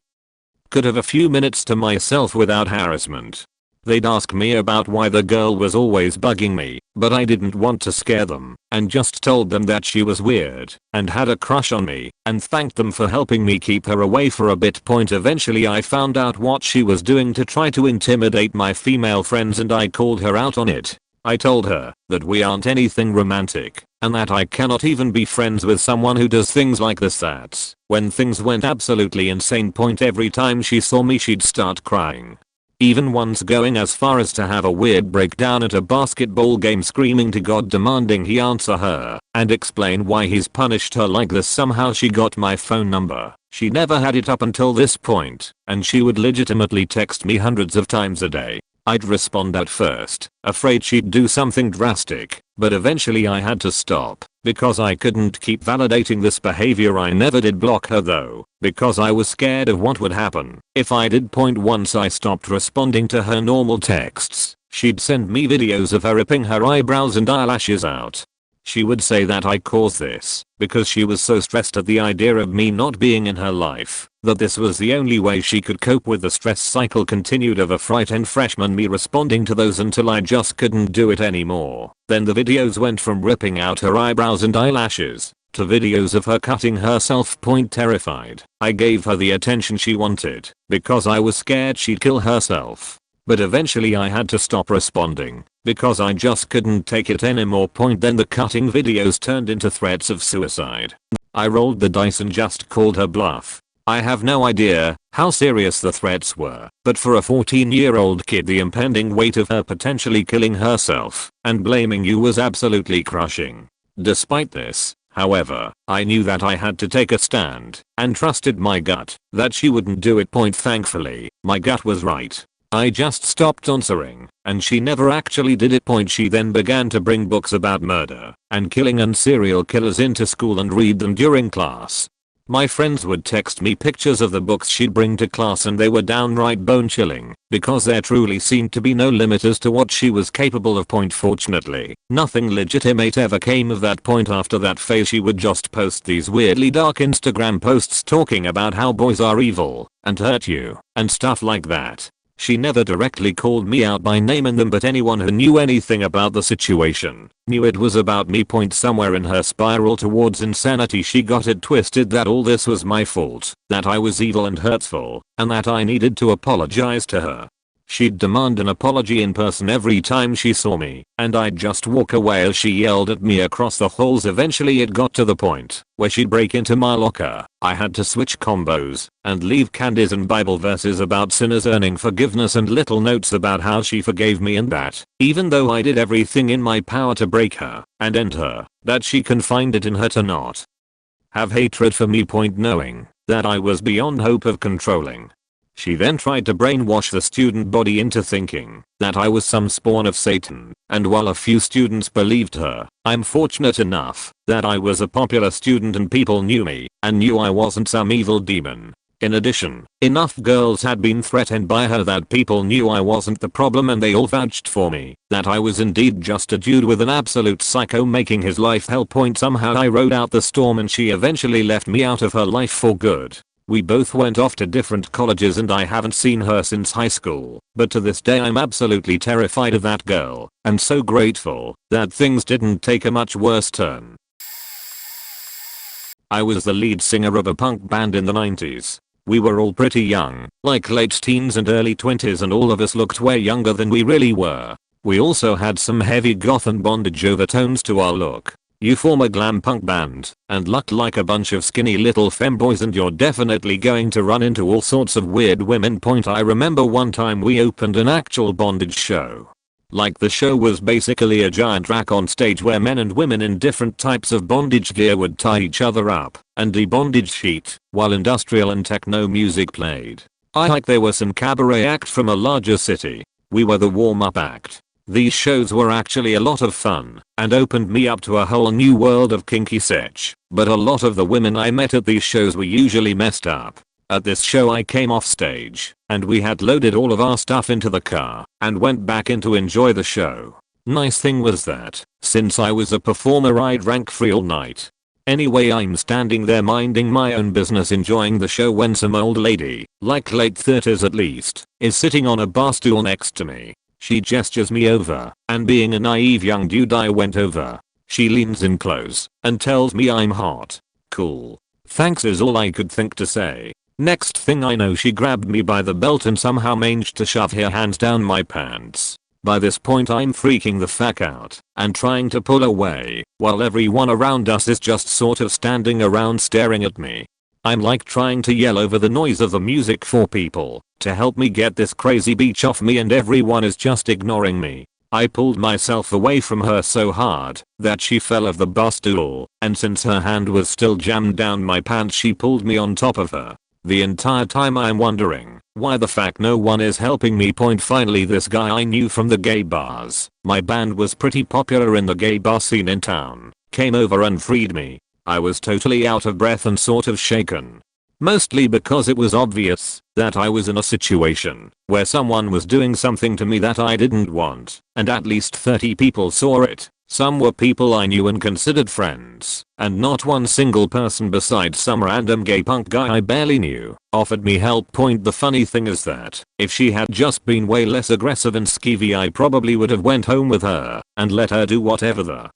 could have a few minutes to myself without harassment. They'd ask me about why the girl was always bugging me, but I didn't want to scare them and just told them that she was weird and had a crush on me and thanked them for helping me keep her away for a bit. Eventually I found out what she was doing to try to intimidate my female friends and I called her out on it. I told her that we aren't anything romantic and that I cannot even be friends with someone who does things like this. That's when things went absolutely insane. Every time she saw me she'd start crying. Even once going as far as to have a weird breakdown at a basketball game, screaming to God, demanding he answer her and explain why he's punished her like this. Somehow she got my phone number. She never had it up until this point, and she would legitimately text me hundreds of times a day. I'd respond at first, afraid she'd do something drastic, but eventually I had to stop because I couldn't keep validating this behavior. I never did block her though, because I was scared of what would happen if I did. Once I stopped responding to her normal texts, she'd send me videos of her ripping her eyebrows and eyelashes out. She would say that I caused this because she was so stressed at the idea of me not being in her life that this was the only way she could cope with the stress cycle continued of a frightened freshman. Me responding to those until I just couldn't do it anymore. Then the videos went from ripping out her eyebrows and eyelashes to videos of her cutting herself. Terrified, I gave her the attention she wanted because I was scared she'd kill herself. But eventually I had to stop responding because I just couldn't take it anymore. Then the cutting videos turned into threats of suicide. I rolled the dice and just called her bluff. I have no idea how serious the threats were, but for a 14-year-old kid the impending weight of her potentially killing herself and blaming you was absolutely crushing. Despite this, however, I knew that I had to take a stand and trusted my gut that she wouldn't do it. Thankfully, my gut was right. I just stopped answering, and she never actually did it. She then began to bring books about murder and killing and serial killers into school and read them during class. My friends would text me pictures of the books she'd bring to class and they were downright bone-chilling because there truly seemed to be no limit as to what she was capable of. Fortunately, nothing legitimate ever came of that. After that phase she would just post these weirdly dark Instagram posts talking about how boys are evil and hurt you and stuff like that. She never directly called me out by name in them, but anyone who knew anything about the situation knew it was about me. Somewhere in her spiral towards insanity she got it twisted that all this was my fault, that I was evil and hurtful, and that I needed to apologize to her. She'd demand an apology in person every time she saw me, and I'd just walk away as she yelled at me across the halls. Eventually it got to the point where she'd break into my locker. I had to switch combos and leave candies and Bible verses about sinners earning forgiveness and little notes about how she forgave me, and that, even though I did everything in my power to break her and end her, that she can find it in her to not have hatred for me. Knowing that I was beyond hope of controlling. She then tried to brainwash the student body into thinking that I was some spawn of Satan, and while a few students believed her, I'm fortunate enough that I was a popular student and people knew me and knew I wasn't some evil demon. In addition, enough girls had been threatened by her that people knew I wasn't the problem, and they all vouched for me that I was indeed just a dude with an absolute psycho making his life hell. Somehow I rode out the storm and she eventually left me out of her life for good. We both went off to different colleges and I haven't seen her since high school, but to this day I'm absolutely terrified of that girl, and so grateful that things didn't take a much worse turn. I was the lead singer of a punk band in the 90s. We were all pretty young, like late teens and early 20s, and all of us looked way younger than we really were. We also had some heavy goth and bondage overtones to our look. You form a glam punk band and look like a bunch of skinny little femboys and you're definitely going to run into all sorts of weird women. I remember one time we opened an actual bondage show. Like, the show was basically a giant rack on stage where men and women in different types of bondage gear would tie each other up and de-bondage sheet while industrial and techno music played. Like there were some cabaret acts from a larger city. We were the warm-up act. These shows were actually a lot of fun and opened me up to a whole new world of kinky sex, but a lot of the women I met at these shows were usually messed up. At this show I came off stage and we had loaded all of our stuff into the car and went back in to enjoy the show. Nice thing was that, since I was a performer, I'd rank free all night. Anyway, I'm standing there minding my own business enjoying the show when some old lady, like late 30s at least, is sitting on a bar stool next to me. She gestures me over, and being a naive young dude I went over. She leans in close and tells me I'm hot. Cool. Thanks is all I could think to say. Next thing I know, she grabbed me by the belt and somehow managed to shove her hands down my pants. By this point I'm freaking the fuck out and trying to pull away while everyone around us is just sort of standing around staring at me. I'm like trying to yell over the noise of the music for people to help me get this crazy bitch off me, and everyone is just ignoring me. I pulled myself away from her so hard that she fell off the bar stool, and since her hand was still jammed down my pants she pulled me on top of her. The entire time I'm wondering why the fuck no one is helping me. Finally this guy I knew from the gay bars, my band was pretty popular in the gay bar scene in town, came over and freed me. I was totally out of breath and sort of shaken. Mostly because it was obvious that I was in a situation where someone was doing something to me that I didn't want, and at least 30 people saw it. Some were people I knew and considered friends, and not one single person besides some random gay punk guy I barely knew offered me help. The funny thing is that if she had just been way less aggressive and skeevy, I probably would have went home with her and let her do whatever the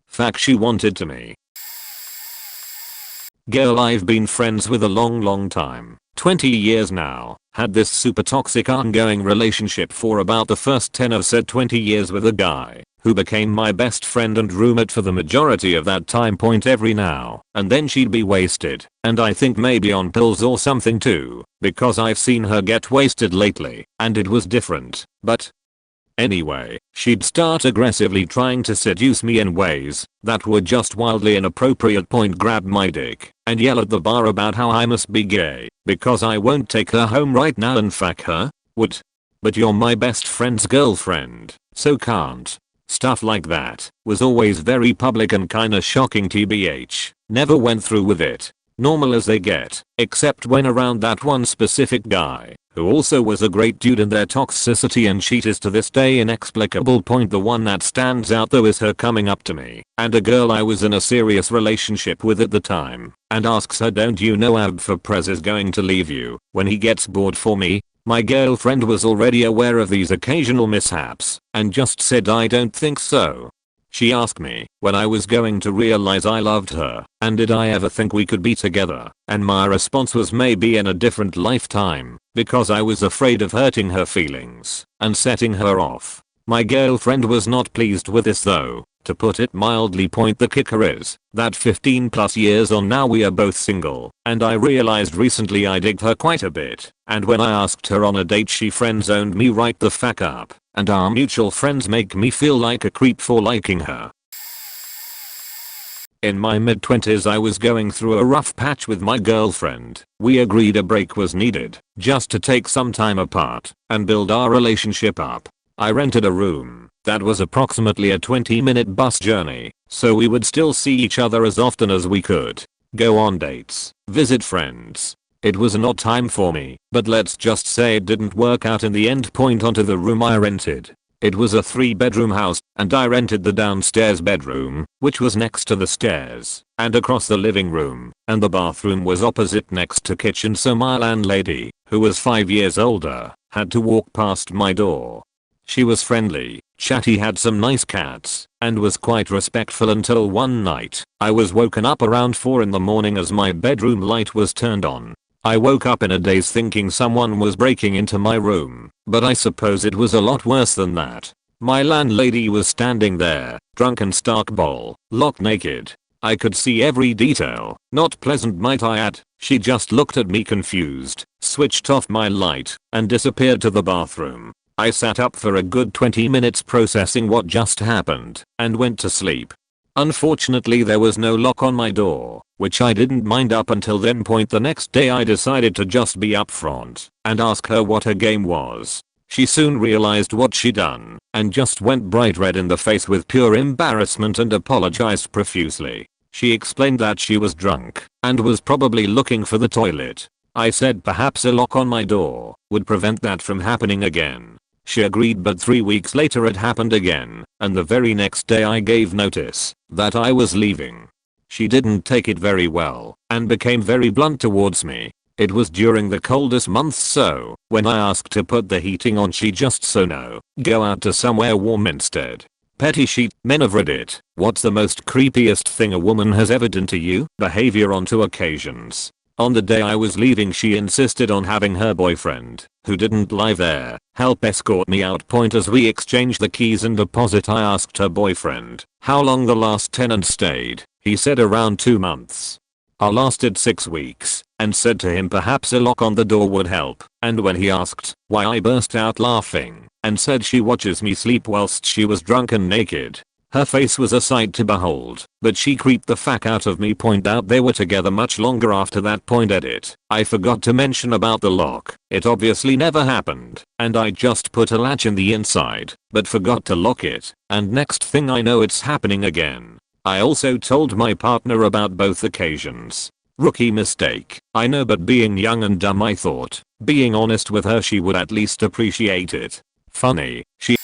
fuck she wanted to me. Girl I've been friends with a long time, 20 years now, had this super toxic ongoing relationship for about the first 10 of said 20 years with a guy who became my best friend and roommate for the majority of that time. Every now and then she'd be wasted, and I think maybe on pills or something too, because I've seen her get wasted lately and it was different, but anyway, she'd start aggressively trying to seduce me in ways that were just wildly inappropriate. Grab my dick and yell at the bar about how I must be gay because I won't take her home right now and fuck her. What? But you're my best friend's girlfriend, so can't. Stuff like that was always very public and kinda shocking. TBH, never went through with it. Normal as they get, except when around that one specific guy who also was a great dude in their toxicity, and she is to this day inexplicable. The one that stands out though is her coming up to me and a girl I was in a serious relationship with at the time and asks her, don't you know Ab for Prez is going to leave you when he gets bored for me? My girlfriend was already aware of these occasional mishaps and just said I don't think so. She asked me when I was going to realize I loved her and did I ever think we could be together, and my response was maybe in a different lifetime, because I was afraid of hurting her feelings and setting her off. My girlfriend was not pleased with this though. To put it mildly, the kicker is that 15 plus years on now we are both single, and I realized recently I digged her quite a bit, and when I asked her on a date she friend-zoned me right the fuck up, and our mutual friends make me feel like a creep for liking her. In my mid-20s I was going through a rough patch with my girlfriend. We agreed a break was needed, just to take some time apart and build our relationship up. I rented a room that was approximately a 20-minute bus journey, so we would still see each other as often as we could, go on dates, visit friends. It was an odd time for me, but let's just say it didn't work out in the end. Onto the room I rented. It was a 3-bedroom house, and I rented the downstairs bedroom, which was next to the stairs, and across the living room, and the bathroom was opposite next to kitchen, so my landlady, who was 5 years older, had to walk past my door. She was friendly, chatty, had some nice cats, and was quite respectful until one night, I was woken up around 4 in the morning as my bedroom light was turned on. I woke up in a daze thinking someone was breaking into my room, but I suppose it was a lot worse than that. My landlady was standing there, drunk and stark bowl, locked naked. I could see every detail, not pleasant might I add. She just looked at me confused, switched off my light, and disappeared to the bathroom. I sat up for a good 20 minutes processing what just happened, and went to sleep. Unfortunately there was no lock on my door, which I didn't mind up until then. The next day I decided to just be upfront and ask her what her game was. She soon realized what she'd done and just went bright red in the face with pure embarrassment and apologized profusely. She explained that she was drunk and was probably looking for the toilet. I said perhaps a lock on my door would prevent that from happening again. She agreed, but 3 weeks later it happened again, and the very next day I gave notice that I was leaving. She didn't take it very well and became very blunt towards me. It was during the coldest months, so when I asked to put the heating on she just so no, go out to somewhere warm instead. Petty sheet. Men have read it. What's the most creepiest thing a woman has ever done to you? Behavior on 2 occasions. On the day I was leaving she insisted on having her boyfriend, who didn't live there, help escort me out. As we exchanged the keys and deposit I asked her boyfriend how long the last tenant stayed. He said around 2 months. I lasted 6 weeks and said to him perhaps a lock on the door would help, and when he asked why I burst out laughing and said she watches me sleep whilst she was drunk and naked. Her face was a sight to behold, but she creeped the fuck out of me. Out they were together much longer after that. Edit. I forgot to mention about the lock. It obviously never happened, and I just put a latch in the inside, but forgot to lock it, and next thing I know it's happening again. I also told my partner about both occasions. Rookie mistake, I know, but being young and dumb I thought being honest with her she would at least appreciate it. Funny, she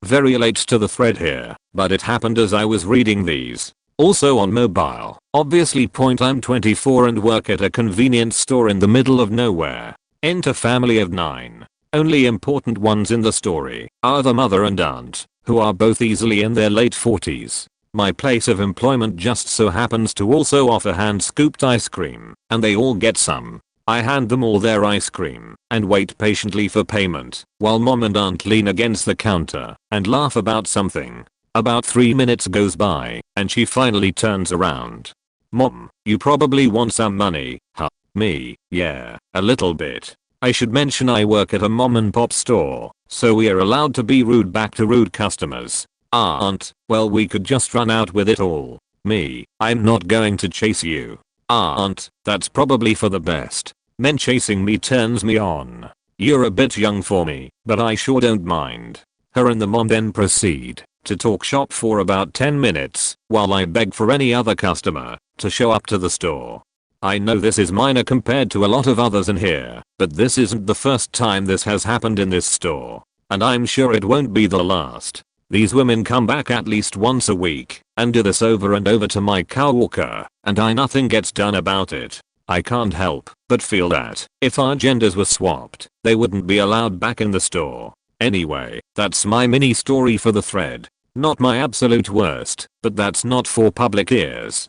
very late to the thread here, but it happened as I was reading these. Also on mobile, obviously. I'm 24 and work at a convenience store in the middle of nowhere. Enter family of 9. Only important ones in the story are the mother and aunt, who are both easily in their late 40s. My place of employment just so happens to also offer hand-scooped ice cream, and they all get some. I hand them all their ice cream and wait patiently for payment while mom and aunt lean against the counter and laugh about something. About 3 minutes goes by and she finally turns around. Mom, you probably want some money, huh? Me, yeah, a little bit. I should mention I work at a mom and pop store, so we are allowed to be rude back to rude customers. Aunt, well we could just run out with it all. Me, I'm not going to chase you. Aunt, that's probably for the best. Men chasing me turns me on. You're a bit young for me, but I sure don't mind. Her and the mom then proceed to talk shop for about 10 minutes while I beg for any other customer to show up to the store. I know this is minor compared to a lot of others in here, but this isn't the first time this has happened in this store, and I'm sure it won't be the last. These women come back at least once a week and do this over and over to my coworker, and nothing gets done about it. I can't help but feel that if our genders were swapped, they wouldn't be allowed back in the store. Anyway, that's my mini story for the thread. Not my absolute worst, but that's not for public ears.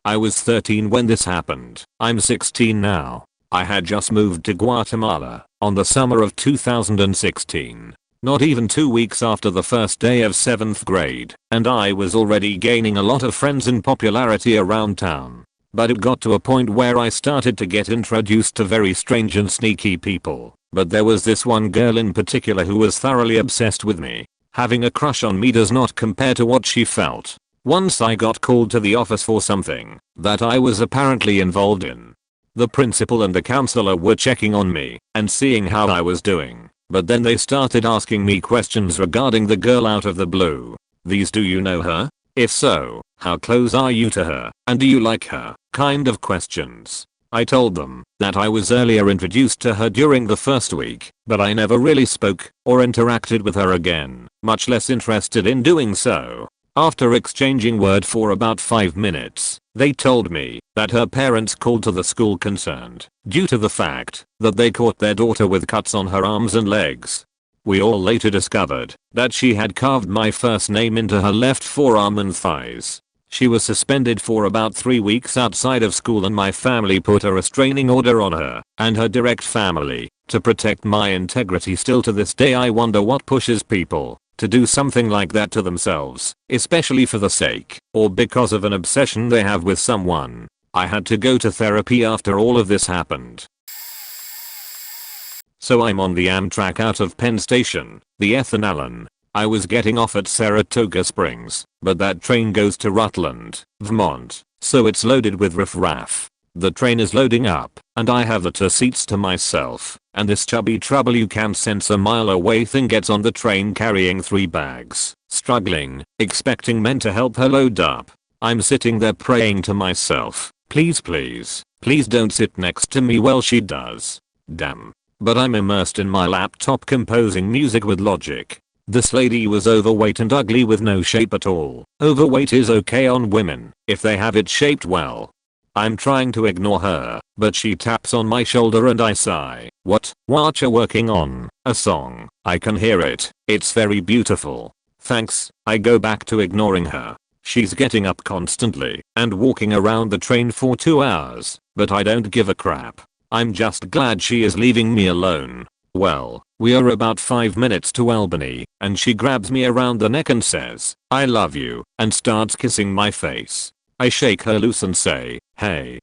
I was 13 when this happened. I'm 16 now. I had just moved to Guatemala on the summer of 2016. Not even 2 weeks after the first day of 7th grade, and I was already gaining a lot of friends and popularity around town. But it got to a point where I started to get introduced to very strange and sneaky people. But there was this one girl in particular who was thoroughly obsessed with me. Having a crush on me does not compare to what she felt. Once I got called to the office for something that I was apparently involved in. The principal and the counselor were checking on me and seeing how I was doing, but then they started asking me questions regarding the girl out of the blue. These "do you know her? If so, how close are you to her, and do you like her?" kind of questions. I told them that I was earlier introduced to her during the first week, but I never really spoke or interacted with her again, much less interested in doing so. After exchanging word for about 5 minutes, they told me that her parents called to the school concerned due to the fact that they caught their daughter with cuts on her arms and legs. We all later discovered that she had carved my first name into her left forearm and thighs. She was suspended for about 3 weeks outside of school, and my family put a restraining order on her and her direct family to protect my integrity. Still to this day I wonder what pushes people to do something like that to themselves, especially for the sake or because of an obsession they have with someone. I had to go to therapy after all of this happened. So I'm on the Amtrak out of Penn Station, the Ethan Allen. I was getting off at Saratoga Springs, but that train goes to Rutland, Vermont, so it's loaded with riffraff. The train is loading up, and I have the 2 seats to myself, and this chubby trouble you can sense a mile away thing gets on the train carrying 3 bags, struggling, expecting men to help her load up. I'm sitting there praying to myself, please don't sit next to me while she does. Damn. But I'm immersed in my laptop composing music with Logic. This lady was overweight and ugly with no shape at all. Overweight is okay on women if they have it shaped well. I'm trying to ignore her, but she taps on my shoulder and I sigh. What you working on? A song. I can hear it. It's very beautiful. Thanks. I go back to ignoring her. She's getting up constantly and walking around the train for 2 hours, but I don't give a crap. I'm just glad she is leaving me alone. Well, we are about 5 minutes to Albany, and she grabs me around the neck and says, "I love you," and starts kissing my face. I shake her loose and say, hey,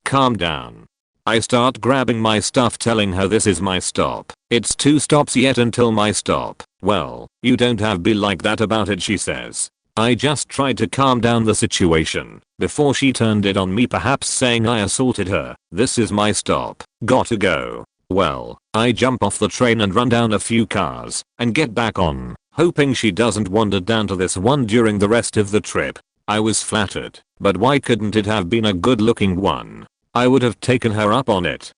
calm down. I start grabbing my stuff telling her this is my stop. It's 2 stops yet until my stop. Well, you don't have to be like that about it, she says. I just tried to calm down the situation before she turned it on me, perhaps saying I assaulted her. This is my stop. Gotta go. Well, I jump off the train and run down a few cars and get back on, hoping she doesn't wander down to this one during the rest of the trip. I was flattered, but why couldn't it have been a good looking one? I would have taken her up on it.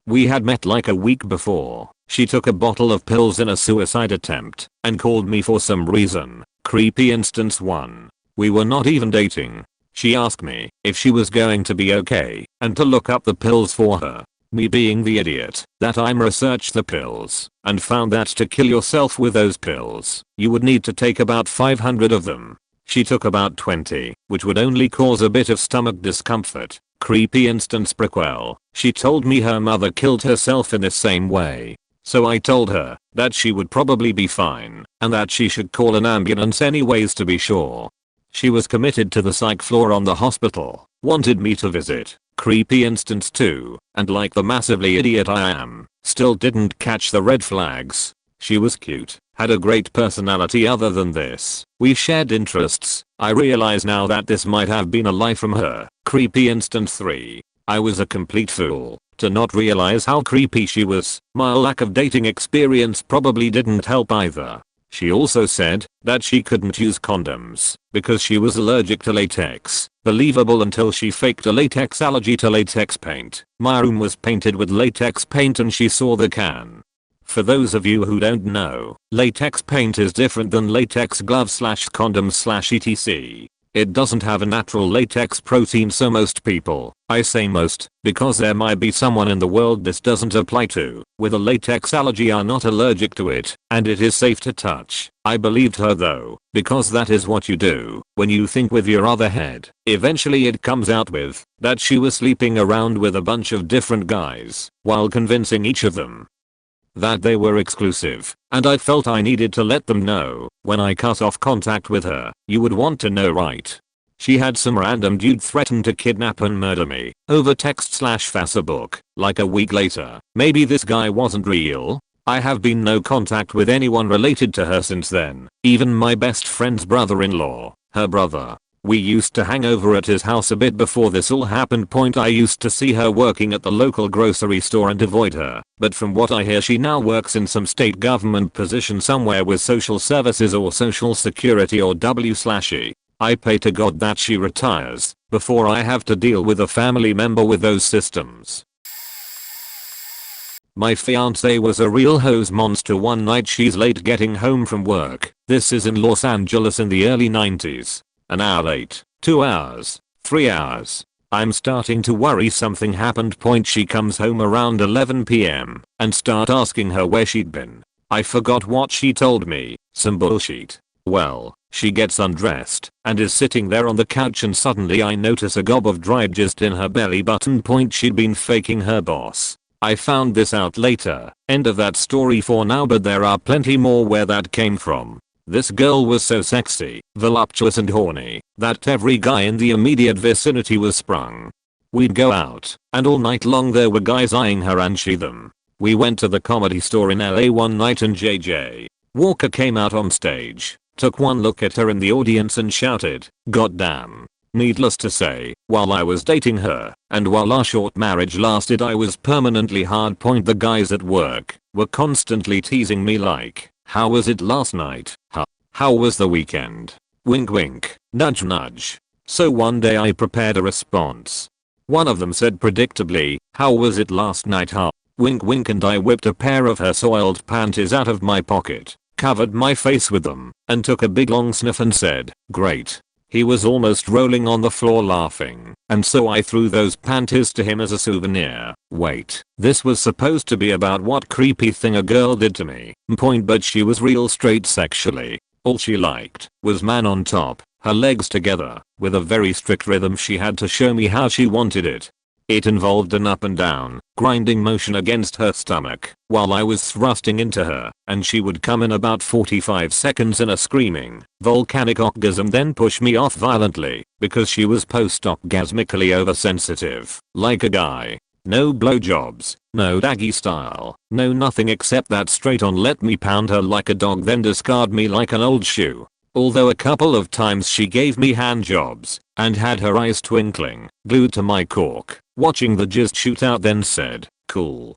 We had met like a week before. She took a bottle of pills in a suicide attempt and called me for some reason. Creepy instance 1. We were not even dating. She asked me if she was going to be okay and to look up the pills for her. Me being the idiot that I'm, researched the pills and found that to kill yourself with those pills, you would need to take about 500 of them. She took about 20, which would only cause a bit of stomach discomfort. Creepy instance prequel. She told me her mother killed herself in the same way. So I told her that she would probably be fine and that she should call an ambulance anyways to be sure. She was committed to the psych floor on the hospital, wanted me to visit. Creepy instance 2, and like the massively idiot I am, still didn't catch the red flags. She was cute, had a great personality. Other than this, we shared interests. I realize now that this might have been a lie from her. Creepy instance 3. I was a complete fool to not realize how creepy she was. My lack of dating experience probably didn't help either. She also said that she couldn't use condoms because she was allergic to latex. Believable until she faked a latex allergy to latex paint. My room was painted with latex paint and she saw the can. For those of you who don't know, latex paint is different than latex gloves/condoms/etc. It doesn't have a natural latex protein, so most people, I say most, because there might be someone in the world this doesn't apply to, with a latex allergy are not allergic to it, and it is safe to touch. I believed her though, because that is what you do when you think with your other head. Eventually it comes out with that she was sleeping around with a bunch of different guys while convincing each of them that they were exclusive, and I felt I needed to let them know when I cut off contact with her. You would want to know, right? She had some random dude threaten to kidnap and murder me over text/Facebook like a week later. Maybe this guy wasn't real. I have been no contact with anyone related to her since then, even my best friend's brother-in-law, her brother. We used to hang over at his house a bit before this all happened. I used to see her working at the local grocery store and avoid her, but from what I hear she now works in some state government position somewhere with social services or social security or W/E. I pray to God that she retires before I have to deal with a family member with those systems. My fiance was a real hose monster. One night she's late getting home from work. This is in Los Angeles in the early 90s. An hour late, 2 hours, 3 hours. I'm starting to worry something happened. She comes home around 11 PM and start asking her where she'd been. I forgot what she told me, some bullshit. Well, she gets undressed and is sitting there on the couch, and suddenly I notice a gob of dried jizz in her belly button. She'd been faking her boss. I found this out later. End of that story for now, but there are plenty more where that came from. This girl was so sexy, voluptuous and horny that every guy in the immediate vicinity was sprung. We'd go out, and all night long there were guys eyeing her and she them. We went to the Comedy Store in LA one night and JJ Walker came out on stage, took one look at her in the audience and shouted, "Goddamn." Needless to say, while I was dating her, and while our short marriage lasted, I was permanently hard. The guys at work were constantly teasing me like, "How was it last night? How was the weekend?" Wink wink, nudge nudge. So one day I prepared a response. One of them said predictably, "How was it last night? Wink wink, and I whipped a pair of her soiled panties out of my pocket, covered my face with them, and took a big long sniff and said, "Great." He was almost rolling on the floor laughing, and so I threw those panties to him as a souvenir. Wait, this was supposed to be about what creepy thing a girl did to me. But she was real straight sexually. All she liked was man on top, her legs together, with a very strict rhythm. She had to show me how she wanted it. It involved an up and down, grinding motion against her stomach while I was thrusting into her, and she would come in about 45 seconds in a screaming, volcanic orgasm, then push me off violently because she was post-orgasmically oversensitive, like a guy. No blowjobs, no daggy style, no nothing except that straight on let me pound her like a dog then discard me like an old shoe. Although a couple of times she gave me hand jobs and had her eyes twinkling, glued to my cork, watching the jizz shoot out, then said, "Cool."